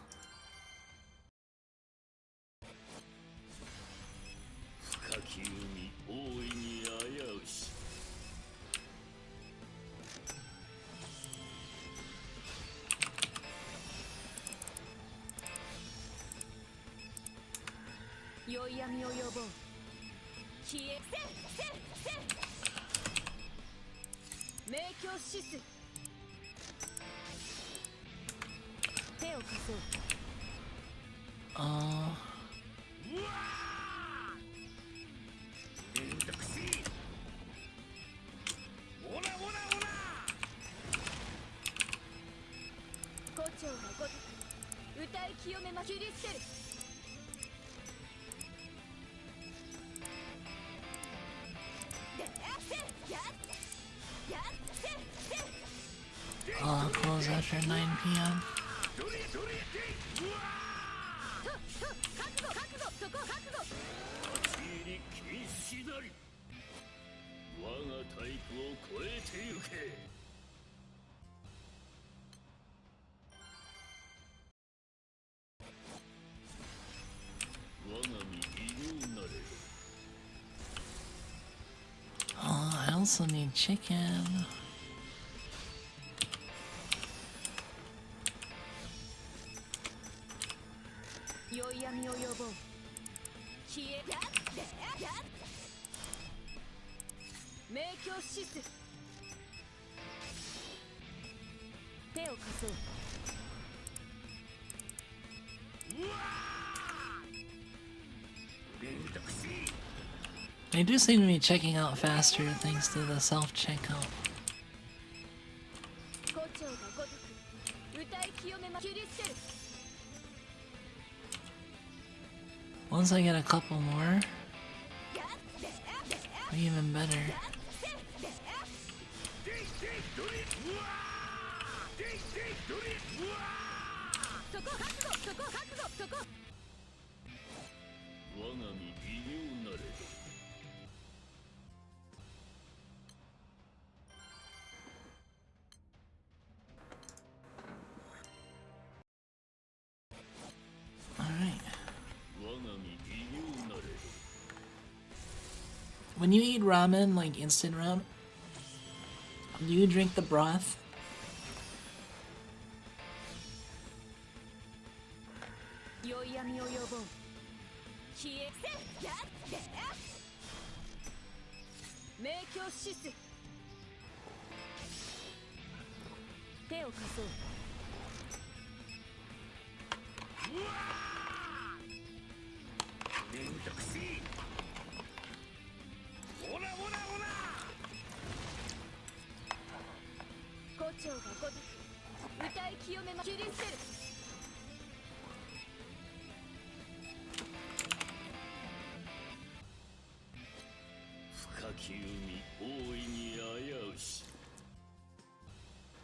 I'll close after 9 p.m. Oh, I also need chicken. 良い闇を呼ぼう。消えやっ明鏡止水。手を貸そう。 They do seem to be checking out faster thanks to the self-checkout. Once I get a couple more, even better. When you eat ramen, like instant ramen, do you drink the broth?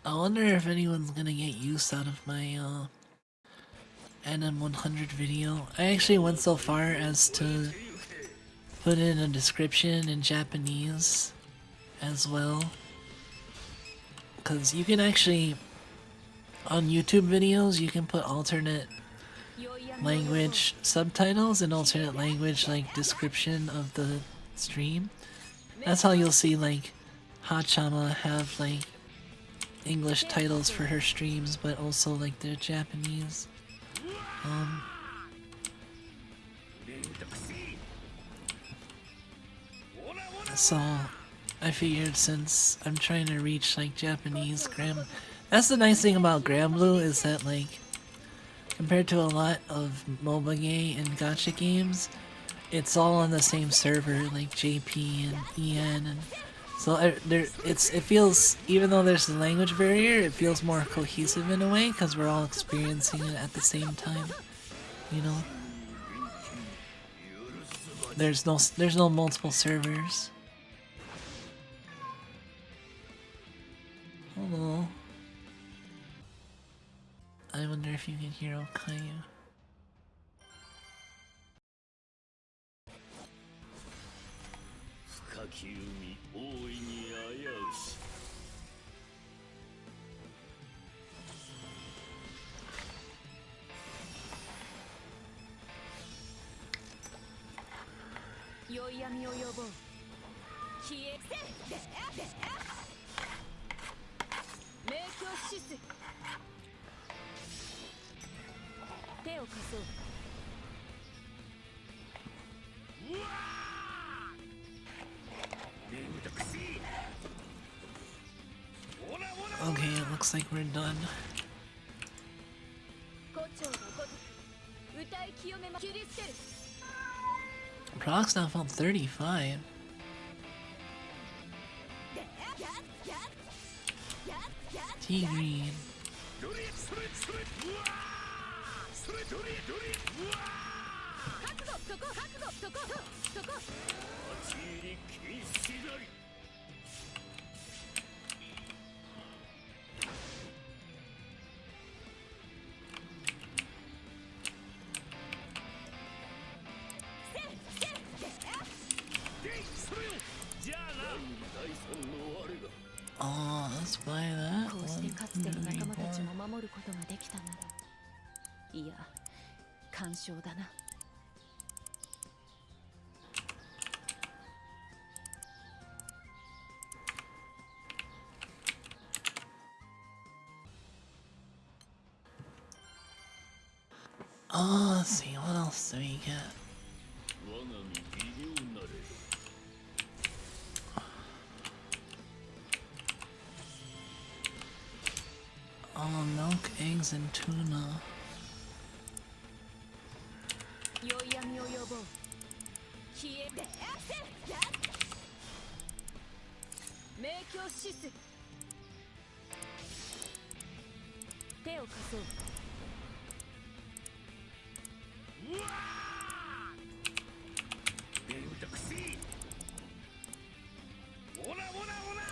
I wonder if anyone's gonna get use out of my NM100 video. I actually went so far as to put in a description in Japanese as well, because you can actually, on YouTube videos, you can put alternate language subtitles and alternate language like description of the stream. That's how you'll see like Hachama have like English titles for her streams, but also like the Japanese. So I figured since I'm trying to reach like Japanese that's the nice thing about Granblue, is that like compared to a lot of MOBA and gacha games, it's all on the same server, like JP and EN, and so it feels, even though there's a language barrier, it feels more cohesive in a way because we're all experiencing it at the same time. You know, there's no multiple servers. Hello. I wonder if you can hear Okayu. Okay, it looks like we're done. Procs now felt 35. T-Green. Oh, let's buy that one. いや、感傷だな。Oh, let's see, what else do we get? Oh, milk, eggs, and tuna. 宵闇を呼ぼう消えて明鏡止水手を貸そううわーめんどくせえオラオラオラ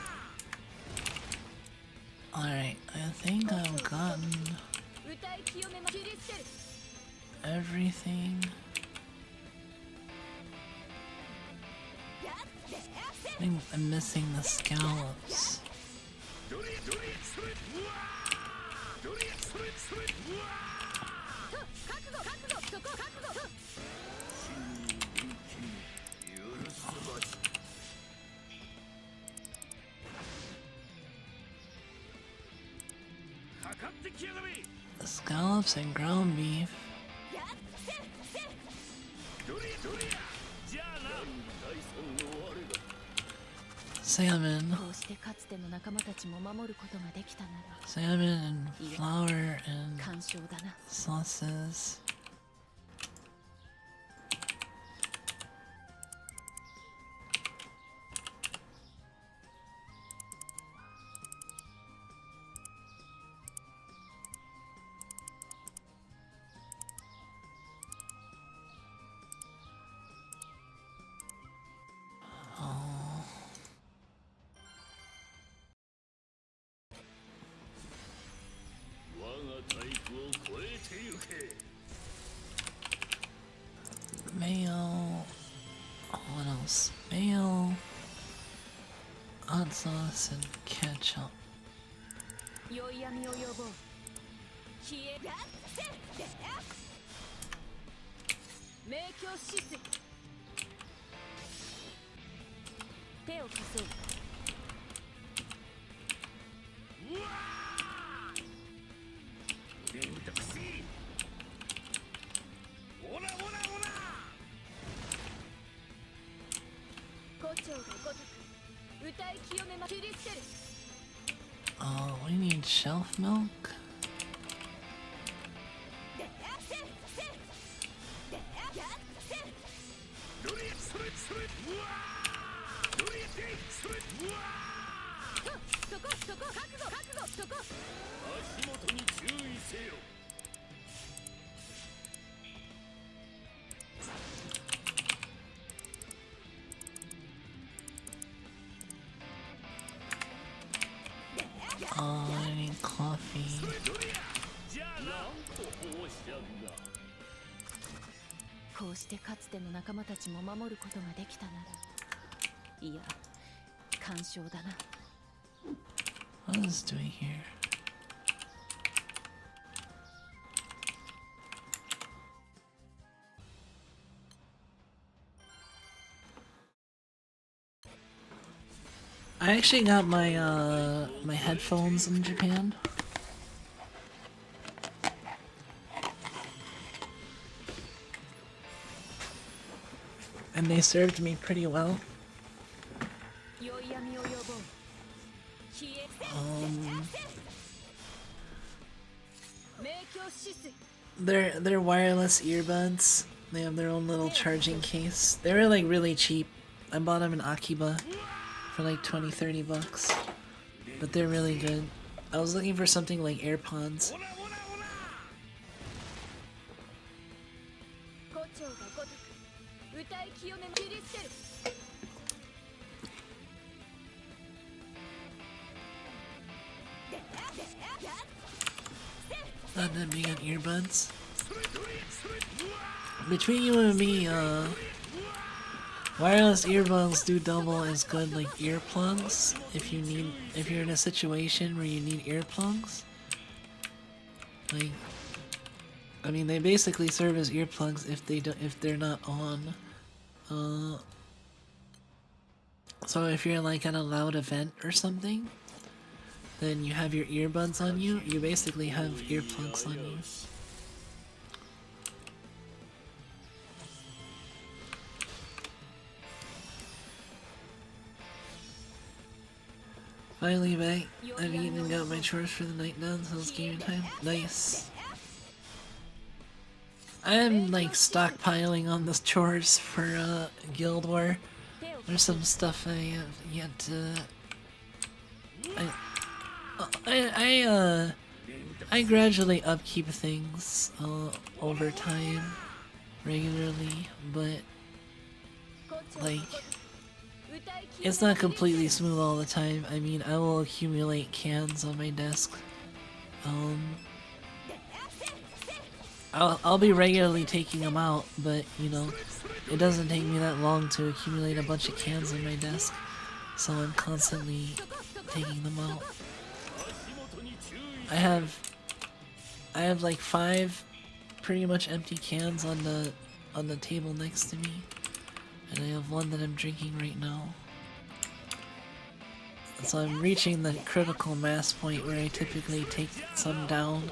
Alright, I think I've gotten everything. I think I'm missing the scallops. Scallops and ground beef. Salmon. Salmon and flour and sauces. Mayo. What else? Mayo, hot sauce, and ketchup. Oh, we need shelf milk. Oh, I need coffee. What is this doing here? I actually got my my headphones in Japan. And they served me pretty well. They're wireless earbuds. They have their own little charging case. They were like really cheap. I bought them in Akiba for like 20-30 bucks. But they're really good. I was looking for something like AirPods. Not that big on earbuds. Between you and me, wireless earbuds do double as good like earplugs if you're in a situation where you need earplugs. Like, I mean, they basically serve as earplugs if they're not on. So if you're like at a loud event or something, then you have your earbuds on you. You basically have earplugs on you. Finally back. I've eaten and got my chores for the night done, so it's gaming time. Nice. I am like stockpiling on the chores for Guild War. There's some stuff I have yet to. I gradually upkeep things over time, regularly, but like it's not completely smooth all the time. I mean, I will accumulate cans on my desk. I'll be regularly taking them out, but you know, it doesn't take me that long to accumulate a bunch of cans on my desk, so I'm constantly taking them out. I have like 5 pretty much empty cans on the table next to me, and I have one that I'm drinking right now. So I'm reaching the critical mass point where I typically take some down.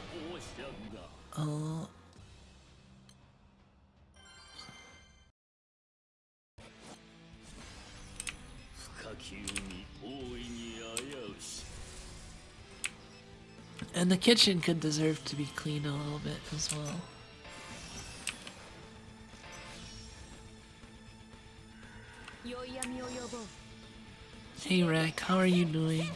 And the kitchen could deserve to be cleaned a little bit as well. Hey Rack, how are you doing?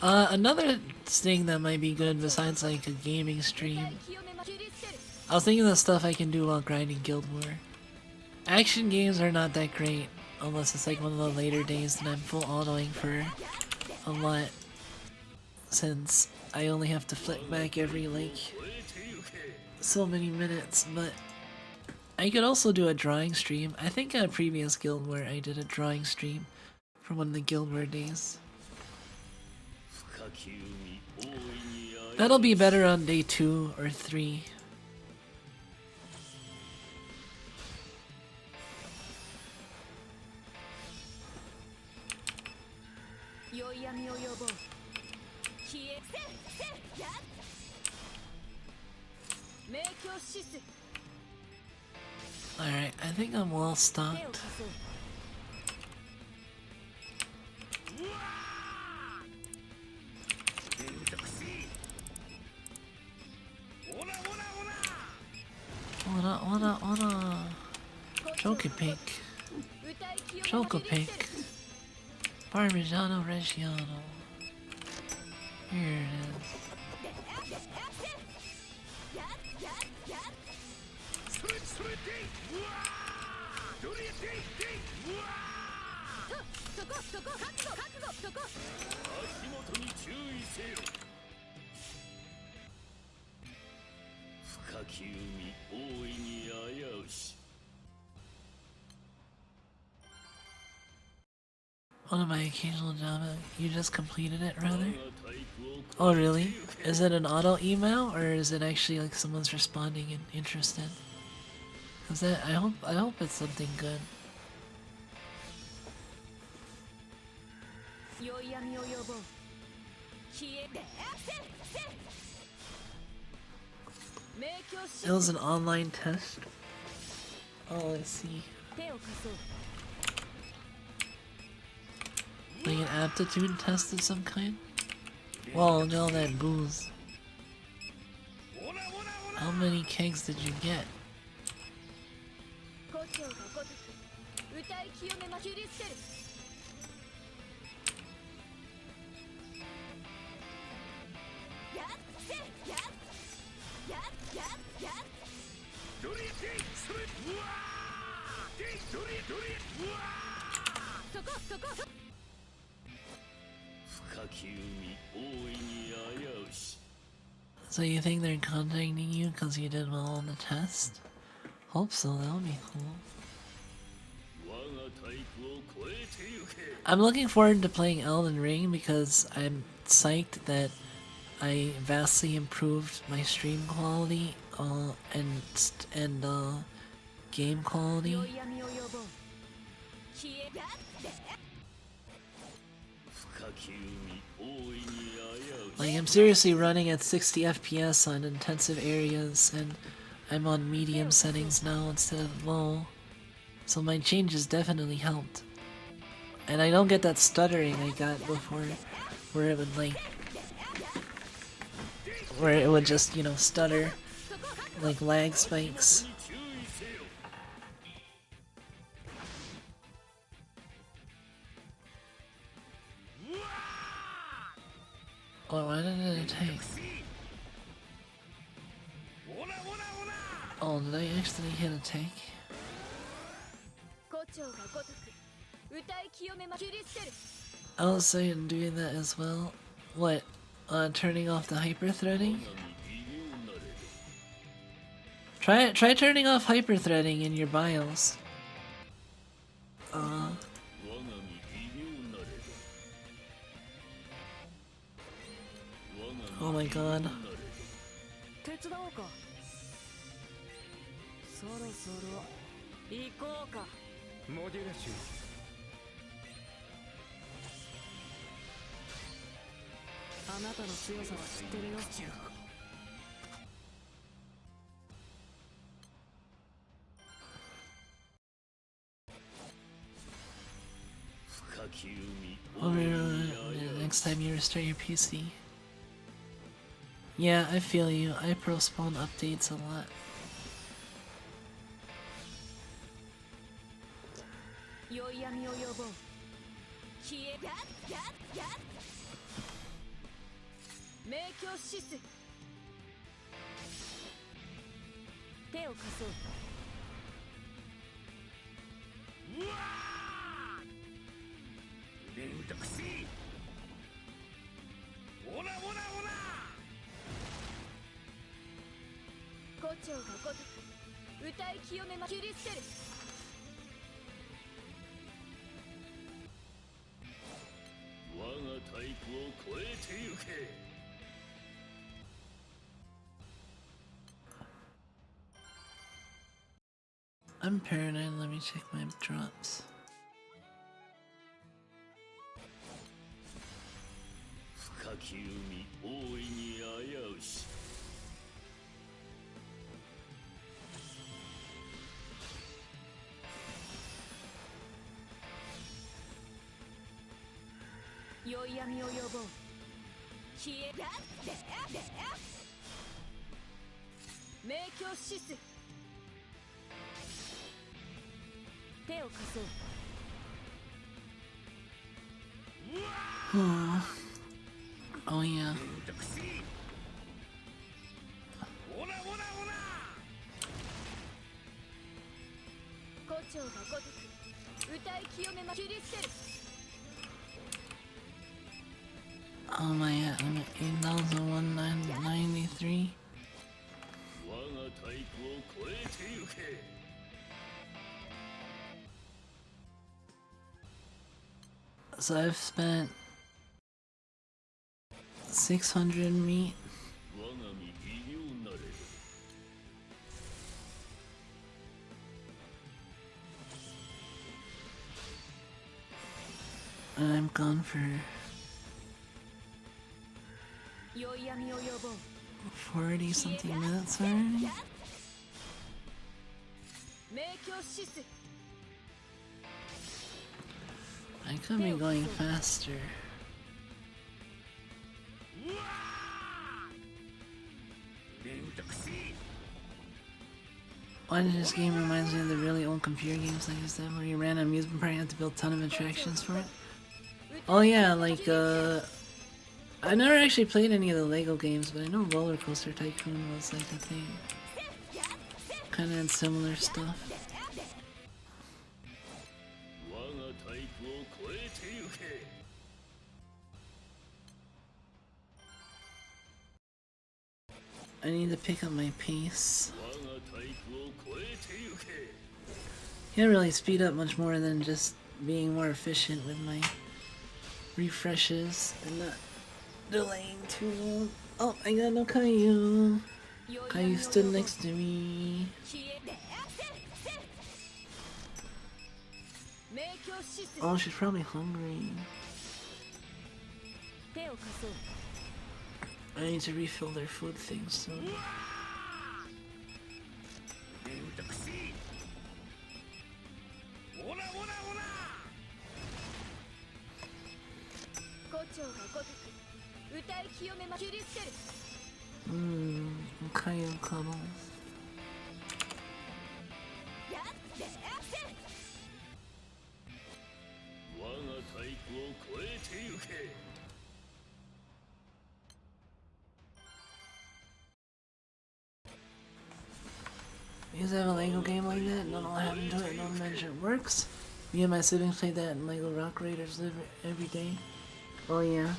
Another thing that might be good besides like a gaming stream, I was thinking of stuff I can do while grinding Guild War. Action games are not that great unless it's like one of the later days that I'm full autoing for a lot, since I only have to flip back every like so many minutes. But I could also do a drawing stream. I think on a previous Guild War I did a drawing stream from one of the Guild War days. That'll be better on day 2 or 3. Alright, I think I'm well stocked. What a Choco-Pick. Choco-Pick. Parmigiano Reggiano. Here it is. One of my occasional job, you just completed it rather? Oh really? Is it an auto email or is it actually like someone's responding and interested? Cause that, I hope it's something good. It was an online test. Oh, I see. Like an aptitude test of some kind? Well, no, that booze. How many kegs did you get? So you think they're contacting you because you did well on the test? Hope so, that would be cool. I'm looking forward to playing Elden Ring because I'm psyched that I vastly improved my stream quality and game quality Like, I'm seriously running at 60 FPS on intensive areas, and I'm on medium settings now instead of low. So my changes definitely helped. And I don't get that stuttering I got before, where it would like... where it would just, you know, stutter, like lag spikes. Oh, why did it attack? Oh, did I actually hit attack? I was saying doing that as well. What? Turning off the hyper-threading? Try turning off hyper-threading in your BIOS. Oh my god. 手伝おうか。そろそろ行こうか。モデュラシュ。あなたの強さは知ってるよ。Next time you restart your PC. Yeah, I feel you. I postpone updates a lot. I'm paranoid, let me check my drops. Oh yeah. Oh my god, I'm at 8,193. So I've spent 600 meat. And I'm gone for 40 something minutes already. I could be going faster. Why does this game reminds me of the really old computer games like this, where you ran an amusement park and had to build a ton of attractions for it? Oh yeah, like I never actually played any of the Lego games, but I know Roller Coaster Tycoon was like a thing. Kinda had similar stuff. I need to pick up my pace. Can't really speed up much more than just being more efficient with my refreshes and not delaying too long. Oh, I got no Caillou. Caillou stood next to me. Oh, she's probably hungry. 手を貸そう I need to refill their food things soon. 胡蝶が如く歌い清めま切り捨てる Kayo cuddles. やって我が太鼓を超えてゆけ You guys have a Lego game like that? Don't know what happened to it, don't mention it works. Me and my siblings played that in Lego Rock Raiders every day. Oh yeah.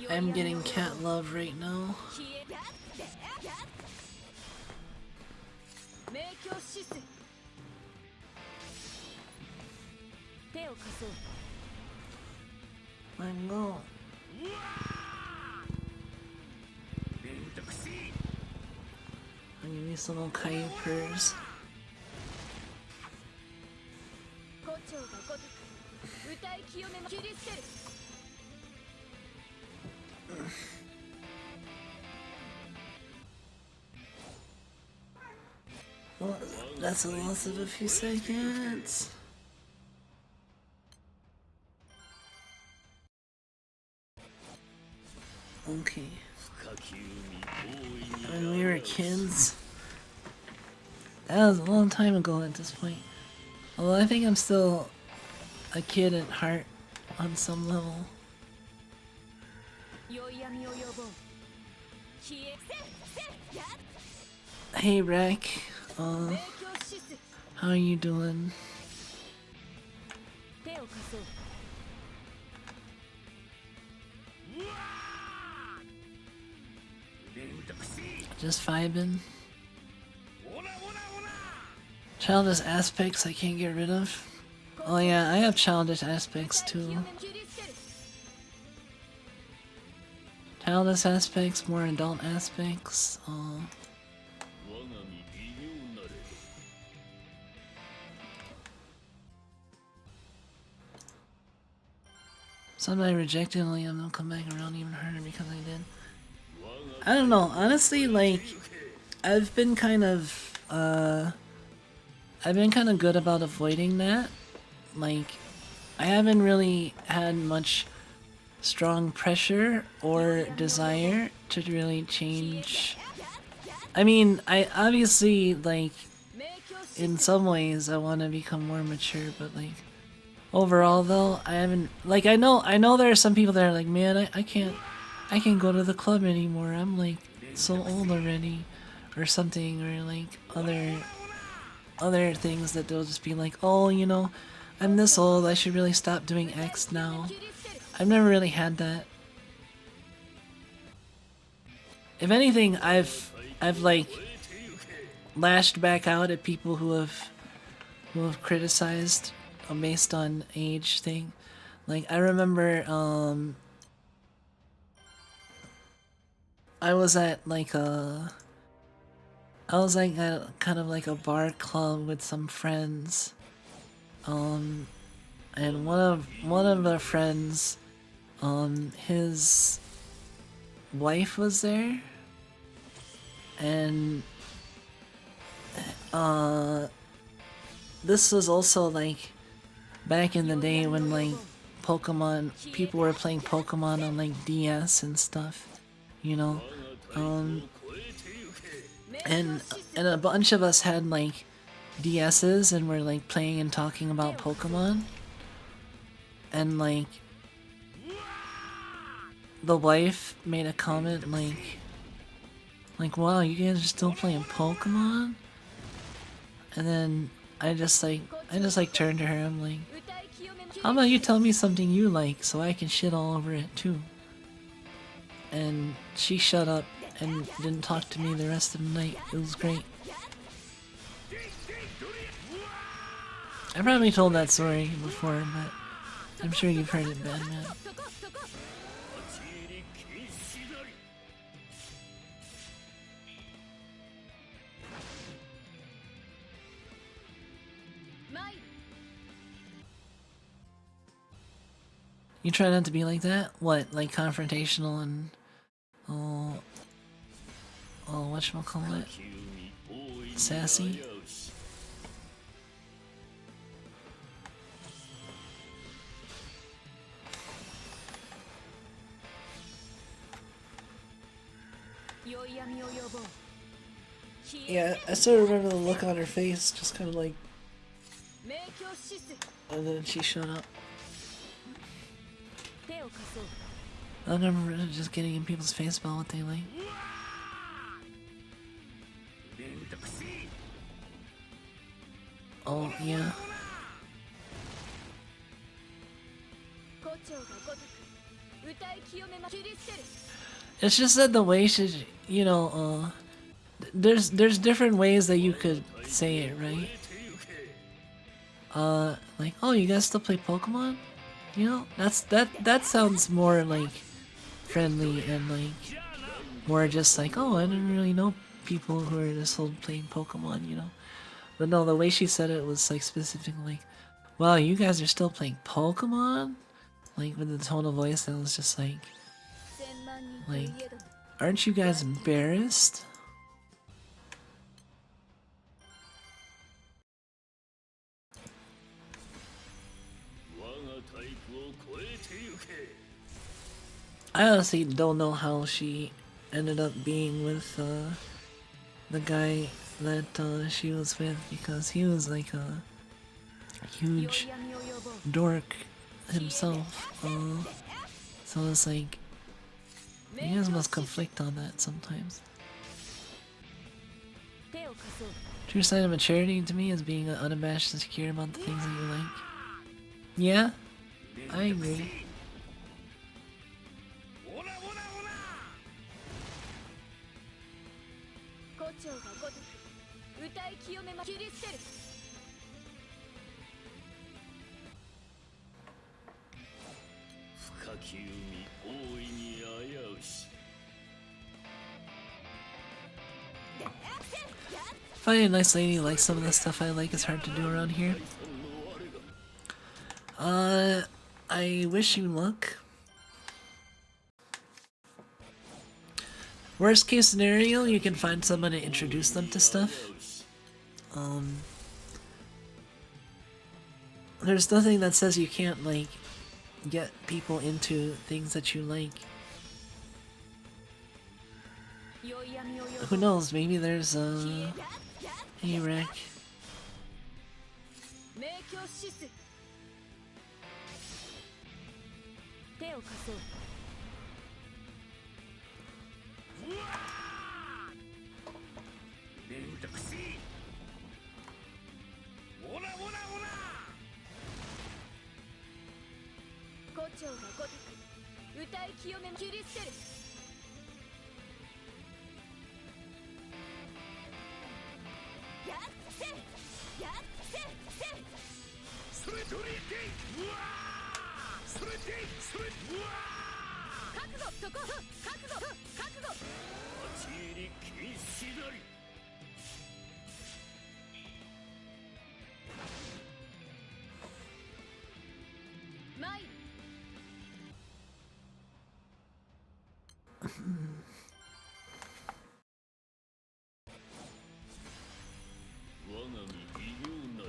I'm getting cat love right now. 明鏡止水手を貸そう I know. I need some little Kaio purrs. 胡蝶が如く歌い清めま切り捨てる Well, that's a loss of a few seconds. Okay. When we were kids, that was a long time ago at this point. Although I think I'm still a kid at heart on some level. 宵闇を呼ぼう消え Hey Rack, 明鏡止水 how are you doing? 手を貸そう Just vibing. Childish aspects I can't get rid of. Oh yeah, I have childish aspects too. Childish aspects, more adult aspects. Somebody rejected Liam, they'll come back around even harder because I did. I don't know, honestly, like, I've been kind of good about avoiding that. Like, I haven't really had much strong pressure or desire to really change. I mean, I obviously, like, in some ways I want to become more mature, but like, overall though, I haven't, like, I know there are some people that are like, man, I can't go to the club anymore, I'm like so old already, or something, or like other things that they'll just be like, oh, you know, I'm this old, I should really stop doing X now. I've never really had that. If anything, I've like lashed back out at people who have criticized based on age thing. Like, I remember I was at like at kind of like a bar club with some friends, and one of the friends, his wife was there, and this was also like back in the day when like people were playing Pokemon on like DS and stuff, you know, and a bunch of us had like DS's and were like playing and talking about Pokemon, and like the wife made a comment like wow, you guys are still playing Pokemon? And then I just turned to her, I'm like, how about you tell me something you like so I can shit all over it too? And she shut up and didn't talk to me the rest of the night. It was great. I probably told that story before, but I'm sure you've heard it, Batman. You try not to be like that? What, like confrontational and whatchamacallit? Sassy? Yeah, I still remember the look on her face, just kind of like... And then she showed up. I remember just getting in people's face about what they like. Oh, yeah. It's just that the way she, you know, there's different ways that you could say it, right? Like, oh, you guys still play Pokemon? You know, that sounds more like friendly and like more just like, oh, I didn't really know people who are just old playing Pokemon, you know. But no, the way she said it was like specifically, wow, you guys are still playing Pokemon? Like with the tone of voice that was just like, aren't you guys embarrassed? I honestly don't know how she ended up being with the guy that she was with, because he was like a huge dork himself. So it's like, you guys must conflict on that sometimes. True sign of maturity to me is being unabashed and secure about the things that you like. Yeah, I agree. Finding a nice lady like some of the stuff I like is hard to do around here. I wish you luck. Worst case scenario, you can find someone to introduce them to stuff. There's nothing that says you can't, like, get people into things that you like. Who knows, maybe there's a... Hey, Rick.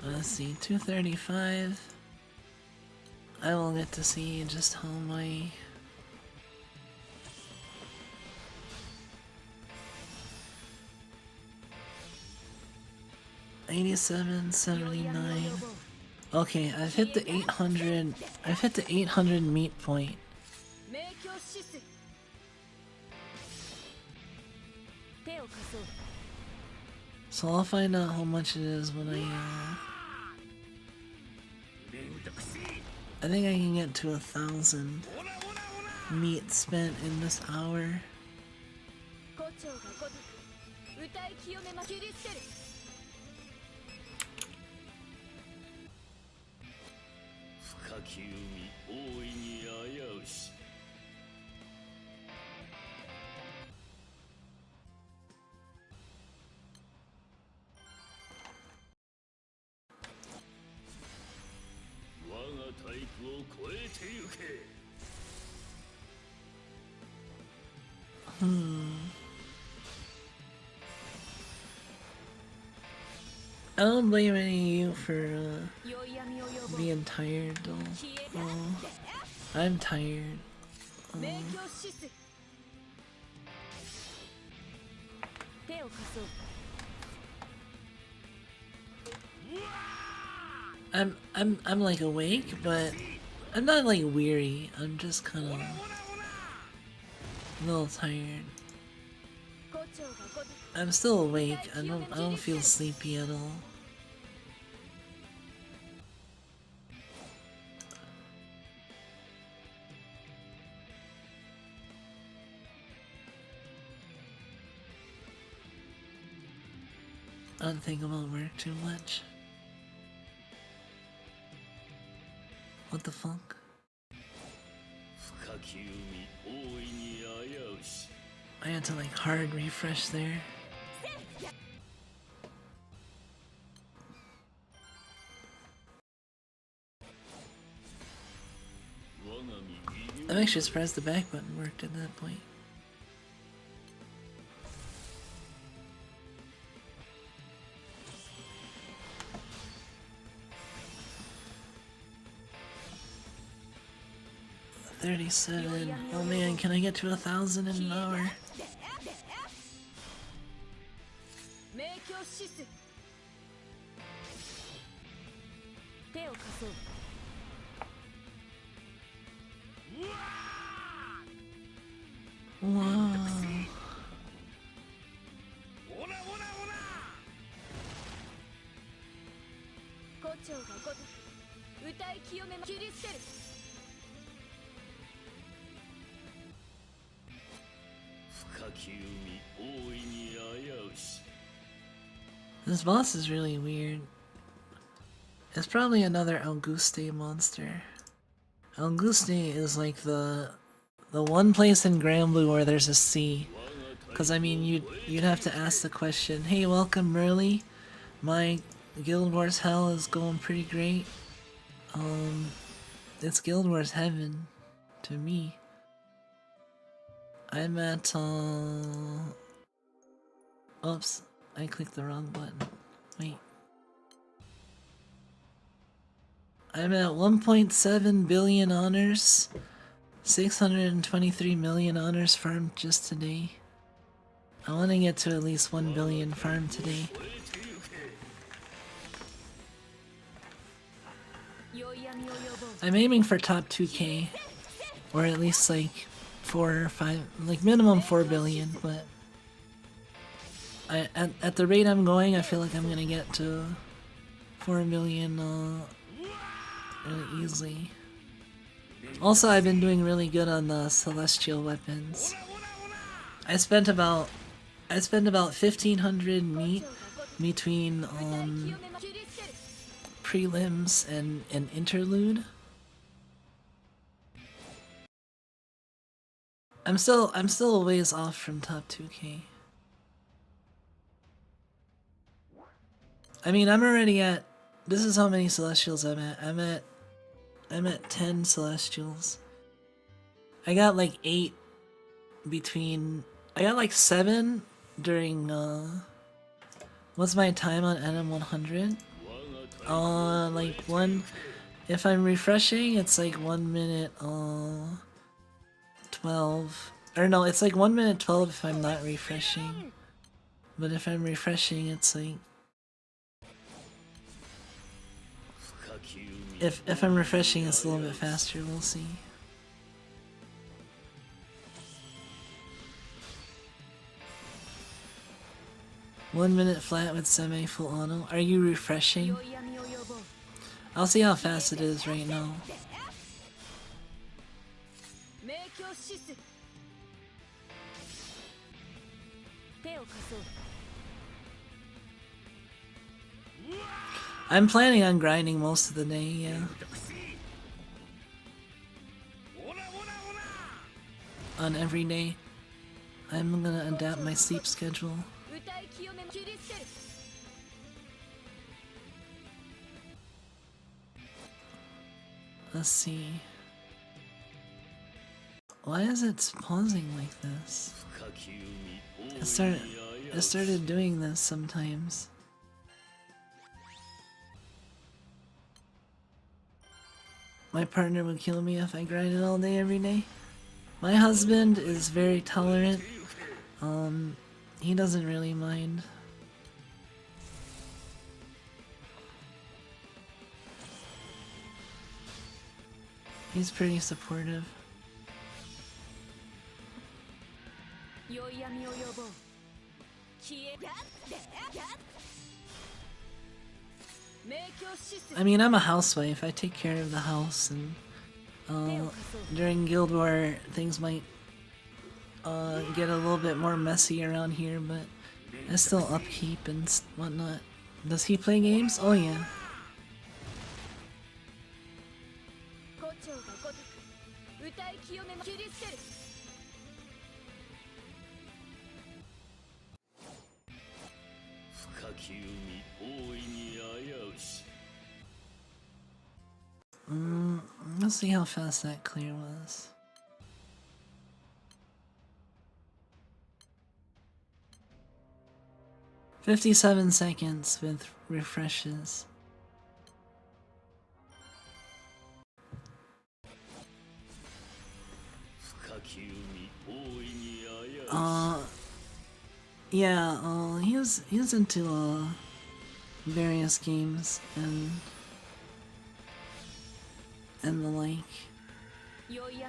Let's see, 235. I will get to see just how my... $87, 79. Okay, I've hit the 800. I've hit the 800 meat point. So I'll find out how much it is when I think I can get to 1,000 meat spent in this hour. I don't blame any of you for being tired though. I'm tired. I'm like awake, but I'm not like weary. I'm just kind of a little tired. I'm still awake. I don't feel sleepy at all. I don't think about work too much. What the fuck? I had to like hard refresh there. I'm actually surprised the back button worked at that point. $37. Oh man, can I get to 1,000 in an hour? Wow. This boss is really weird. It's probably another Auguste monster. Auguste is like the one place in Granblue where there's a sea. Cause I mean you'd have to ask the question, hey, welcome Merly. My Guild Wars hell is going pretty great. It's Guild Wars heaven to me. I'm at oops, I clicked the wrong button. Wait. I'm at 1.7 billion honors. 623 million honors farmed just today. I want to get to at least 1 billion farmed today. I'm aiming for top 2k. Or at least like 4 or 5, like minimum 4 billion, but at the rate I'm going, I feel like I'm gonna get to 4 million really easily. Also, I've been doing really good on the celestial weapons. I spent about 1,500 meat between prelims and an interlude. I'm still a ways off from top 2k. I mean, I'm already at, this is how many celestials I'm at. I'm at 10 celestials. I got like 8 between, I got like 7 during what's my time on NM100? Like 1, if I'm refreshing it's like 1 minute 12, or no, it's like 1 minute 12 if I'm not refreshing, but if I'm refreshing it's like, if I'm refreshing it's a little bit faster, we'll see. One minute flat with semi-full auto. Are you refreshing? I'll see how fast it is right now. I'm planning on grinding most of the day, yeah. On every day. I'm gonna adapt my sleep schedule. Let's see. Why is it pausing like this? It started doing this sometimes. My partner would kill me if I grinded all day every day. My husband is very tolerant. He doesn't really mind. He's pretty supportive. I mean, I'm a housewife. I take care of the house, and during Guild War, things might get a little bit more messy around here, but I still upkeep and whatnot. Does he play games? Oh yeah. Let's see how fast that clear was. "57 seconds with refreshes." Yeah, he's into various games and the like,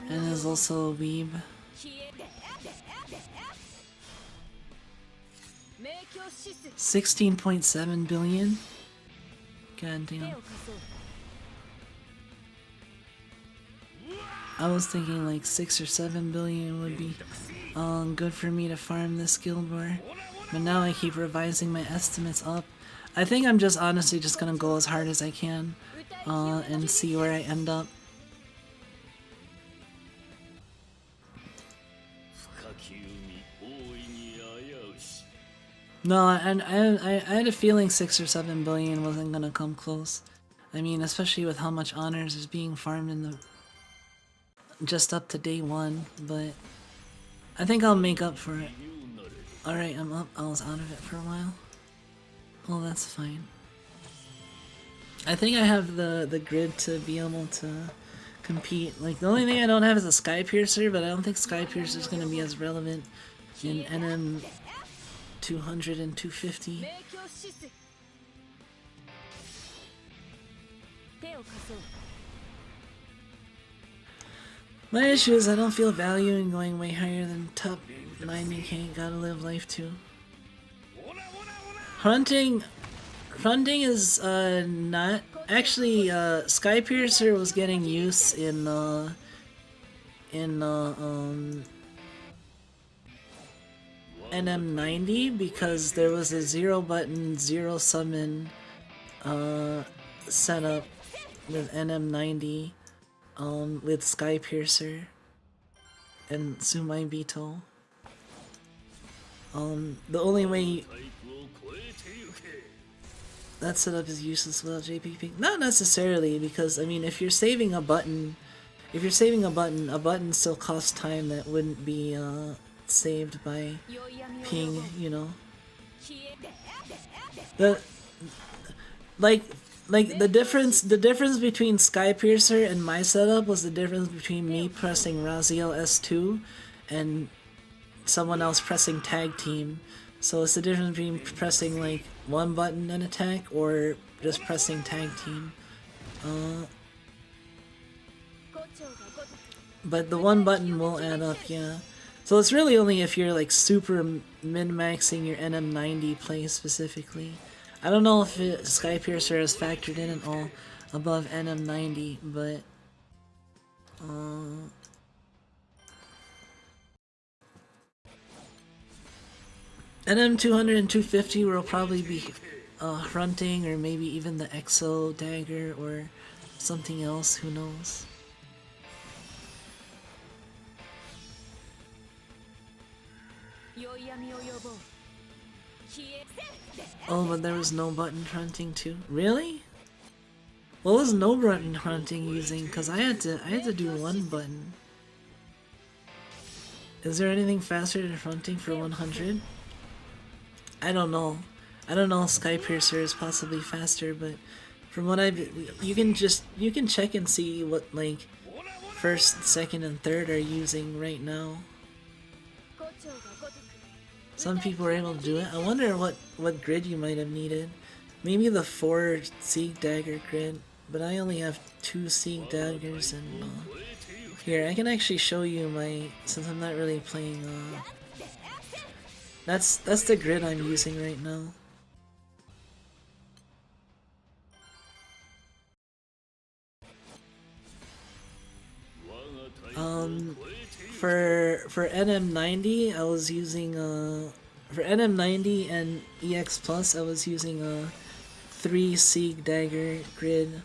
and is also a weeb. 16.7 billion? God damn. I was thinking like 6 or 7 billion would be good for me to farm this Guild War, but now I keep revising my estimates up. I think I'm just honestly just gonna go as hard as I can and see where I end up. No, and I had a feeling 6 or 7 billion wasn't gonna come close. I mean, especially with how much honors is being farmed in the just up to day 1, but I think I'll make up for it. Alright, I'm up. I was out of it for a while. Oh, that's fine. I think I have the grid to be able to compete. Like, the only thing I don't have is a Sky Piercer, but I don't think Sky Piercer is gonna be as relevant in NM 200 and 250. My issue is I don't feel value in going way higher than top 90k. Gotta live life too. Hunting is not actually. Sky Piercer was getting use in NM90 because there was a 0 button 0 summon setup with NM90 with Sky Piercer and Sumai Beetle. The only way that setup is useless without JPP. Not necessarily, because I mean, if you're saving a button, a button still costs time that wouldn't be saved by ping, you know. The difference between Sky Piercer and my setup was the difference between me pressing Raziel S2 and someone else pressing Tag Team. So it's the difference between pressing like one button and attack or just pressing Tag Team. But the one button will add up, yeah. So it's really only if you're like super min-maxing your NM90 play specifically. I don't know if Sky Piercer is factored in at all above NM90, but NM 200 and 250 will probably be Hrunting or maybe even the Exo Dagger or something else, who knows. Oh, but there was no button hunting too. Really? What was no button hunting using? Cause I had to do one button. Is there anything faster than fronting for 100? I don't know. I don't know if Skypiercer is possibly faster, but from what you can check and see what like first, second, and third are using right now. Some people are able to do it. I wonder what grid you might have needed. Maybe the 4 Siege Dagger grid, but I only have 2 Siege Daggers and here I can actually show you my, since I'm not really playing. That's the grid I'm using right now. For NM90 I was using for NM90 and EX Plus I was using a 3 Siege Dagger grid.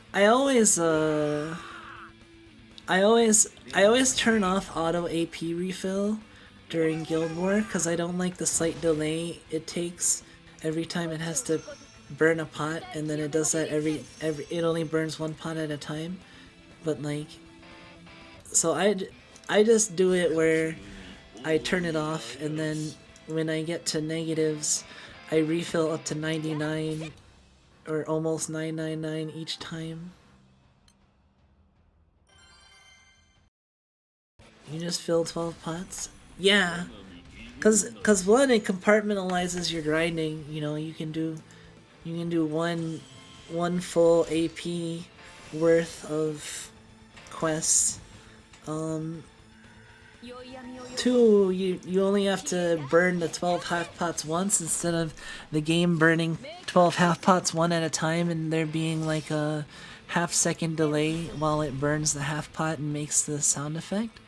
I always turn off auto AP refill during Guild War because I don't like the slight delay it takes every time it has to burn a pot, and then it does that it only burns 1 pot at a time. But like, so I just do it where I turn it off, and then when I get to negatives I refill up to 99 or almost 999 each time. You just fill 12 pots? Yeah, cause one, it compartmentalizes your grinding. You know, you can do one full AP worth of quests. 2, you only have to burn the 12 half pots once instead of the game burning 12 half pots one at a time and there being like a half-second delay while it burns the half pot and makes the sound effect.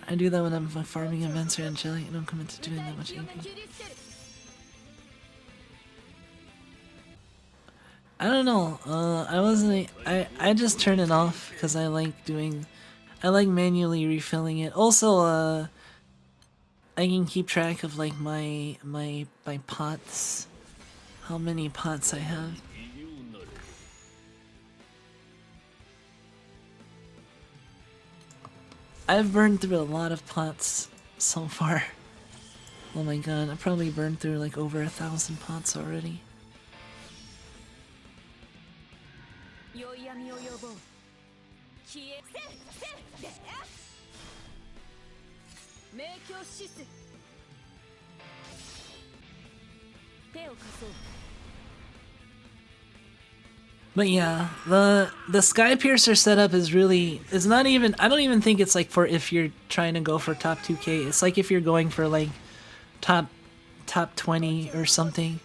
I do that when I'm farming events or in Chile. I don't commit to doing that much AP. I don't know. I just turn it off because I like manually refilling it. Also, I can keep track of like my pots, how many pots I have. I've burned through a lot of pots so far. Oh my god, I probably burned through like over 1,000 pots already. But yeah, the Skypiercer setup is really, it's not even, I don't even think it's like for if you're trying to go for top 2k. It's like if you're going for like top 20 or something,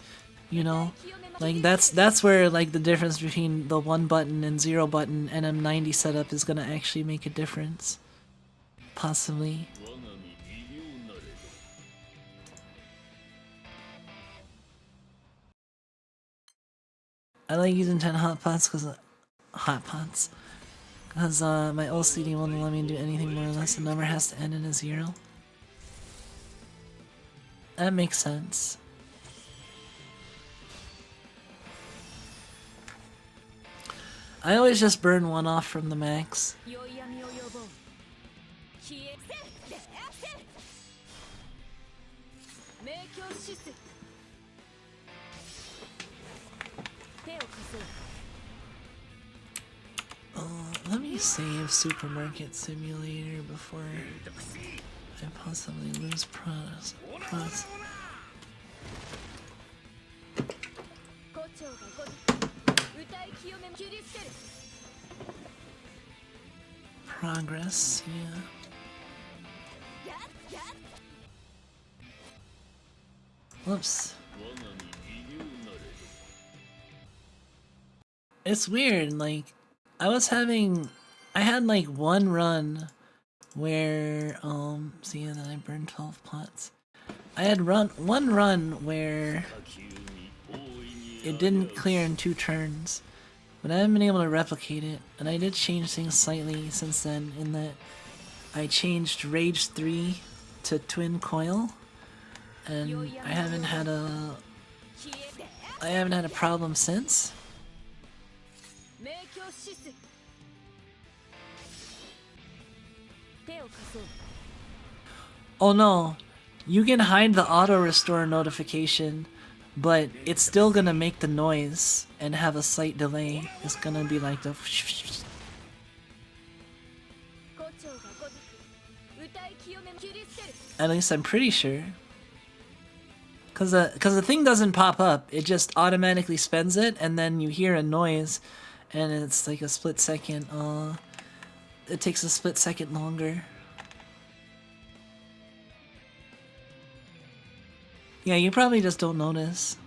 you know? Like that's where like the difference between the 1 button and 0 button NM90 setup is gonna actually make a difference. Possibly. I like using 10 hot pots because my LCD won't let me do anything more or less. The number has to end in a 0. That makes sense. I always just burn 1 off from the max. Let me save Supermarket Simulator before I possibly lose progress. Progress, yeah. Whoops. It's weird, like, I had like 1 run where, see, and then I burned 12 pots. I had one run where it didn't clear in 2 turns, but I haven't been able to replicate it, and I did change things slightly since then in that I changed Rage 3 to Twin Coil, and I haven't had a problem since. Oh no, you can hide the auto restore notification, but it's still gonna make the noise and have a slight delay. It's gonna be like the at least I'm pretty sure. Cause the thing doesn't pop up, it just automatically spends it, and then you hear a noise, and it's like a split second. It takes a split second longer. Yeah, you probably just don't notice.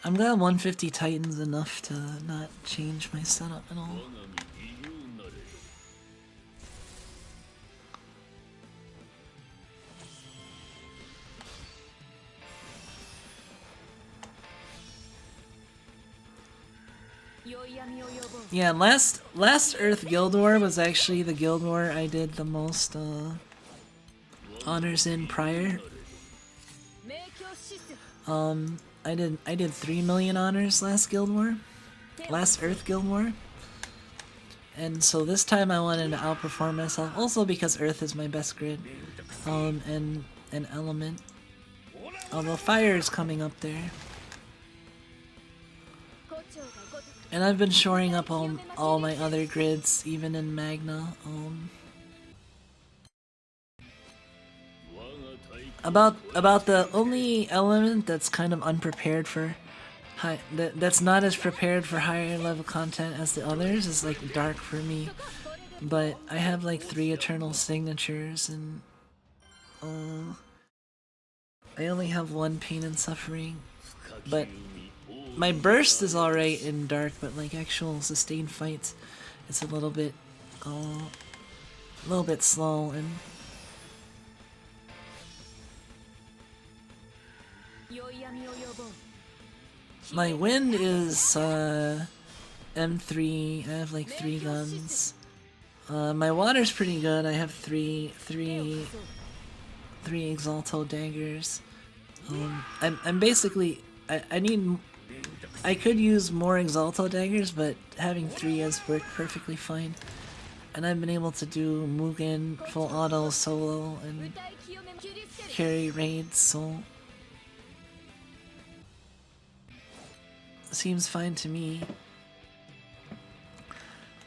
I'm glad 150 Titan's enough to not change my setup at all. Yeah, last Earth Guild War was actually the Guild War I did the most honors in prior. I did 3 million honors last Guild War, last Earth Guild War, and so this time I wanted to outperform myself. Also because Earth is my best grid, and Element. Although Fire is coming up there. And I've been shoring up all my other grids, even in Magna. About the only element that's kind of unprepared for that's not as prepared for higher level content as the others is like Dark for me. But I have like 3 eternal signatures, and I only have 1 Pain and Suffering. But my burst is alright in Dark, but like actual sustained fights, it's a little bit slow. And my wind is M3. I have like 3 guns. My water's pretty good. I have three Exalto daggers. I'm basically I could use more Exalto daggers, but having 3 has worked perfectly fine. And I've been able to do Mugen, full auto, solo, and carry raids, so seems fine to me.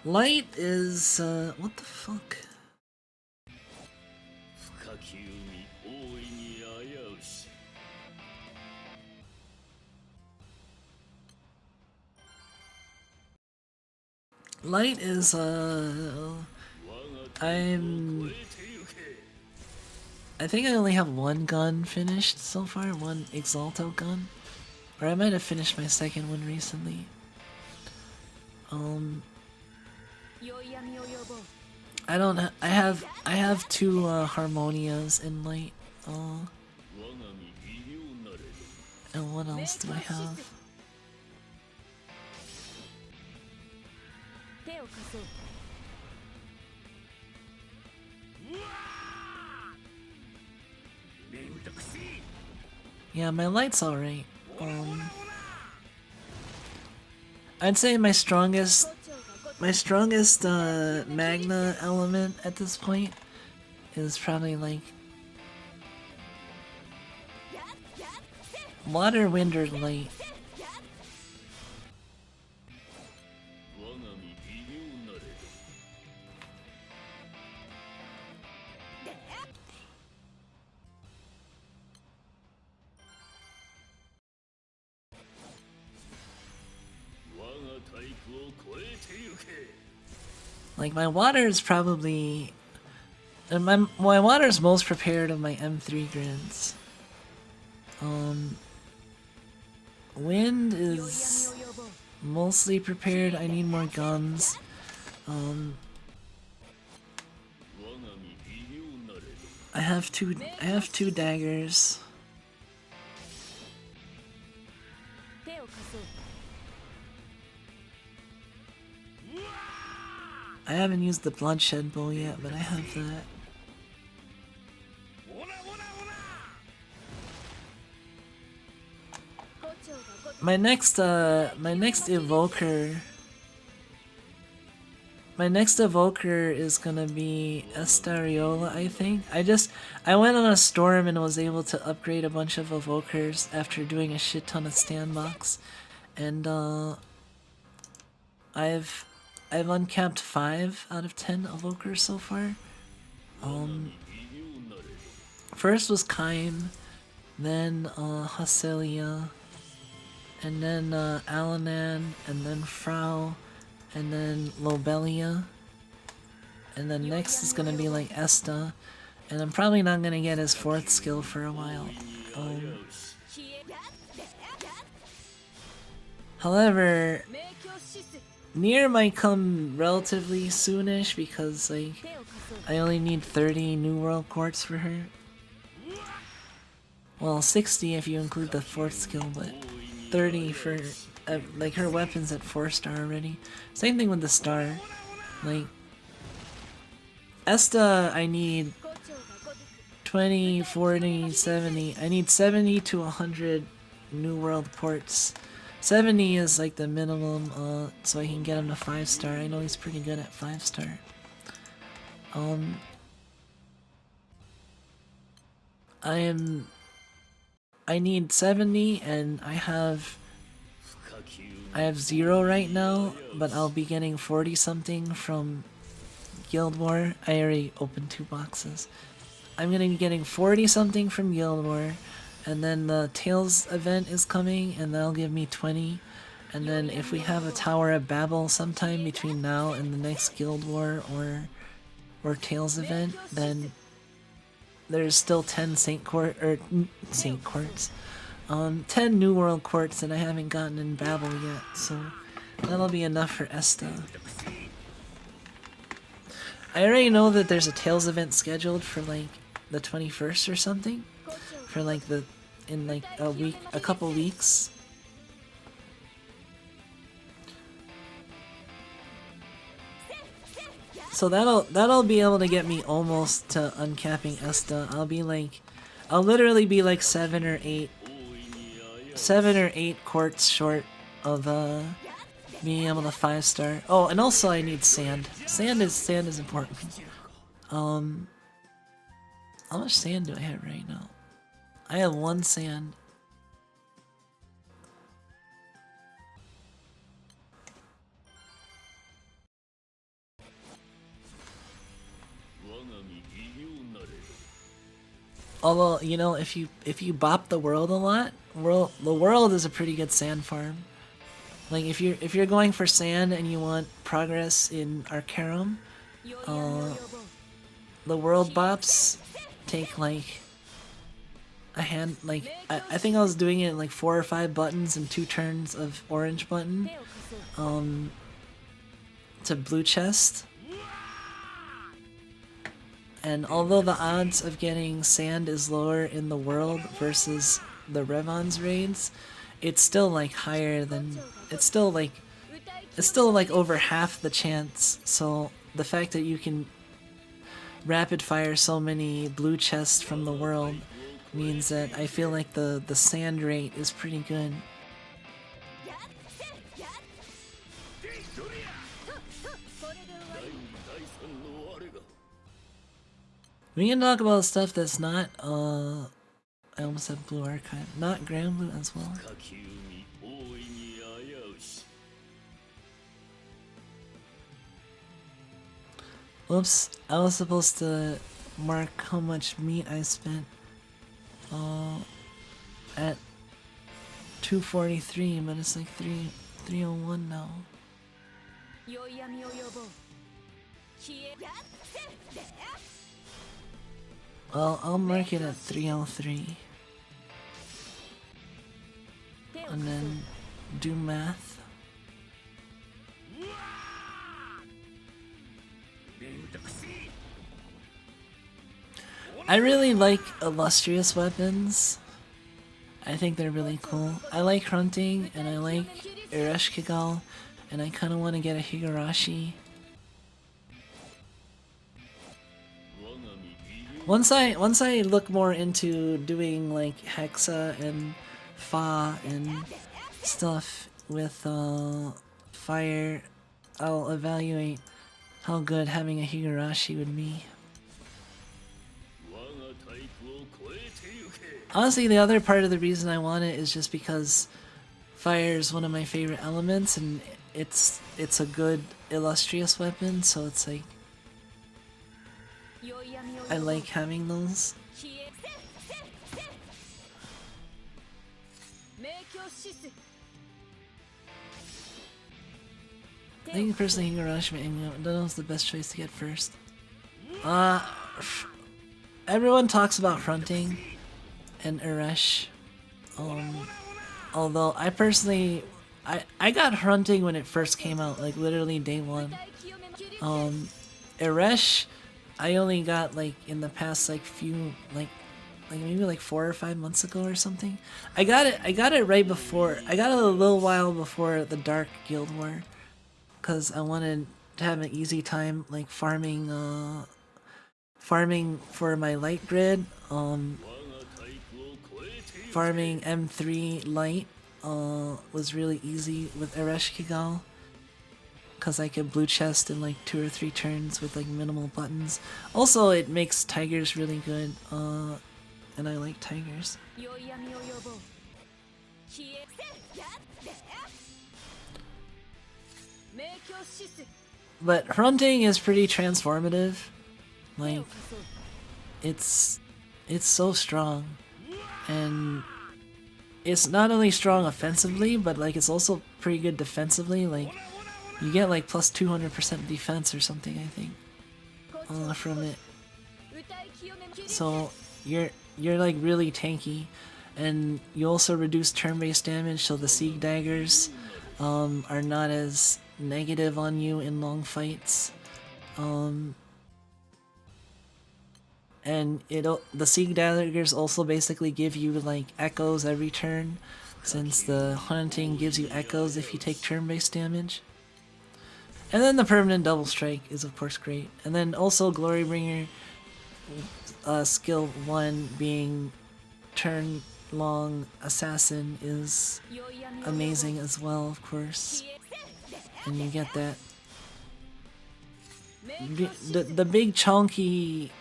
Light is what the fuck? Light is I think I only have 1 gun finished so far, 1 Exalto gun. Or I might have finished my 2nd one recently. I have 2 Harmonias in Light. And what else do I have? Yeah, my Light's alright. I'd say my strongest Magna element at this point is probably like Water, Wind, or Light. Like my water is probably, and my water is most prepared of my M3 grids. Wind is mostly prepared. I need more guns. I have two daggers. I haven't used the bloodshed bow yet, but I have that. My next evoker is gonna be Estariola, I think. I went on a storm and was able to upgrade a bunch of evokers after doing a shit ton of sandbox, and I've uncapped 5 out of 10 evokers so far. First was Kaim, then Haselia, and then Alanan, and then Frau, and then Lobelia, and then next is gonna be like Esta, and I'm probably not gonna get his 4th skill for a while. However, Nier might come relatively soonish because like I only need 30 New World Quartz for her. Well, 60 if you include the 4th skill, but 30 for like her weapon's at 4-star already. Same thing with the star. Like Esta, I need 20, 40, 70. I need 70 to 100 New World Quartz. 70 is like the minimum, so I can get him to 5-star. I know he's pretty good at 5-star. I need 70, and I have 0 right now, but I'll be getting 40 something from Guild War. I already opened 2 boxes. I'm gonna be getting 40 something from Guild War, and then the Tales event is coming, and that'll give me 20. And then if we have a Tower of Babel sometime between now and the next Guild War or Tales event, then there's still 10 10 New World Quartz that I haven't gotten in Babel yet, so that'll be enough for Esta. I already know that there's a Tales event scheduled for like the 21st or something, for like in like a couple weeks. So that'll be able to get me almost to uncapping Esta. I'll literally be like 7 or 8 quartz short of being able to 5-star. Oh, and also I need sand. Sand is important. How much sand do I have right now? I have 1 sand. Although, you know, if you bop the world a lot, the world is a pretty good sand farm. Like if you're going for sand and you want progress in Arcarum, the world bops take like a hand. Like I think I was doing it like 4 or 5 buttons and 2 turns of orange button, to blue chest. And although the odds of getting sand is lower in the world versus the Revon's raids, it's still like higher than, it's still like over half the chance. So the fact that you can rapid fire so many blue chests from the world means that I feel like the sand rate is pretty good. We can talk about stuff that's not, I almost said Blue Archive, not Granblue as well. Whoops, I was supposed to mark how much meat I spent, at 243, but it's like 301 now. Well, I'll mark it at 303. And then do math. I really like illustrious weapons. I think they're really cool. I like hunting, and I like Ereshkigal, and I kind of want to get a Higurashi. Once I look more into doing like Hexa and Fa and stuff with fire, I'll evaluate how good having a Higurashi would be. Honestly, the other part of the reason I want it is just because fire is one of my favorite elements, and it's a good illustrious weapon, so it's like I like having those. I think personally Higurashi and Ingo is the best choice to get first. Everyone talks about fronting and Eresh. Although I personally I got hunting when it first came out, like literally day one. Eresh I only got like in the past like few like maybe like 4 or 5 months ago or something. I got it right before, I got it a little while before the Dark Guild War, cause I wanted to have an easy time like farming for my light grid. Farming M3 light was really easy with Ereshkigal, cause I could blue chest in like 2 or 3 turns with like minimal buttons. Also, it makes tigers really good, and I like tigers. But hunting is pretty transformative. Like, it's so strong, and it's not only strong offensively, but like it's also pretty good defensively. Like, you get like plus 200% defense or something, I think, from it. So you're like really tanky, and you also reduce turn-based damage, so the Siege daggers are not as negative on you in long fights. And the Siege daggers also basically give you like echoes every turn, since the hunting gives you echoes if you take turn-based damage. And then the permanent double strike is of course great. And then also Glorybringer skill 1 being turn long assassin is amazing as well, of course. And you get that the big chunky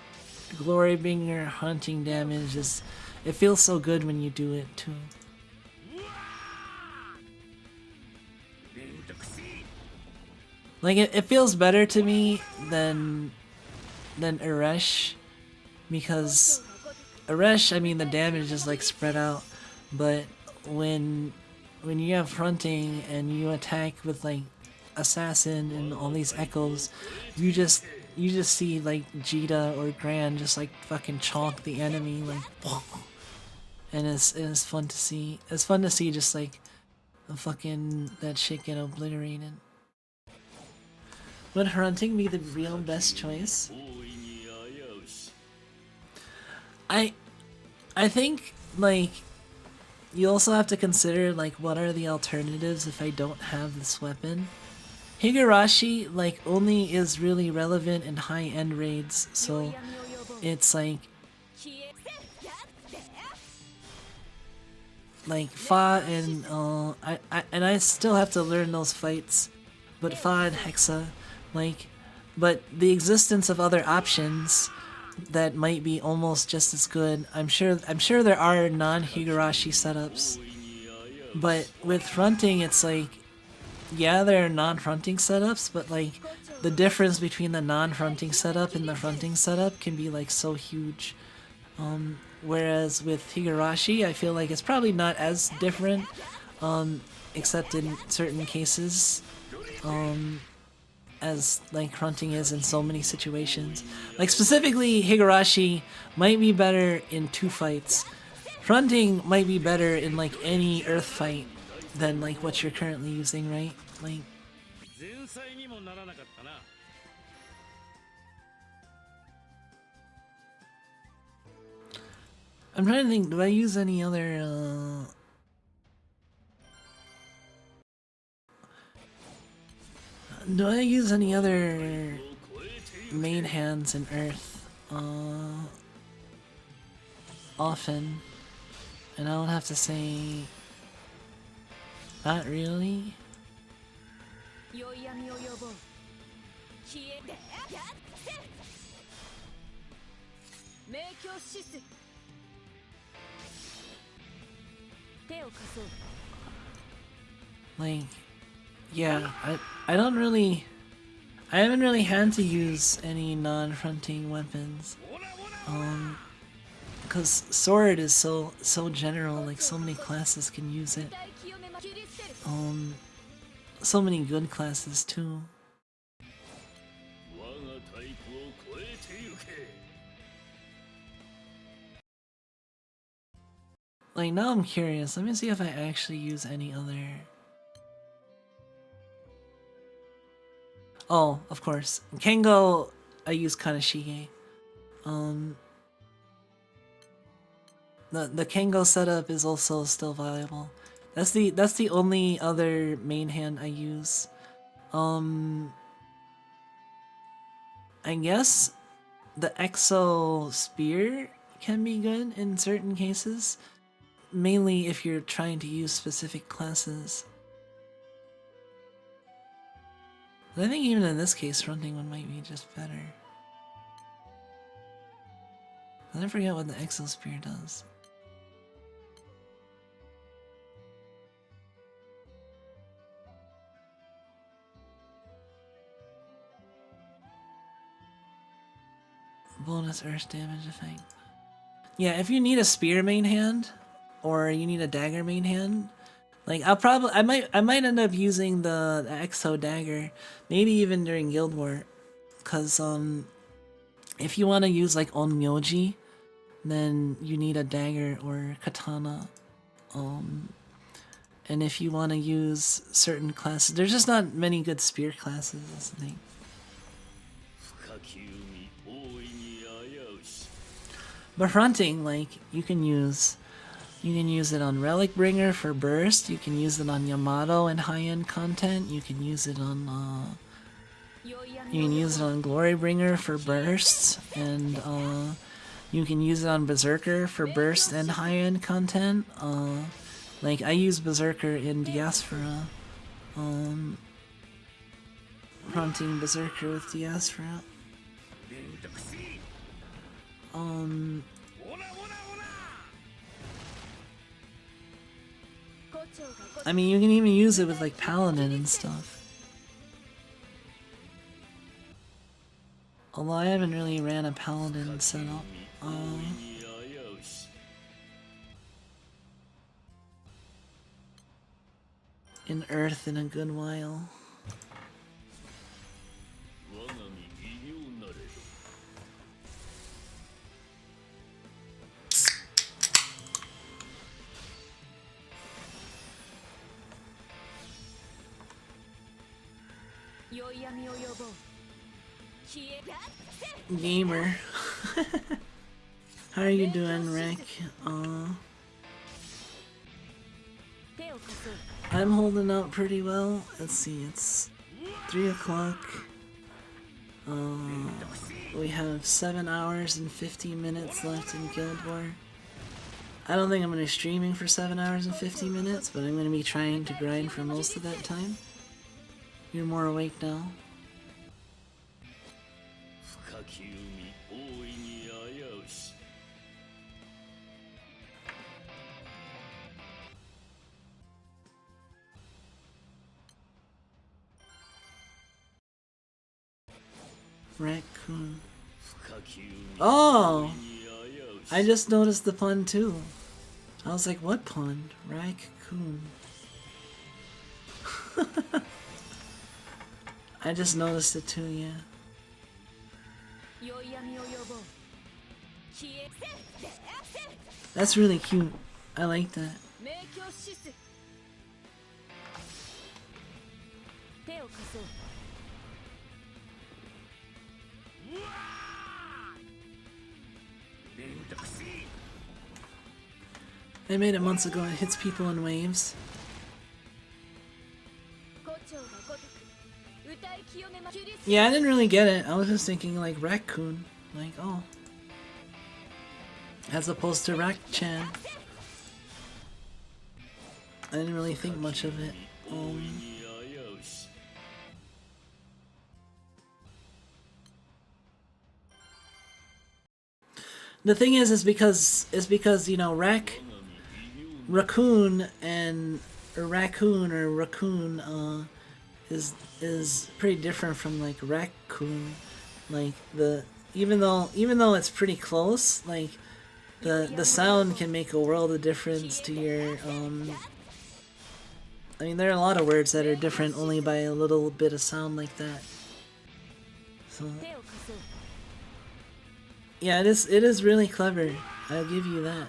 Glorybringer hunting damage is, it feels so good when you do it too. Like it feels better to me than Eresh, because Eresh, I mean, the damage is like spread out, but when you have fronting and you attack with like assassin and all these echoes, you just see like Jita or Gran just like fucking chonk the enemy, like, and it's fun to see. It's fun to see just like that shit get obliterated. Would hunting be the real best choice? I think like you also have to consider like what are the alternatives if I don't have this weapon. Higurashi like only is really relevant in high-end raids, so it's like Fa and I still have to learn those fights, but Fa and Hexa, like, but the existence of other options that might be almost just as good. I'm sure there are non-Higurashi setups, but with fronting it's like, yeah, there are non-fronting setups, but like the difference between the non-fronting setup and the fronting setup can be like so huge. Whereas with Higurashi, I feel like it's probably not as different, except in certain cases, as like fronting is in so many situations. Like specifically, Higurashi might be better in 2 fights. Fronting might be better in like any earth fight than like what you're currently using, right? I'm trying to think, do I use any other, do I use any other main hands in Earth, often? And I would have to say, not really. Like, yeah, I don't really, I haven't really had to use any non-fronting weapons, because sword is so general, like so many classes can use it, so many good classes too. Like, now I'm curious, let me see if I actually use any other... Oh, of course. Kengo, I use Kaneshige. The Kengo setup is also still valuable. That's the only other main hand I use. I guess the Exo Spear can be good in certain cases. Mainly if you're trying to use specific classes. But I think even in this case, fronting one might be just better. I forget what the Exo Spear does. Bonus earth damage effect. Yeah, if you need a spear main hand, or you need a dagger main hand, like I might end up using the Exo dagger, maybe even during Guild War, cause if you want to use like Onmyoji, then you need a dagger or katana, and if you want to use certain classes, there's just not many good spear classes. That's the thing. But fronting, like, you can use it on Relic Bringer for burst, you can use it on Yamato and high-end content, you can use it on Glory Bringer for bursts, and you can use it on Berserker for burst and high-end content. Like, I use Berserker in Diaspora, fronting Berserker with Diaspora. I mean, you can even use it with like Paladin and stuff. Although I haven't really ran a Paladin setup. In Earth in a good while. Gamer. How are you doing, Rick? I'm holding up pretty well. Let's see, it's 3 o'clock. We have 7 hours and 50 minutes left in Guild War. I don't think I'm going to be streaming for 7 hours and 50 minutes, but I'm going to be trying to grind for most of that time. You're more awake now. Raccoon. Oh! I just noticed the pun too. I was like, what pun? Raccoon. I just noticed it too, yeah. That's really cute. I like that. I made it months ago. It hits people in waves. Yeah, I didn't really get it. I was just thinking like raccoon. Like, oh. As opposed to Rack-chan. I didn't really think much of it. The thing is because you know raccoon or raccoon is pretty different from like raccoon. Like even though it's pretty close, like the sound can make a world of difference to your I mean, there are a lot of words that are different only by a little bit of sound like that. So yeah, it is really clever. I'll give you that.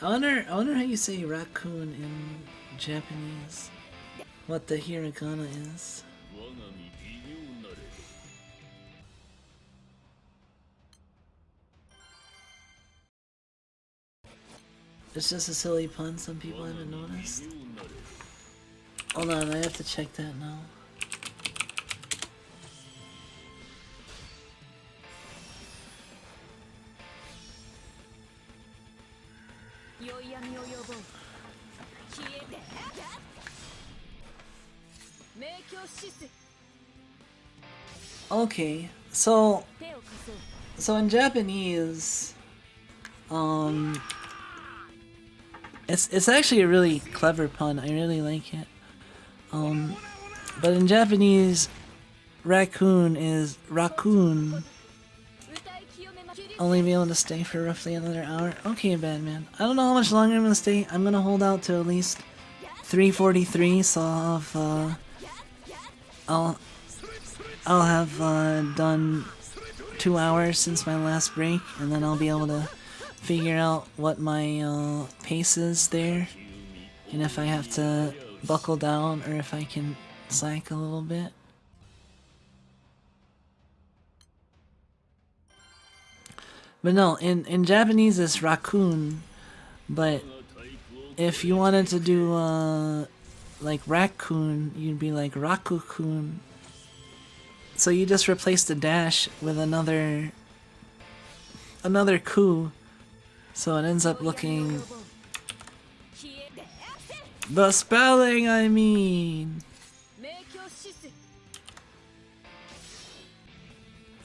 I wonder how you say raccoon in Japanese. What the hiragana is. It's just a silly pun, some people haven't noticed. Hold on, I have to check that now. Okay, so in Japanese, it's actually a really clever pun. I really like it. But in Japanese, raccoon is raccoon. Only be able to stay for roughly another hour. Okay, Batman. I don't know how much longer I'm gonna stay. I'm gonna hold out to at least 3:43, so I'll have done 2 hours since my last break, and then I'll be able to figure out what my pace is there, and if I have to buckle down or if I can slack a little bit. But no, in Japanese it's raccoon, but if you wanted to do like raccoon, you'd be like raku-kun. So you just replace the dash with another ku, so it ends up looking the spelling, I mean.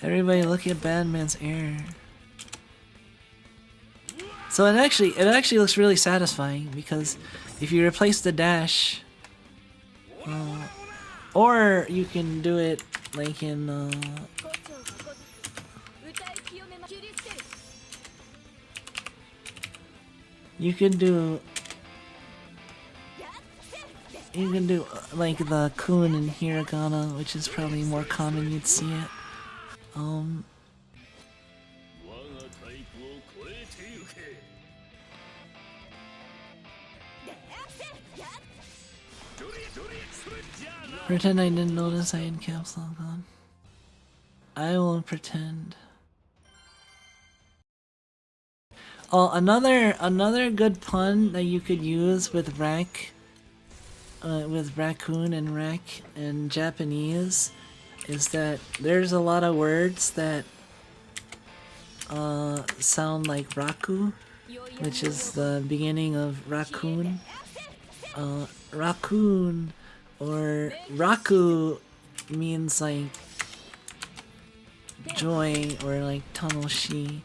Everybody look at Batman's error. So it actually looks really satisfying, because if you replace the dash, or you can do it like in you can do like the kun and hiragana, which is probably more common, you'd see it. Pretend I didn't notice I had caps lock on. I will pretend. Oh, another good pun that you could use with with raccoon and rack in Japanese is that there's a lot of words that sound like raku, which is the beginning of raccoon. Raccoon or raku means like joy or like tanoshi.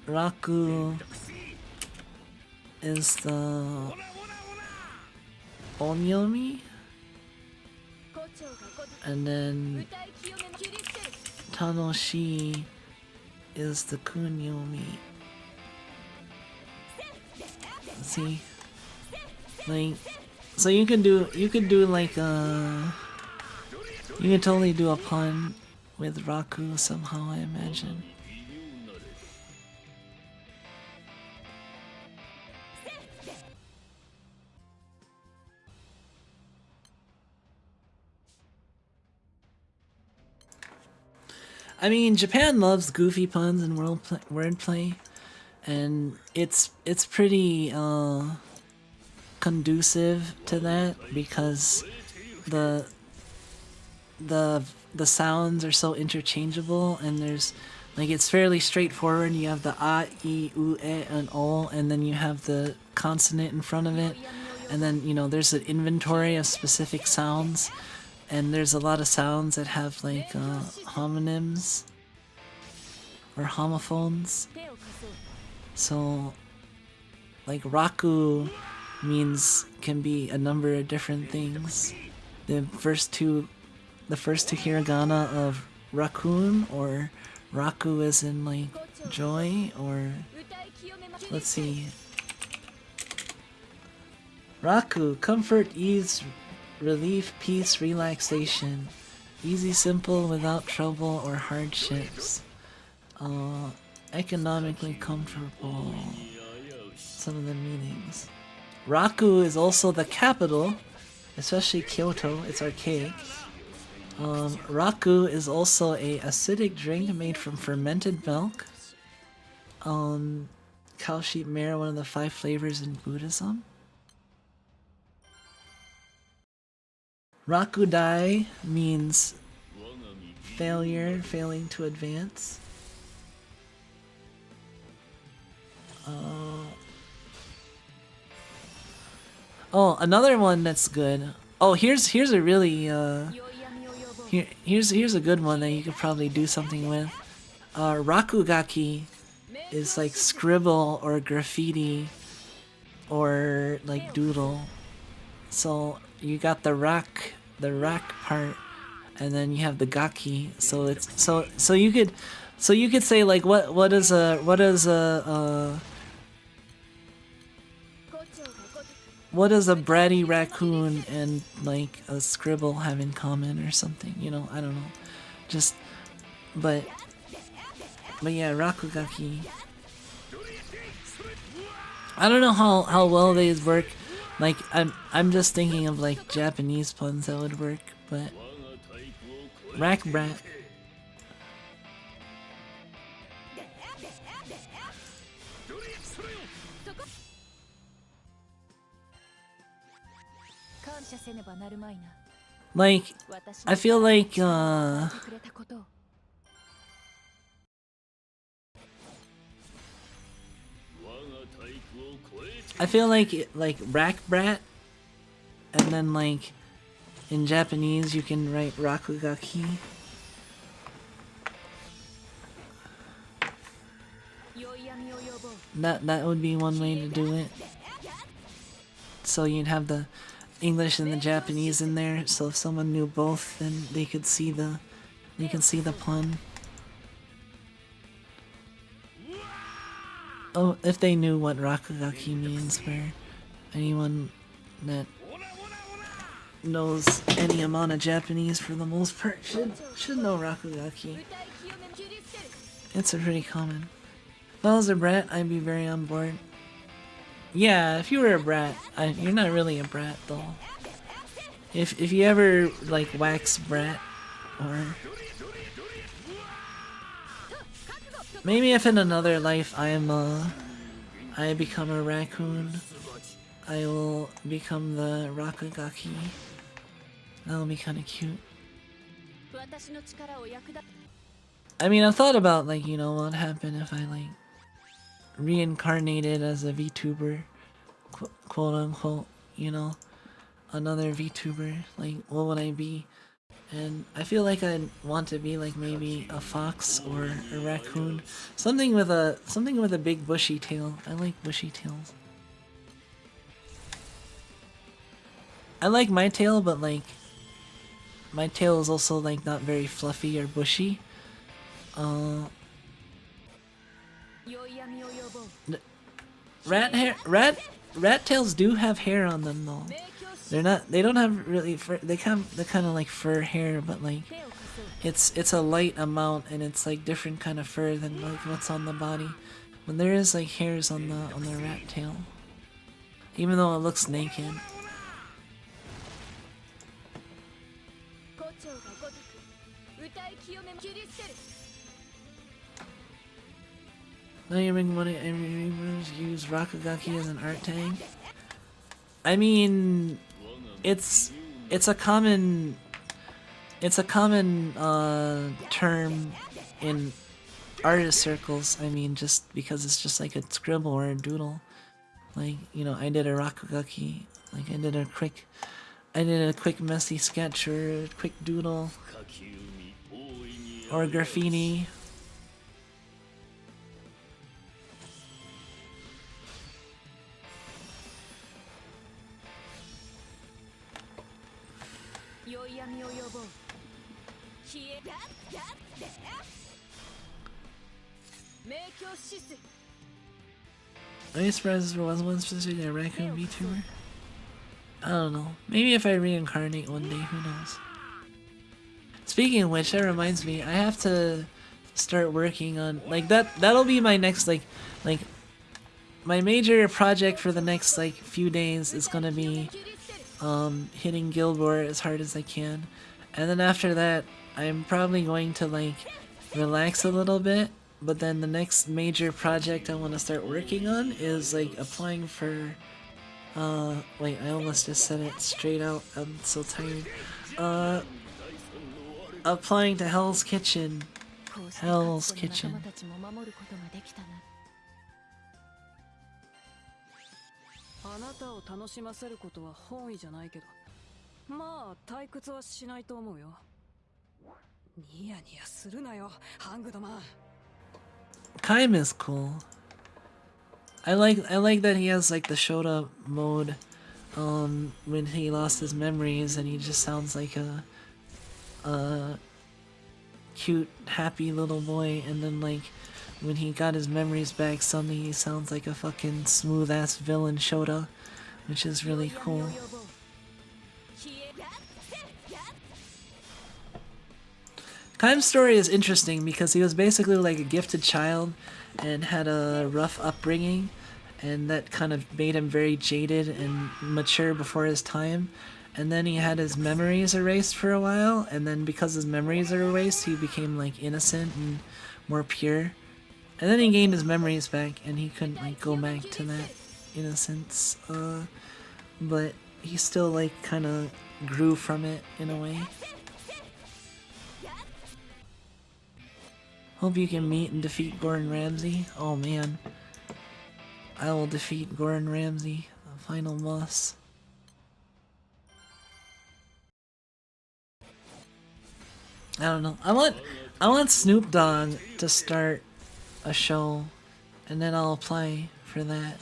Raku is the onyomi, and then tanoshi is the kunyomi. See, like, so you could do like you could totally do a pun with raku somehow, I imagine. I mean, Japan loves goofy puns and wordplay, and it's pretty conducive to that because the sounds are so interchangeable, and there's like it's fairly straightforward. You have the a, I, u, e, and o, and then you have the consonant in front of it, and then you know there's an inventory of specific sounds, and there's a lot of sounds that have like homonyms or homophones. So like raku can be a number of different things. The first two hiragana of raccoon, or raku as in like joy, or let's see. Raku, comfort, ease, relief, peace, relaxation. Easy, simple, without trouble or hardships. Economically comfortable. Some of the meanings. Raku is also the capital, especially Kyoto. It's archaic. Raku is also a acidic drink made from fermented milk. Cow, sheep, mare, one of the 5 flavors in Buddhism. Rakudai means failure, failing to advance. Oh, another one that's good. Oh, here's a really here's a good one that you could probably do something with. Rakugaki is like scribble or graffiti or like doodle. So you got the rack part, and then you have the gaki. So it's so you could say like what is a bratty raccoon and like a scribble have in common or something, you know, I don't know. Just but yeah, rakugaki. I don't know how well they work. Like I'm just thinking of like Japanese puns that would work, but rack brat. Like I feel like rack brat, and then like in Japanese you can write rakugaki. That would be one way to do it. So you'd have the English and the Japanese in there, so if someone knew both, then they could see the pun. Oh, if they knew what rakugaki means, where anyone that knows any amount of Japanese for the most part should know rakugaki. It's a pretty common. If I was a brat, I'd be very on board. Yeah, if you were a brat, you're not really a brat though. If you ever like wax brat, or maybe if in another life I become a raccoon, I will become the rakugaki. That'll be kind of cute. I mean, I've thought about like, you know, what happened if I like reincarnated as a VTuber, quote unquote, you know, another VTuber. Like, what would I be? And I feel like I'd want to be like maybe a fox or a raccoon, something with a big bushy tail. I like bushy tails. I like my tail, but like my tail is also like not very fluffy or bushy. Rat tails do have hair on them though. They don't have really fur. They're kind of like fur hair, but like it's a light amount, and it's like different kind of fur than like what's on the body. But there is like hairs on the rat tail, even though it looks naked. Now you make money and use Rakugaki as an art tag. I mean, it's a common term in artist circles. I mean, just because it's just like a scribble or a doodle. Like, you know, I did a Rakugaki. Like, I did a quick messy sketch or a quick doodle or graffiti. Are you surprised there was one specific a raccoon VTuber? I don't know. Maybe if I reincarnate one day, who knows? Speaking of which, that reminds me, I have to start working on like that'll be my next like my major project for the next like few days is gonna be hitting Guild War as hard as I can. And then after that, I'm probably going to like relax a little bit. But then the next major project I want to start working on is like applying for wait, I almost just said it straight out. I'm so tired. Applying to Hell's Kitchen. Hell's Kitchen. あなたを楽しませることは本意じゃないけど、まあ退屈はしないと思うよ。ニヤニヤするなよ、ハングドマン。Kaim is cool. I like that he has like the Shota mode when he lost his memories and he just sounds like a cute, happy little boy, and then like when he got his memories back, suddenly he sounds like a fucking smooth ass villain Shota, which is really cool. Kaim's story is interesting because he was basically like a gifted child and had a rough upbringing, and that kind of made him very jaded and mature before his time. And then he had his memories erased for a while, and then because his memories are erased, he became like innocent and more pure. And then he gained his memories back, and he couldn't like go back to that innocence. But he still like kind of grew from it in a way. Hope you can meet and defeat Gordon Ramsay. Oh man. I will defeat Gordon Ramsay, the final boss. I don't know. I want Snoop Dogg to start a show, and then I'll apply for that.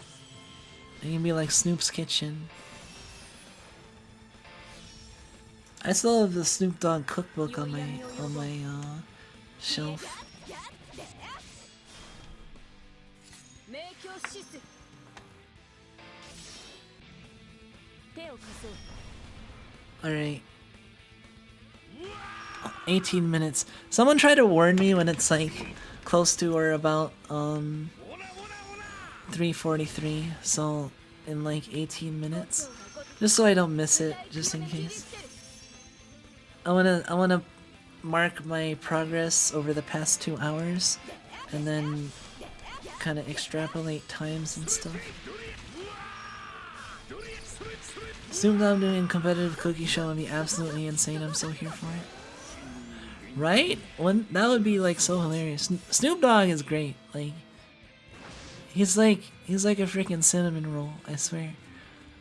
It can be like Snoop's Kitchen. I still have the Snoop Dogg cookbook on my shelf. Alright. 18 minutes. Someone try to warn me when it's like close to or about 3:43, so in like 18 minutes. Just so I don't miss it, just in case. I wanna mark my progress over the past 2 hours and then kinda extrapolate times and stuff. Snoop Dogg doing a competitive cookie show would be absolutely insane. I'm so here for it. Right? That would be like so hilarious. Snoop Dogg is great. Like he's like a freaking cinnamon roll, I swear.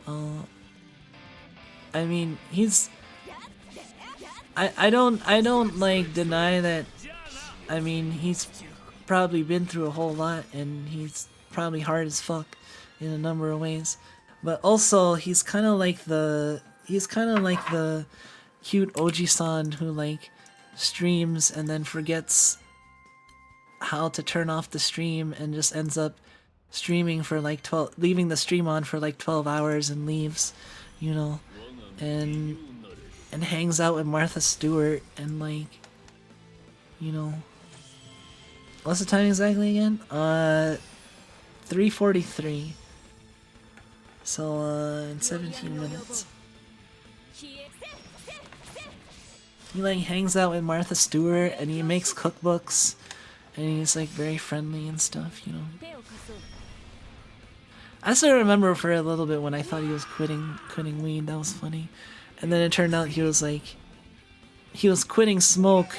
I mean, I don't like deny that. I mean, he's probably been through a whole lot and he's probably hard as fuck in a number of ways. But also, he's kind of like the cute Oji-san who like streams and then forgets how to turn off the stream and just ends up streaming for like leaving the stream on for like 12 hours and leaves, you know, and hangs out with Martha Stewart and like, you know, what's the time exactly again? 3:43. So, in 17 minutes. He like hangs out with Martha Stewart and he makes cookbooks and he's like very friendly and stuff, you know. I still remember for a little bit when I thought he was quitting weed. That was funny, and then it turned out he was quitting smoke,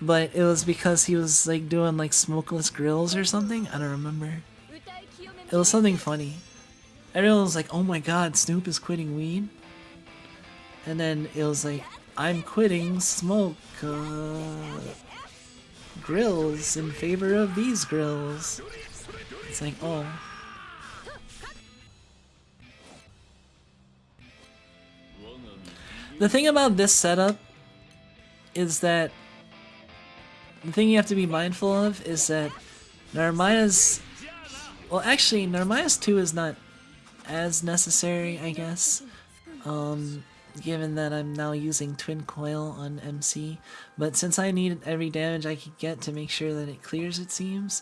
but it was because he was like doing like smokeless grills or something. I don't remember. It was something funny. Everyone was like, "Oh my God, Snoop is quitting weed," and then it was like, "I'm quitting smoke grills in favor of these grills." It's like, oh. The thing about this setup is that the thing you have to be mindful of is that Narmaya's... Well, actually, Narmaya's 2 is not as necessary, I guess. Given that I'm now using Twin Coil on MC. But since I need every damage I can get to make sure that it clears, it seems,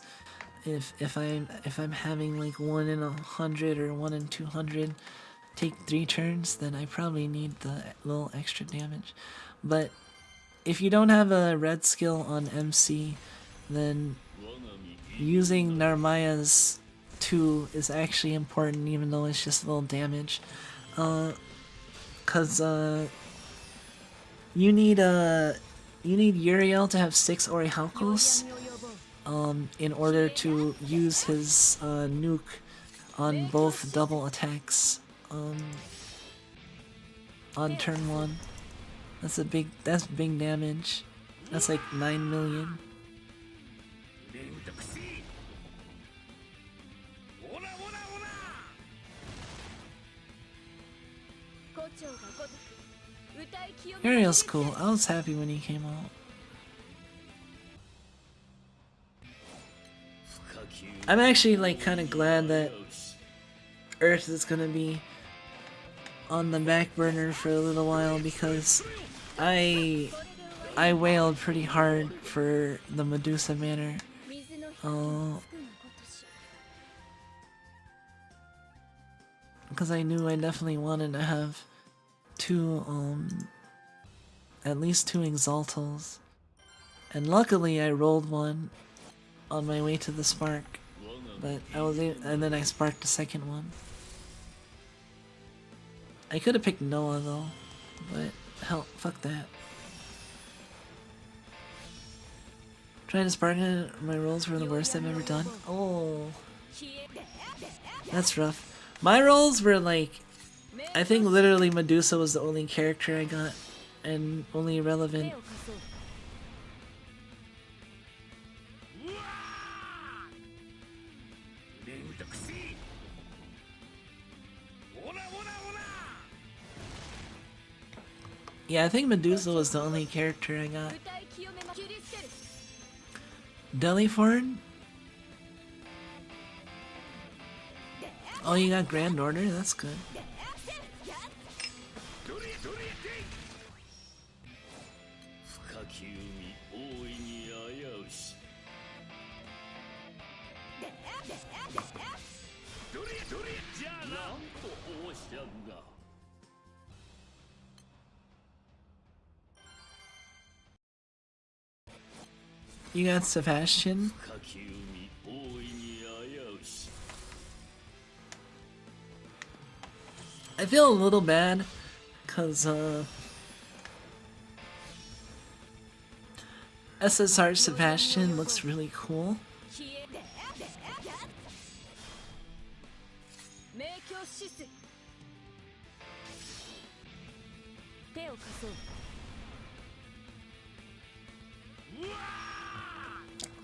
if I'm having like 1 in 100 or 1 in 200 take 3 turns, then I probably need the little extra damage. But if you don't have a red skill on MC, then using Narmaya's 2 is actually important, even though it's just a little damage. Cause you need Uriel to have 6 Orihaucos in order to use his nuke on both double attacks on turn 1. That's big damage. That's like 9 million. Uriel's cool. I was happy when he came out. I'm actually like kind of glad that Earth is gonna be on the back burner for a little while, because I wailed pretty hard for the Medusa Manor. Because I knew I definitely wanted to have at least 2 Exaltals. And luckily I rolled one on my way to the Spark, but and then I sparked the second one. I could have picked Noah though, but hell, fuck that. Trying to spark it, my rolls were the worst I've ever done. Oh, that's rough. My rolls were like, I think literally Medusa was the only character I got, and only relevant. Yeah, I think Medusa was the only character I got. Deliford? Oh, you got Grand Order? That's good. You got Sebastian? I feel a little bad, cause SSR Sebastian looks really cool.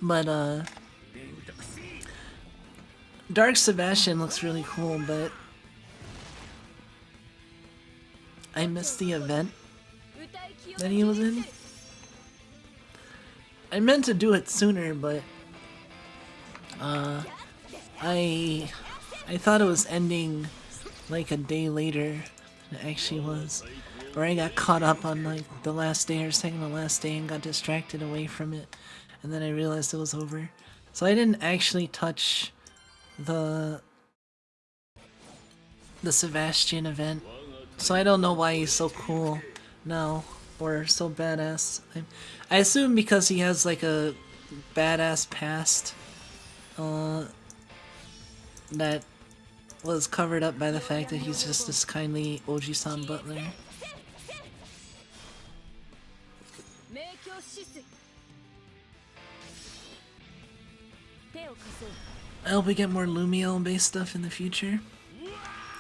But Dark Sebastian looks really cool, but I missed the event that he was in. I meant to do it sooner, but I thought it was ending like a day later than it actually was. Or I got caught up on like the last day or second to last day and got distracted away from it, and then I realized it was over. So I didn't actually touch the Sebastian event. So I don't know why he's so cool now, or so badass. I assume because he has like a badass past that was covered up by the fact that he's just this kindly Oji-san butler. I hope we get more Lumio-based stuff in the future.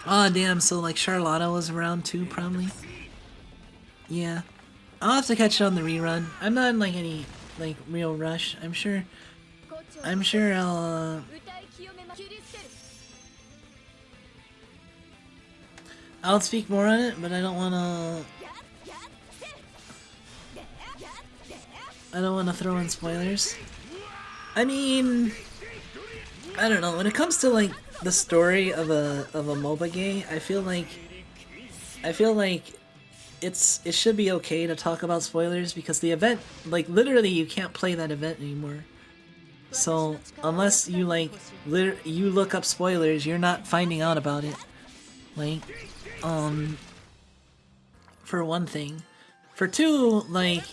Aw, damn, so like Charlotta was around too, probably. Yeah. I'll have to catch it on the rerun. I'm not in like any like real rush. I'm sure I'll speak more on it, but I don't wanna throw in spoilers. I mean, I don't know, when it comes to like the story of a MOBA game, I feel like it should be okay to talk about spoilers because the event, like literally you can't play that event anymore. So unless you like you look up spoilers, you're not finding out about it. Like for one thing. For two, like,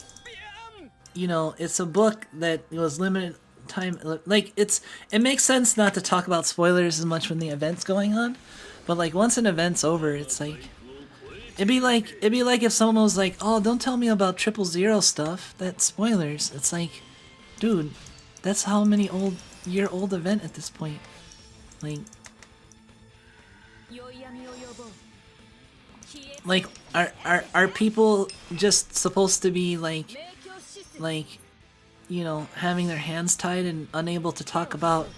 you know, it's a book that was limited time, like it makes sense not to talk about spoilers as much when the event's going on, but like once an event's over, it's like it'd be like if someone was like, oh, don't tell me about 000 stuff, that's spoilers. It's like, dude, that's how many year old event at this point. Like are people just supposed to be like you know, having their hands tied and unable to talk about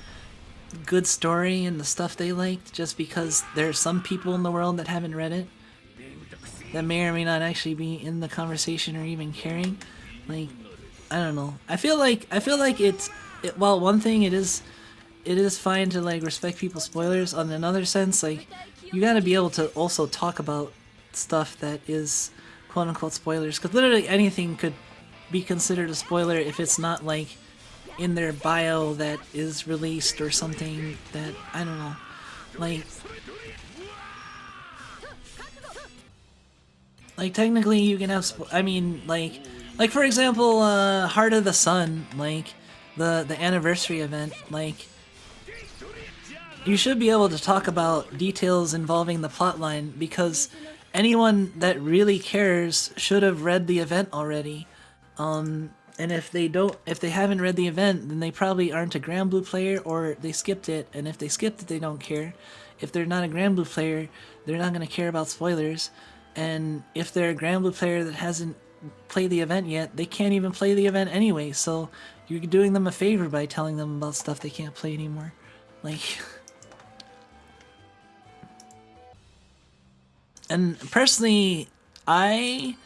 good story and the stuff they liked just because there's some people in the world that haven't read it that may or may not actually be in the conversation or even caring? Like, I don't know. I feel like well, one thing, it is fine to like respect people's spoilers. On another sense, like, you gotta be able to also talk about stuff that is quote unquote spoilers, because literally anything could be considered a spoiler if it's not like in their bio that is released or something that, I don't know, like technically you can have I mean, like for example, Heart of the Sun, like the anniversary event, like you should be able to talk about details involving the plotline because anyone that really cares should have read the event already. And if they haven't read the event, then they probably aren't a Granblue player or they skipped it, and if they skipped it, they don't care. If they're not a Granblue player, they're not going to care about spoilers, and if they're a Granblue player that hasn't played the event yet, they can't even play the event anyway, so you're doing them a favor by telling them about stuff they can't play anymore. Like... And personally, I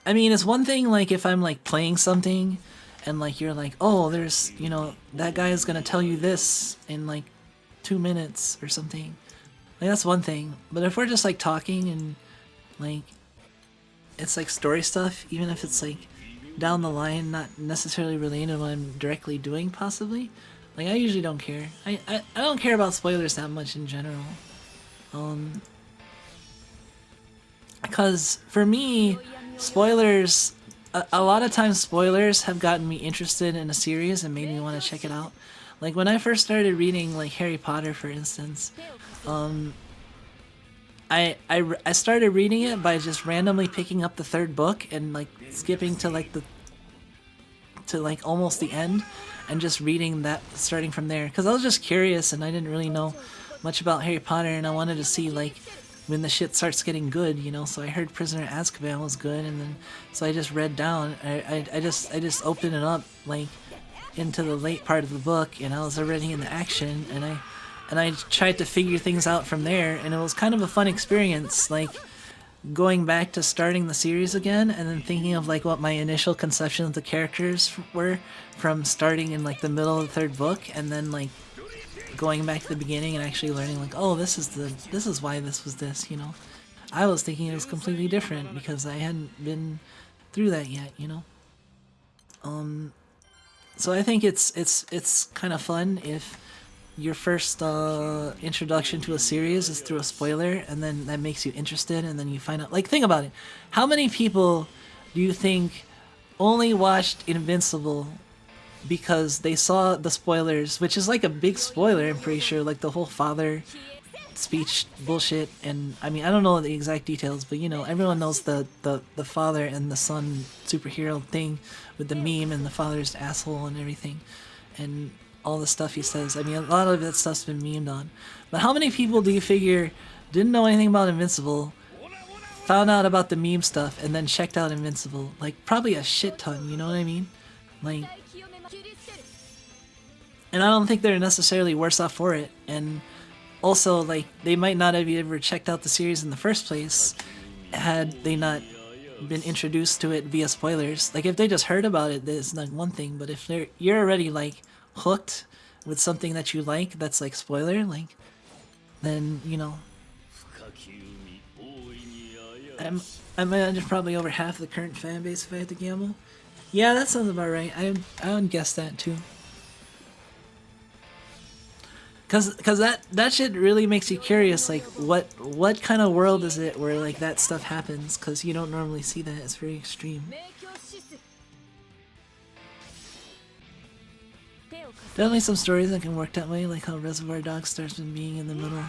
mean, it's one thing like if I'm like playing something and like you're like, oh, there's, you know, that guy is gonna tell you this in like 2 minutes or something. Like, that's one thing. But if we're just like talking and like it's like story stuff, even if it's like down the line, not necessarily related to what I'm directly doing, possibly, like I usually don't care. I don't care about spoilers that much in general. Because for me, spoilers, a lot of times spoilers have gotten me interested in a series and made me want to check it out. Like when I first started reading like Harry Potter, for instance, I started reading it by just randomly picking up the 3rd book and like skipping to like almost the end and just reading that, starting from there, because I was just curious and I didn't really know much about Harry Potter and I wanted to see like when the shit starts getting good, you know. So I heard Prisoner of Azkaban was good, and then so I just read down. I just opened it up like into the late part of the book, and I was already in the action, and I tried to figure things out from there, and it was kind of a fun experience, like going back to starting the series again, and then thinking of like what my initial conception of the characters were from starting in like the middle of the 3rd book, and then like going back to the beginning and actually learning like, oh, this is why this was this, you know. I was thinking it was completely different because I hadn't been through that yet, you know. So I think it's kind of fun if your first introduction to a series is through a spoiler, and then that makes you interested, and then you find out, like, think about it. How many people do you think only watched Invincible because they saw the spoilers, which is like a big spoiler, I'm pretty sure, like the whole father speech bullshit. And I mean, I don't know the exact details, but you know, everyone knows the father and the son superhero thing with the meme and the father's asshole and everything, and all the stuff he says. I mean, a lot of that stuff's been memed on. But how many people do you figure didn't know anything about Invincible, found out about the meme stuff, and then checked out Invincible? Like, probably a shit ton, you know what I mean? Like, and I don't think they're necessarily worse off for it. And also, like, they might not have ever checked out the series in the first place had they not been introduced to it via spoilers. Like, if they just heard about it, that's like one thing, but if you're already like hooked with something that you like that's like spoiler, like, then you know, I imagine probably over half the current fan base if I had to gamble. Yeah, that sounds about right. I would guess that too. Cause that shit really makes you curious, like what kind of world is it where like that stuff happens? Cause you don't normally see that. It's very extreme. Definitely some stories that can work that way, like how Reservoir Dogs starts with being in the middle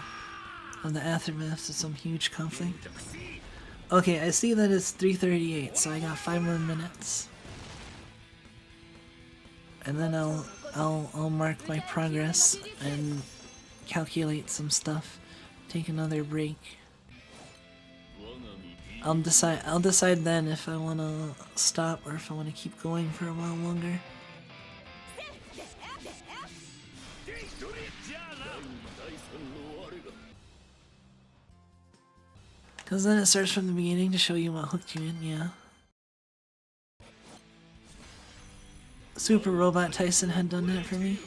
of the aftermath of some huge conflict. Okay, I see that it's 3:38, so I got 5 more minutes, and then I'll mark my progress and calculate some stuff. Take another break. I'll decide then if I want to stop or if I want to keep going for a while longer. Cause then it starts from the beginning to show you what hooked you in, yeah. Super Robot Tyson had done that for me.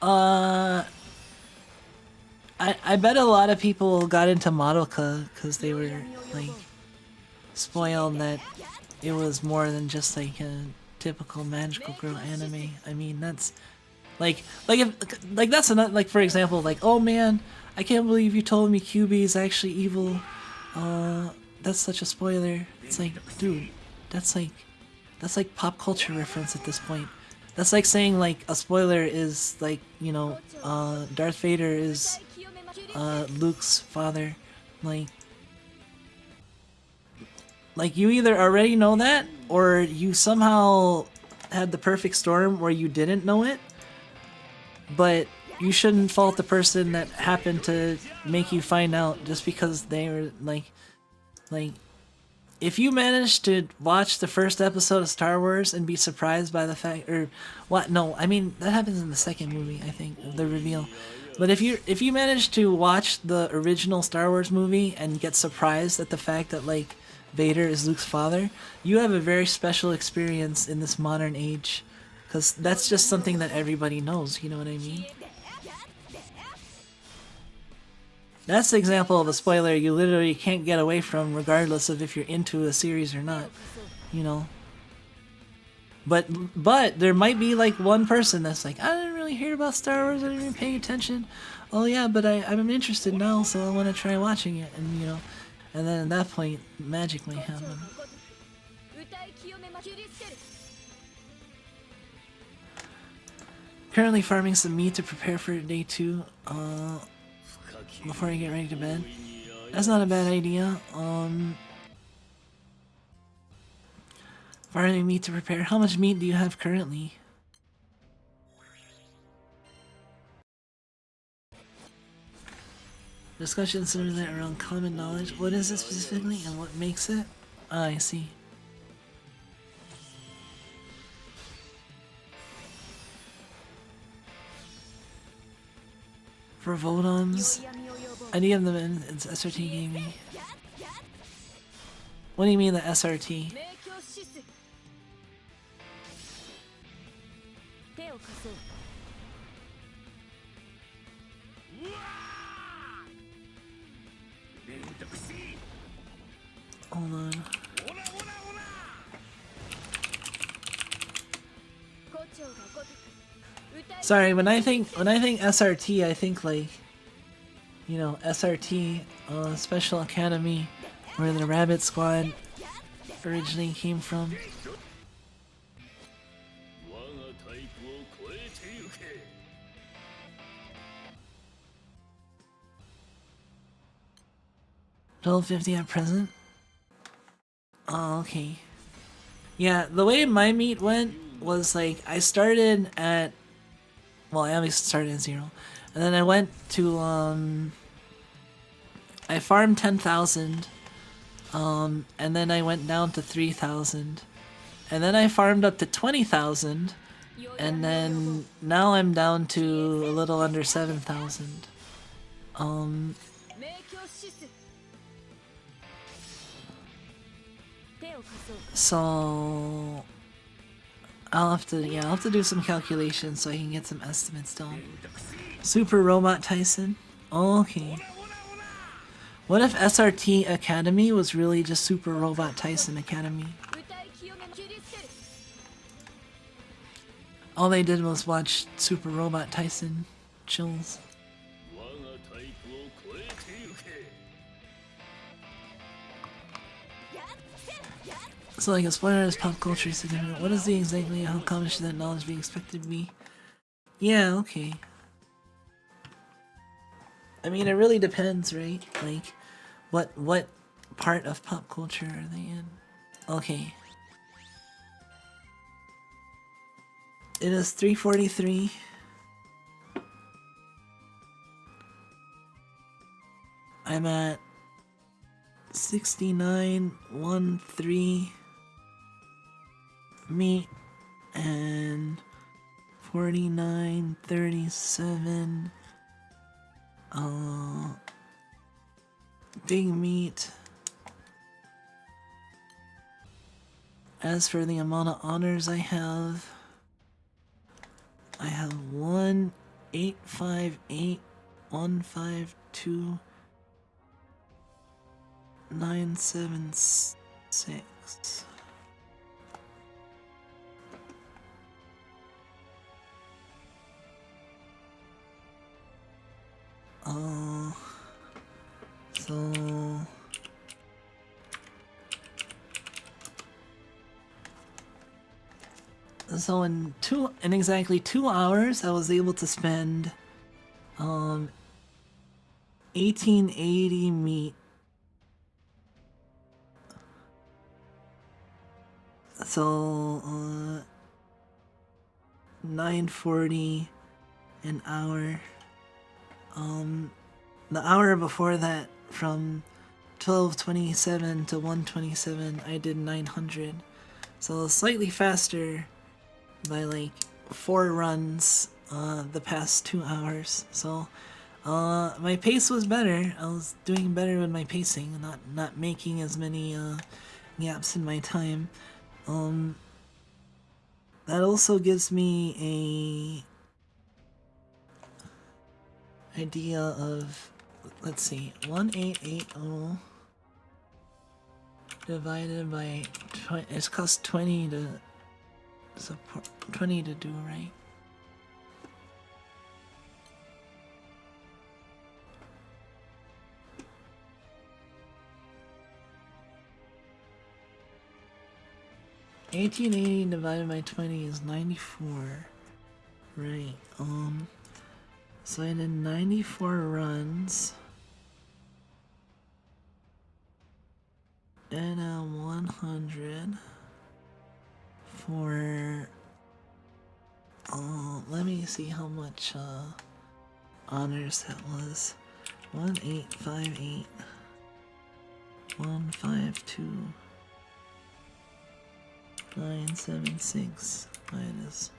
I bet a lot of people got into Madoka because they were like spoiled that it was more than just like a typical magical girl anime. I mean, that's like that's another, like, for example, like, oh man, I can't believe you told me QB is actually evil. That's such a spoiler. It's like, dude, that's like pop culture reference at this point. That's like saying like a spoiler is like, you know, Darth Vader is Luke's father. Like you either already know that or you somehow had the perfect storm where you didn't know it. But you shouldn't fault the person that happened to make you find out just because they were like, if you managed to watch the first episode of Star Wars and be surprised by the fact, or what? No, I mean that happens in the second movie, I think, the reveal. But if you managed to watch the original Star Wars movie and get surprised at the fact that like Vader is Luke's father, you have a very special experience in this modern age. Because that's just something that everybody knows, you know what I mean? That's the example of a spoiler you literally can't get away from regardless of if you're into a series or not, you know? But there might be like one person that's like, I didn't really hear about Star Wars, I didn't even pay attention. Oh yeah, but I'm interested now, so I want to try watching it, and you know, and then at that point, magic might happen. Currently farming some meat to prepare for day 2, before I get ready to bed. That's not a bad idea. Farming meat to prepare. How much meat do you have currently? Discussion centered around common knowledge. What is it specifically and what makes it? Ah, I see. For Vodons, any of them in it's SRT gaming. What do you mean the SRT? Hold on. Sorry, when I think SRT, I think like, you know, SRT, Special Academy, or the Rabbit Squad, originally came from. 我がタイプを超えてゆけ。 1250 at present? Oh, okay. Yeah, the way my meet went was like I started at, well, I obviously started at 0, and then I went to I farmed 10,000, and then I went down to 3,000, and then I farmed up to 20,000, and then now I'm down to a little under 7,000. So I'll have to do some calculations so I can get some estimates done. Super Robot Tyson? Okay. What if SRT Academy was really just Super Robot Tyson Academy? All they did was watch Super Robot Tyson chills. So like, exploring is pop culture is significant. What is the exactly how common should that knowledge be expected to be? Yeah, okay. I mean, it really depends, right? Like, what part of pop culture are they in? Okay. It is 3:43. I'm at 69.13 meat and 49.37 big meat. As for the amount of honors I have 1,858,152 976. So in exactly 2 hours I was able to spend 1880 meat. So 940 an hour. The hour before that, from 12:27 to 1:27, I did 900. So slightly faster by like 4 runs the past 2 hours. So my pace was better. I was doing better with my pacing, not making as many gaps in my time. That also gives me a idea of, let's see, 1880 divided by 20, it's cost 20 to support, 20 to do, right? $18.80 divided by 20 is 94. Right, so I did 94 runs. And 100 for, let me see how much, honors that was. 1858, 152, 976 minus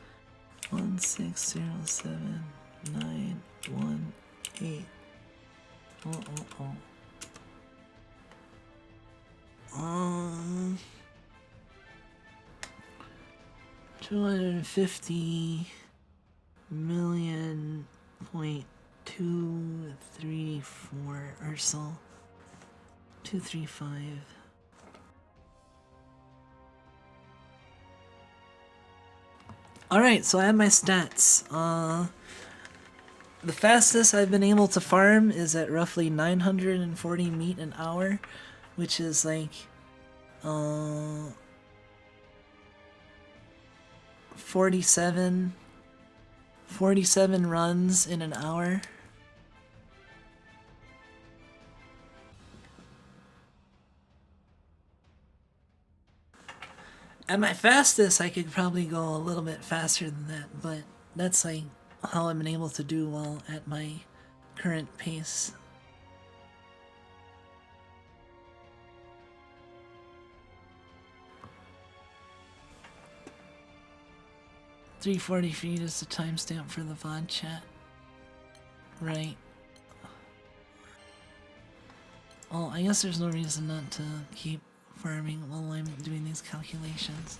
1607 918. 250 million point 234 or so. 235. Alright, so I have my stats. The fastest I've been able to farm is at roughly 940 meat an hour, which is like 47 runs in an hour. At my fastest, I could probably go a little bit faster than that, but that's like how I've been able to do well at my current pace. $3.40 feet is the timestamp for the VOD chat. Right. Well, I guess there's no reason not to keep farming while I'm doing these calculations.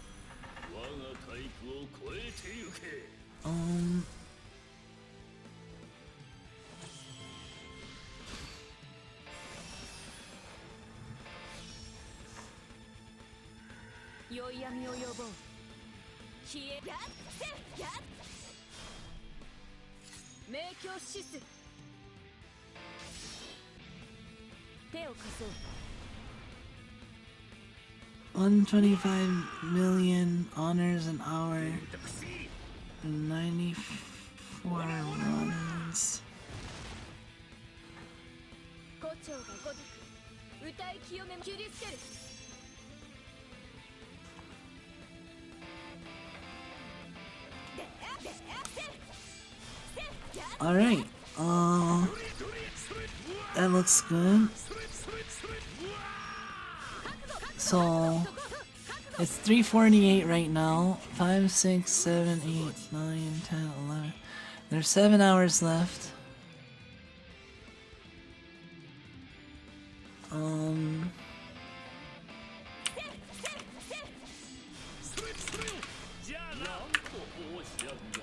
$125 million honors an hour, 94 runs. Alright, that looks good. So, it's 3:48 right now. 5, 6, 7, 8, 9, 10, 11. There's 7 hours left.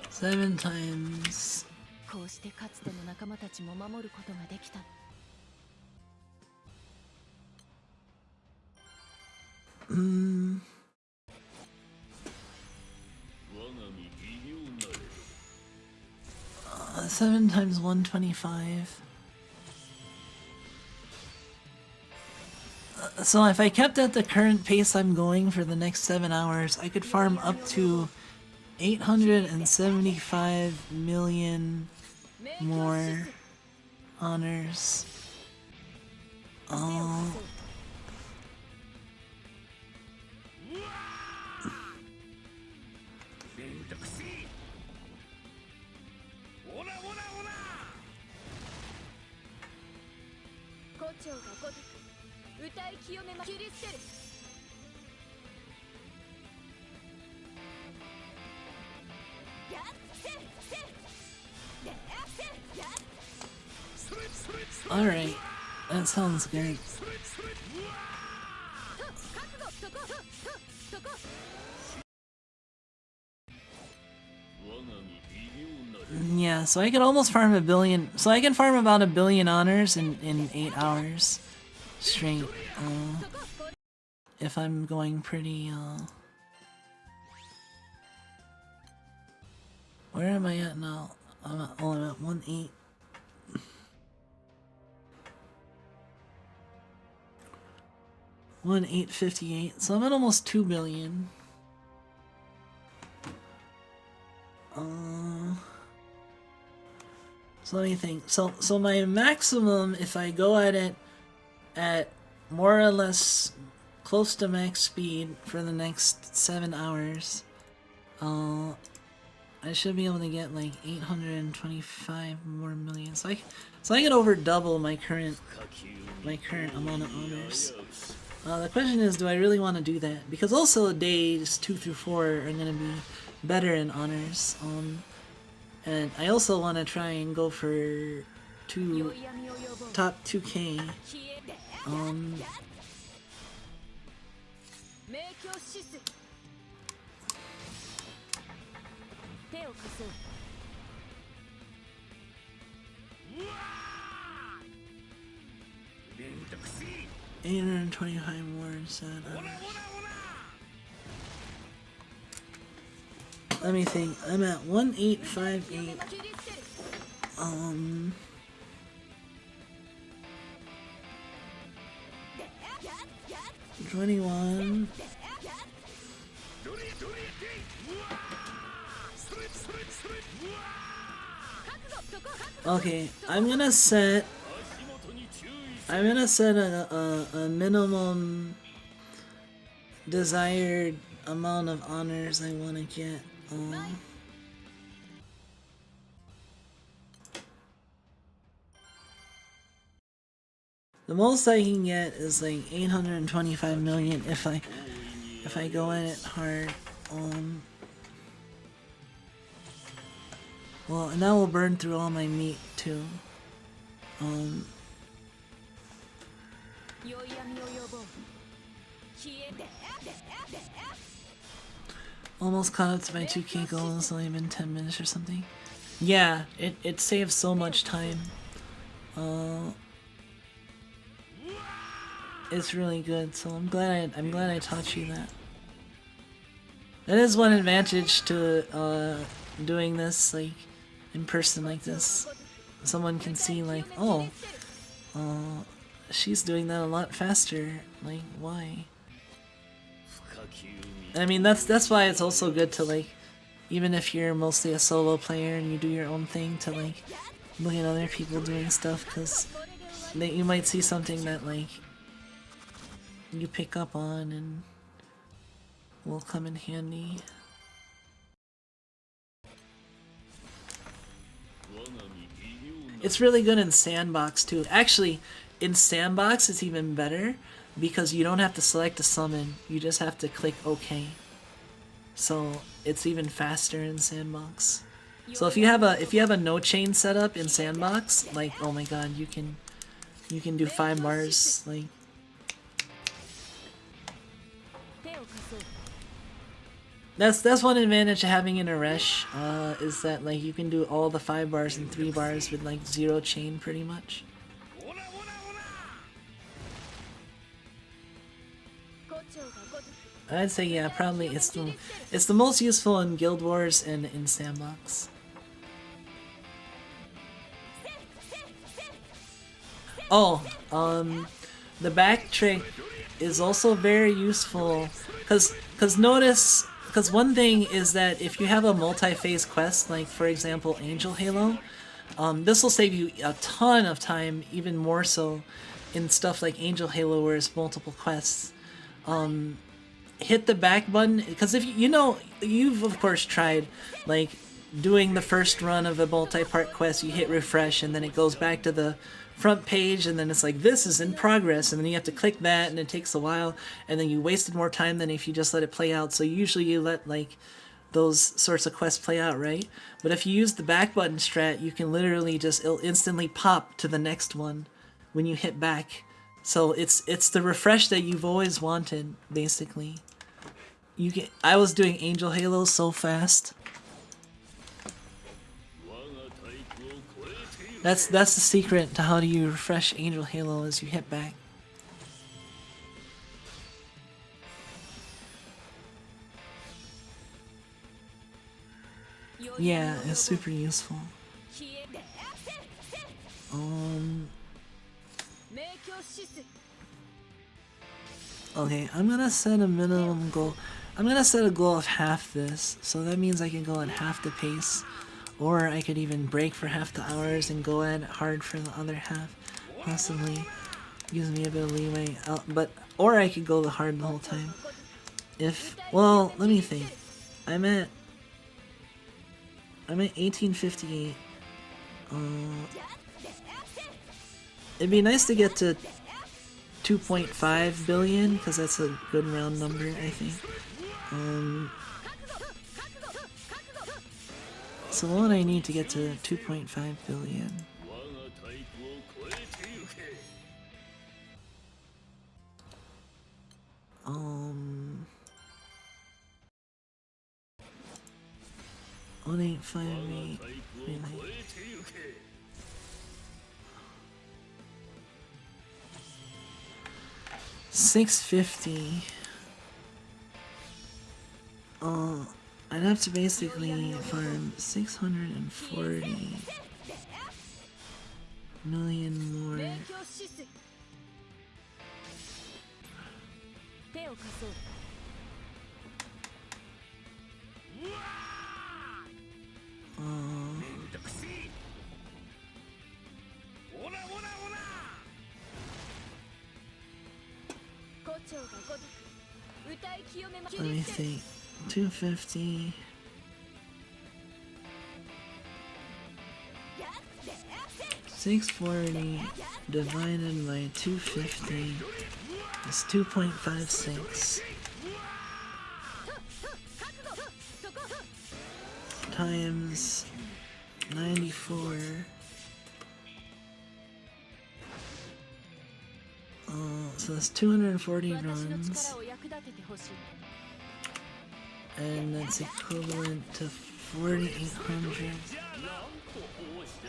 Seven times. こうしてかつての仲間たちも守ることができた。Seven times 125. So if I kept at the current pace I'm going for the next 7 hours, I could farm up to 875 million more honors. Alright, that sounds good. Yeah, so I could almost farm a billion. So I can farm about 1 billion honors in 8 hours straight. If I'm going pretty, where am I at now? I'm at 1.8. $1.858, so I'm at almost 2 billion. So let me think. So my maximum, if I go at it at more or less close to max speed for the next 7 hours, I should be able to get like 825 more million. So I could over double my current amount of honors. The question is, do I really want to do that? Because also days 2 through 4 are going to be better in honors. And I also want to try and go for top 2K. $825 more instead. Let me think. I'm at 1.858. 21. Okay, I'm gonna set a minimum desired amount of honors I want to get. The most I can get is like 825 million if I go at it hard. Well, and that will burn through all my meat too. Almost caught up to my 2K goal. It's only been 10 minutes or something. Yeah, it saves so much time. It's really good, so I'm glad I taught you that. That is one advantage to doing this like in person like this. Someone can see like, oh, she's doing that a lot faster. Like, why? I mean, that's why it's also good to like, even if you're mostly a solo player and you do your own thing, to like look at other people doing stuff, because you might see something that like you pick up on and will come in handy. It's really good in Sandbox too. Actually, in Sandbox it's even better because you don't have to select a summon. You just have to click OK. So it's even faster in Sandbox. So if you have a no chain setup in Sandbox, like, oh my god, you can do 5 bars like. That's one advantage of having an Aresh, is that like you can do all the 5 bars and 3 bars with like 0 chain pretty much. I'd say yeah, probably it's the most useful in Guild Wars and in Sandbox. Oh, the back trick is also very useful because one thing is that if you have a multi-phase quest, like for example Angel Halo, this will save you a ton of time, even more so in stuff like Angel Halo where it's multiple quests. Hit the back button, because if you've of course tried like doing the first run of a multi-part quest, you hit refresh and then it goes back to the front page and then it's like, this is in progress, and then you have to click that and it takes a while and then you wasted more time than if you just let it play out. So usually you let like those sorts of quests play out, right? But if you use the back button strat, you can literally it'll instantly pop to the next one when you hit back. So it's the refresh that you've always wanted, basically. I was doing Angel Halo so fast. That's the secret to how do you refresh Angel Halo, is you hit back. Yeah, it's super useful. Okay, I'm gonna set a minimum goal. I'm gonna set a goal of half this, so that means I can go at half the pace, or I could even break for half the hours and go at it hard for the other half. Possibly gives me a bit of leeway, or I could go the hard the whole time. Well, let me think. I'm at 1858. It'd be nice to get to 2.5 billion, because that's a good round number, I think. So what would I need to get to 2.5 billion? One 858. Really? 650. I'd have to basically farm 640 million more. を貸そう。胡蝶がごとく歌い清めま。 Let me think. 250. $640 divided by 250 is 2.56 times 94. So that's 240 runs, and that's equivalent to 4,800.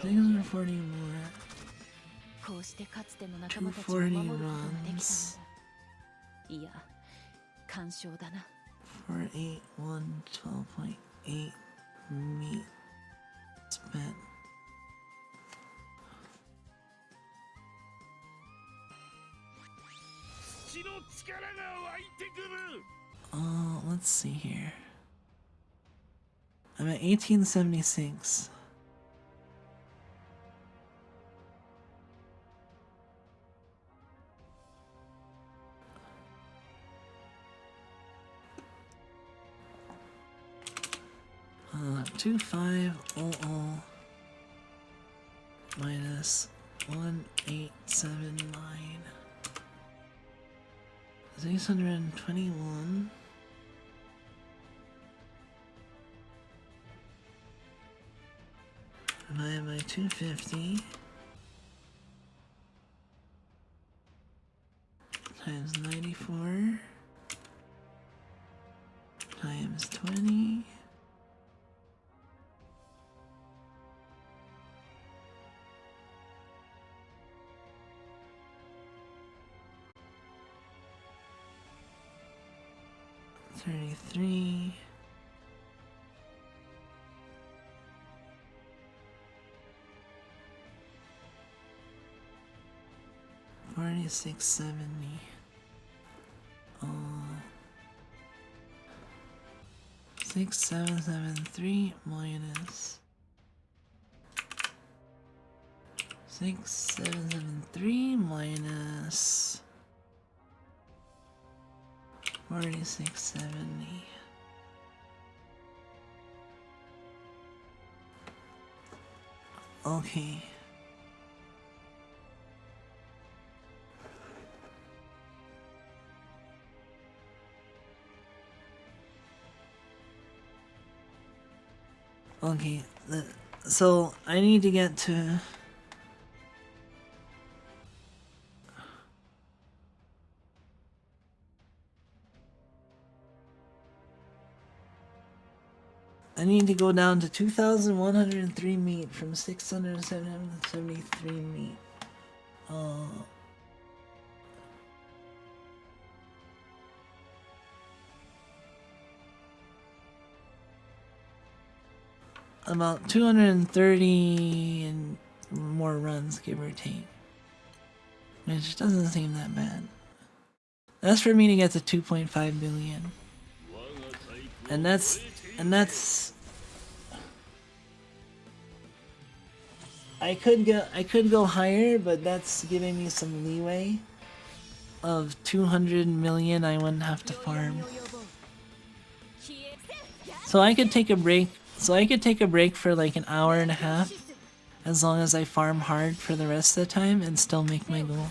640 more. こうしてかつての仲間たちを守ることができたのだ。いや、干渉だな。481 12.8 meat spent. Let's see here. I'm at 1876. Uh, 2500 minus 1879 is 621. Divided by 250 times 94 times 20 . $33. $46.70. 6773 minus 6773 minus 4670. Okay. Okay, so I need to get to go down to 2,103 meat from 673 meat. About 230 and more runs, give or take. Which doesn't seem that bad. That's for me to get to 2.5 billion. And that's I could go higher, but that's giving me some leeway of 200 million I wouldn't have to farm. So I could take a break. So I could take a break for like an hour and a half, as long as I farm hard for the rest of the time and still make my goal.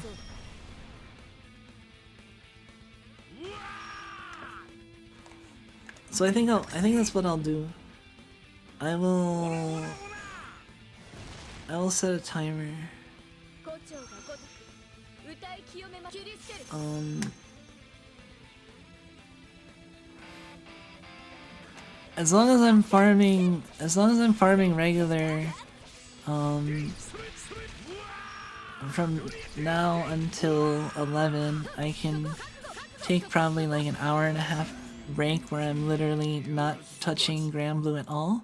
So I think that's what I'll do. I will set a timer. As long as I'm farming regular, from now until 11, I can take probably like an hour and a half break where I'm literally not touching Granblue at all,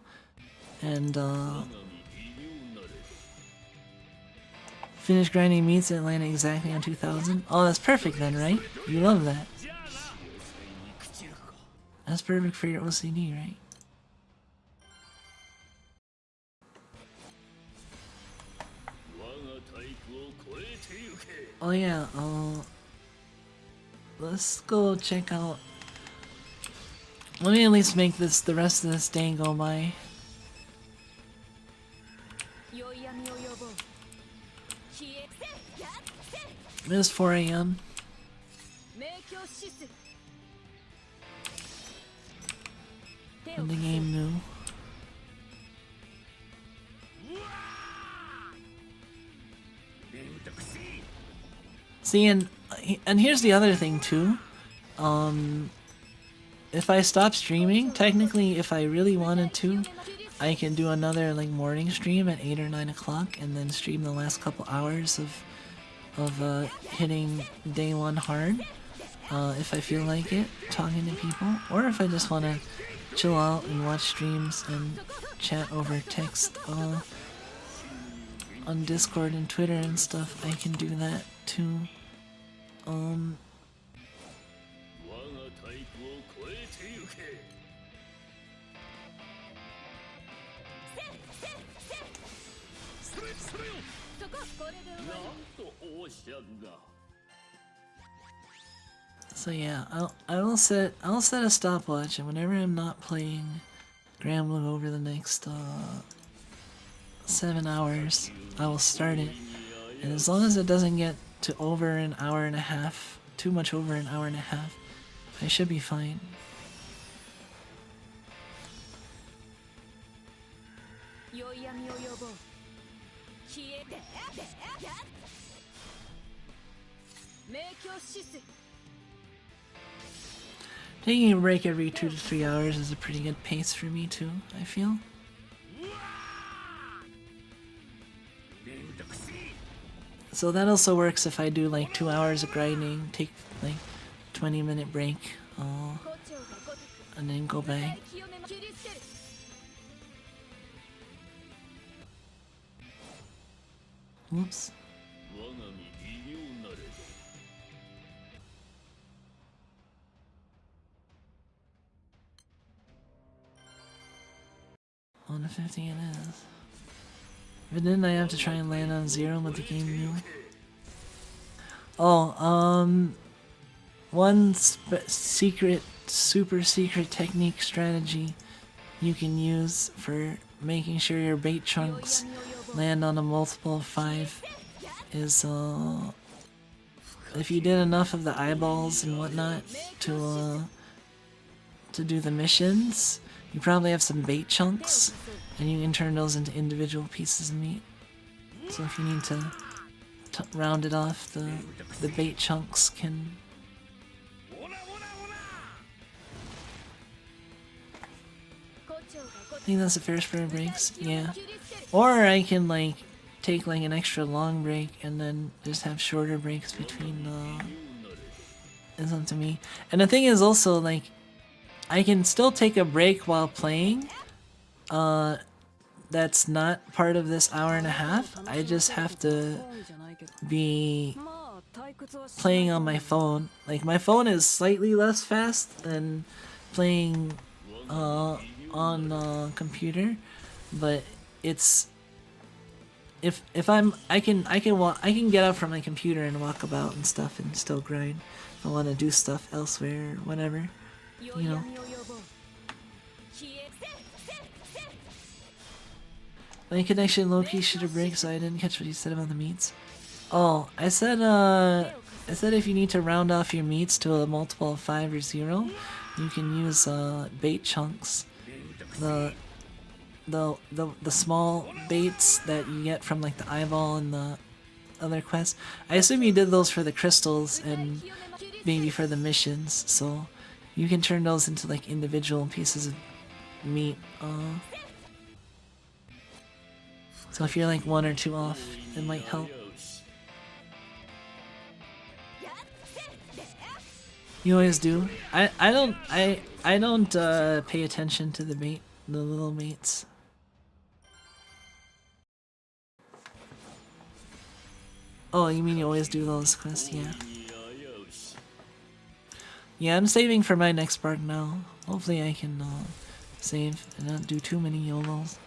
and finish grinding meats and land exactly on 2,000. Oh, that's perfect then, right? You love that. That's perfect for your OCD, right? Oh yeah, let's go check out. Let me at least make this the rest of this day go by. It is 4 a.m. And the game knew. See, and here's the other thing too. If I stop streaming, technically, if I really wanted to, I can do another like morning stream at 8 or 9 o'clock, and then stream the last couple hours of hitting day 1 hard. If I feel like it, talking to people, or if I just want to chill out and watch streams and chat over text on Discord and Twitter and stuff, I can do that too. So yeah, I'll set a stopwatch, and whenever I'm not playing Granblue over the next 7 hours, I will start it. And as long as it doesn't get to over an hour and a half, too much over an hour and a half, I should be fine. Taking a break every 2 to 3 hours is a pretty good pace for me too, I feel. So that also works if I do like 2 hours of grinding, take like 20-minute break, and then go back. Whoops. On the 50 it is. But then I have to try and land on 0 with the game new. Oh, one secret, super secret technique strategy you can use for making sure your bait chunks land on a multiple of 5 is, if you did enough of the eyeballs and whatnot to do the missions, you probably have some bait chunks, and you can turn those into individual pieces of meat. So if you need to round it off, the bait chunks can... I think that's the fair spare of breaks, yeah. Or I can like take like an extra long break and then just have shorter breaks between it's up to me. And the thing is also like I can still take a break while playing. That's not part of this hour and a half. I just have to be playing on my phone. Like my phone is slightly less fast than playing on computer, but it's if I can get up from my computer and walk about and stuff and still grind if I want to do stuff elsewhere or whatever, you know. My connection low-key should have break, so I didn't catch what you said about the meats. Oh, I said if you need to round off your meats to a multiple of 5 or 0, you can use bait chunks. The small baits that you get from like the eyeball and the other quests. I assume you did those for the crystals and maybe for the missions, so you can turn those into like individual pieces of meat. So if you're like 1 or 2 off, it might help. You always do. I don't pay attention to the little mates. Oh, you mean you always do those quests? Yeah. Yeah, I'm saving for my next part now. Hopefully I can save and not do too many YOLOs.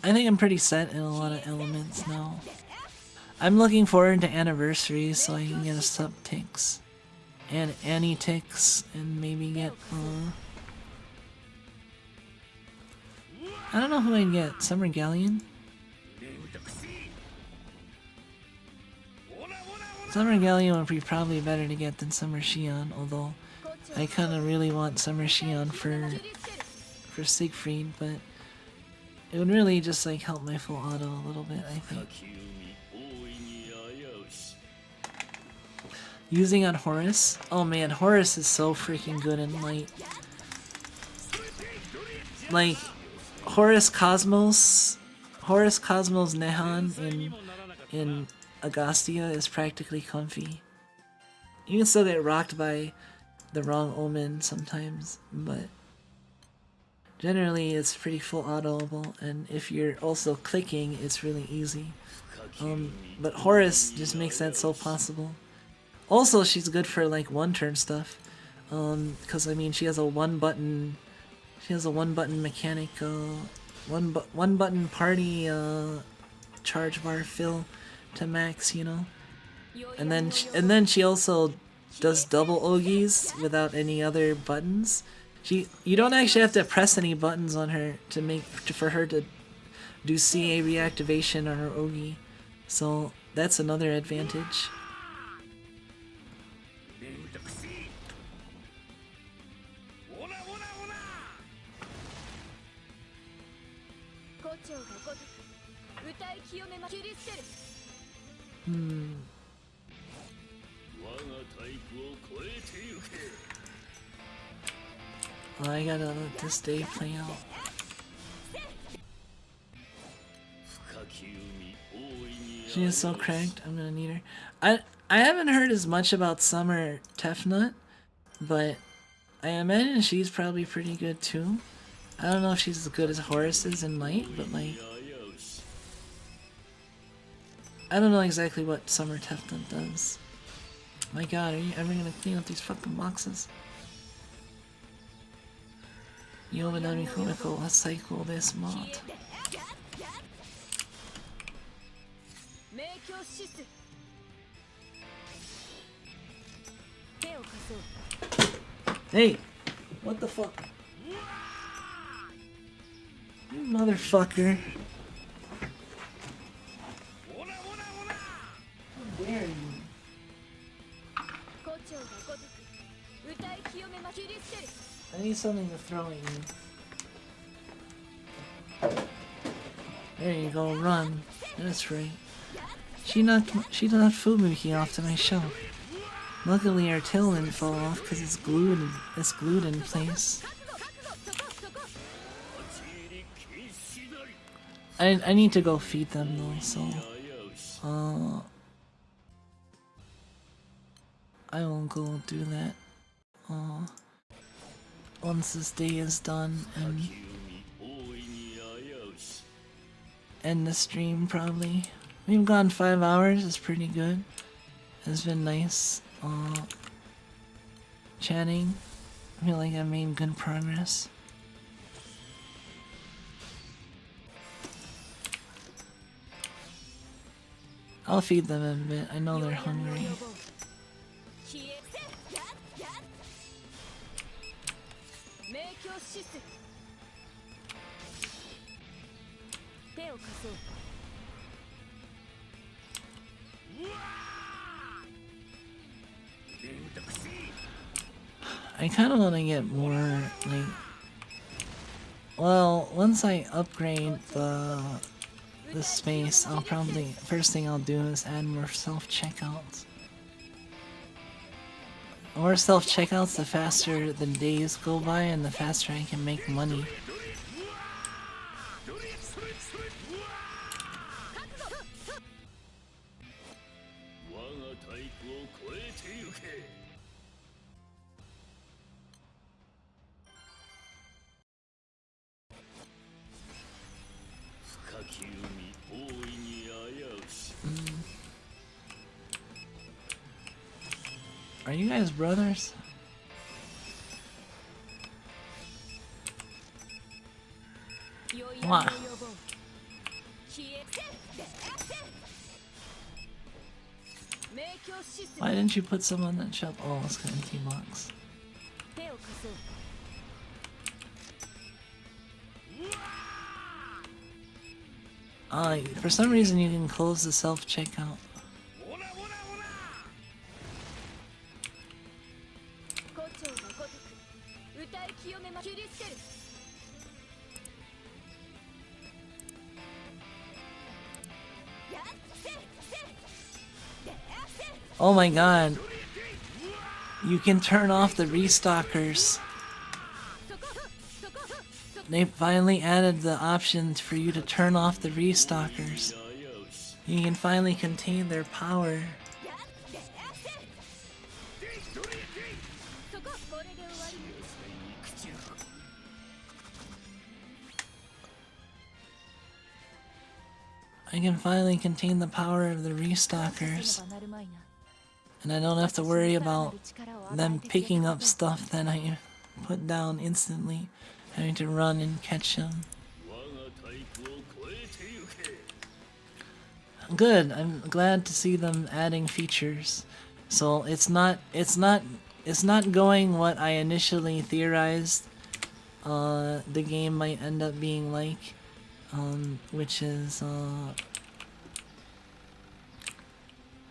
I think I'm pretty set in a lot of elements now. I'm looking forward to anniversaries so I can get a sub-ticks and anti-ticks and maybe get I don't know who I'd get. Summer Galleon? Summer Galleon would be probably better to get than Summer Shion, although I kinda really want Summer Shion for Siegfried, but it would really just like help my full auto a little bit, I think. Using on Horus? Oh man, Horus is so freaking good in light. Like, Horus Cosmos Nehan in Agastya is practically comfy. You can still get rocked by the wrong omen sometimes, but generally it's pretty full autoable, and if you're also clicking, it's really easy. But Horus just makes that so possible. Also, she's good for like one-turn stuff, because I mean she has a one-button mechanic, one-button party charge bar fill to max, you know, and then she also does double Ogis without any other buttons. You don't actually have to press any buttons on her for her to do CA reactivation on her Ogi, so that's another advantage. Well, I gotta let this day play out. She is so cracked, I'm gonna need her. I haven't heard as much about Summer Tefnut, but I imagine she's probably pretty good too. I don't know if she's as good as Horus is in Light, but like, I don't know exactly what Summer Tefnut does. My god, are you ever gonna clean up these fucking boxes? Yominami Komiko wa Saiko desu mod. Hey! What the fuck? You motherfucker. How dare you? I need something to throw at you. There you go, run. That's right. She knocked Fubuki off to my shelf. Luckily our tail didn't fall off because it's glued in place. I need to go feed them though, so I will go do that once this day is done and end the stream probably. We've gone 5 hours, it's pretty good. It's been nice chatting. I feel like I made good progress. I'll feed them a bit, I know they're hungry. I kind of want to get more, like, well, once I upgrade the space, I'll probably, first thing I'll do is add more self-checkouts. The more self-checkouts, the faster the days go by and the faster I can make money. Are you guys brothers? Wow. Why didn't you put some on that shelf? Oh, it's got an empty box. For some reason you can close the self-checkout. Oh my god. You can turn off the restockers. They finally added the option for you to turn off the restockers. You can finally contain their power. I can finally contain the power of the restockers. And I don't have to worry about them picking up stuff that I put down instantly, having to run and catch them. Good, I'm glad to see them adding features. So it's not going what I initially theorized the game might end up being like, which is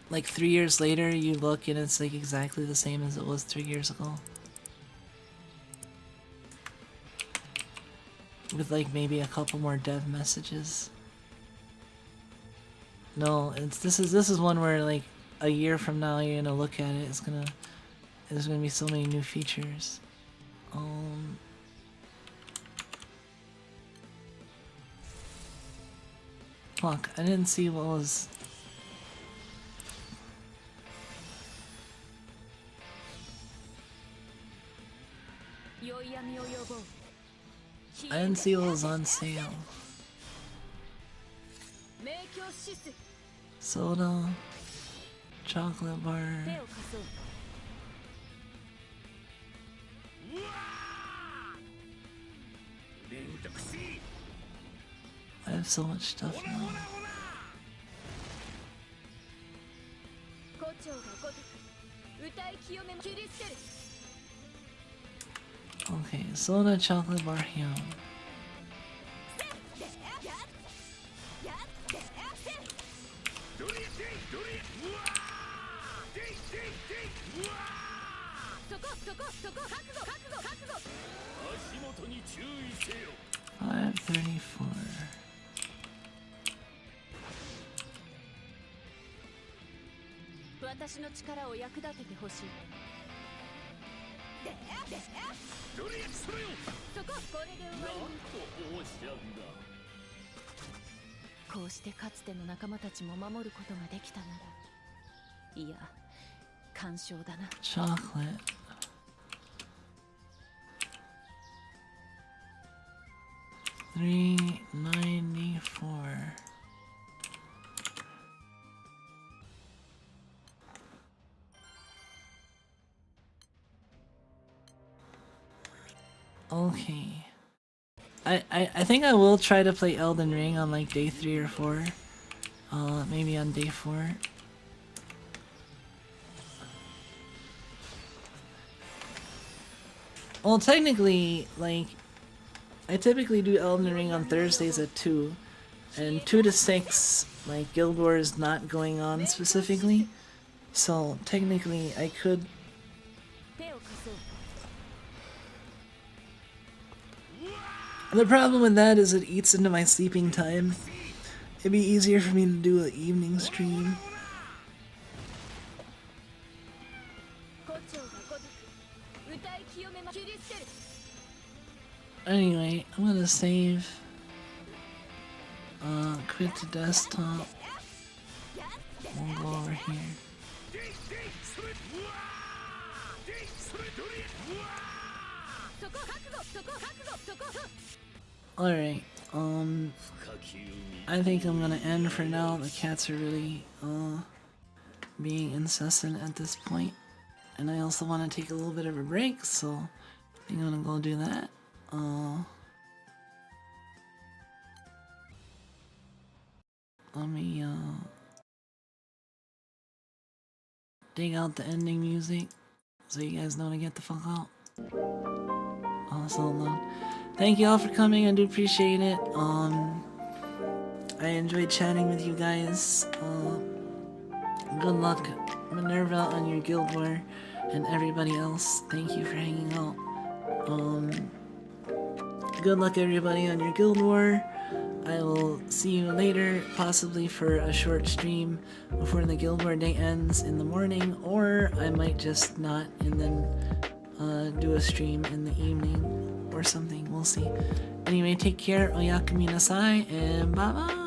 like 3 years later you look and it's like exactly the same as it was 3 years ago. With like maybe a couple more dev messages. No, this is one where like a year from now you're gonna look at it, there's gonna be so many new features. Fuck, I didn't see what was. I didn't see what was on sale. Soda, chocolate bar. I have so much stuff now. Okay, soda, chocolate bar, ham. $5.34. Chocolate. $3.94. Okay. I think I will try to play Elden Ring on like day 3 or 4. Maybe on day 4. Well, technically, like, I typically do Elden Ring on Thursdays at 2. And 2 to 6, like, Guild War is not going on specifically. So, technically, I could... The problem with that is it eats into my sleeping time. It'd be easier for me to do an evening stream. Anyway, I'm gonna save. Quit to desktop. We'll go over here. Alright, I think I'm gonna end for now. The cats are really, being incessant at this point. and I also want to take a little bit of a break, so I think I'm gonna go do that. Let me dig out the ending music so you guys know to get the fuck out. Oh, so loud. Thank you all for coming. I do appreciate it. I enjoyed chatting with you guys. Good luck, Minerva, on your guild war, and everybody else. Thank you for hanging out. Good luck, everybody, on your guild war. I will see you later, possibly for a short stream before the guild war day ends in the morning, or I might just not and then do a stream in the evening or something. We'll see. Anyway, take care. Oyakumi nasai, and bye bye.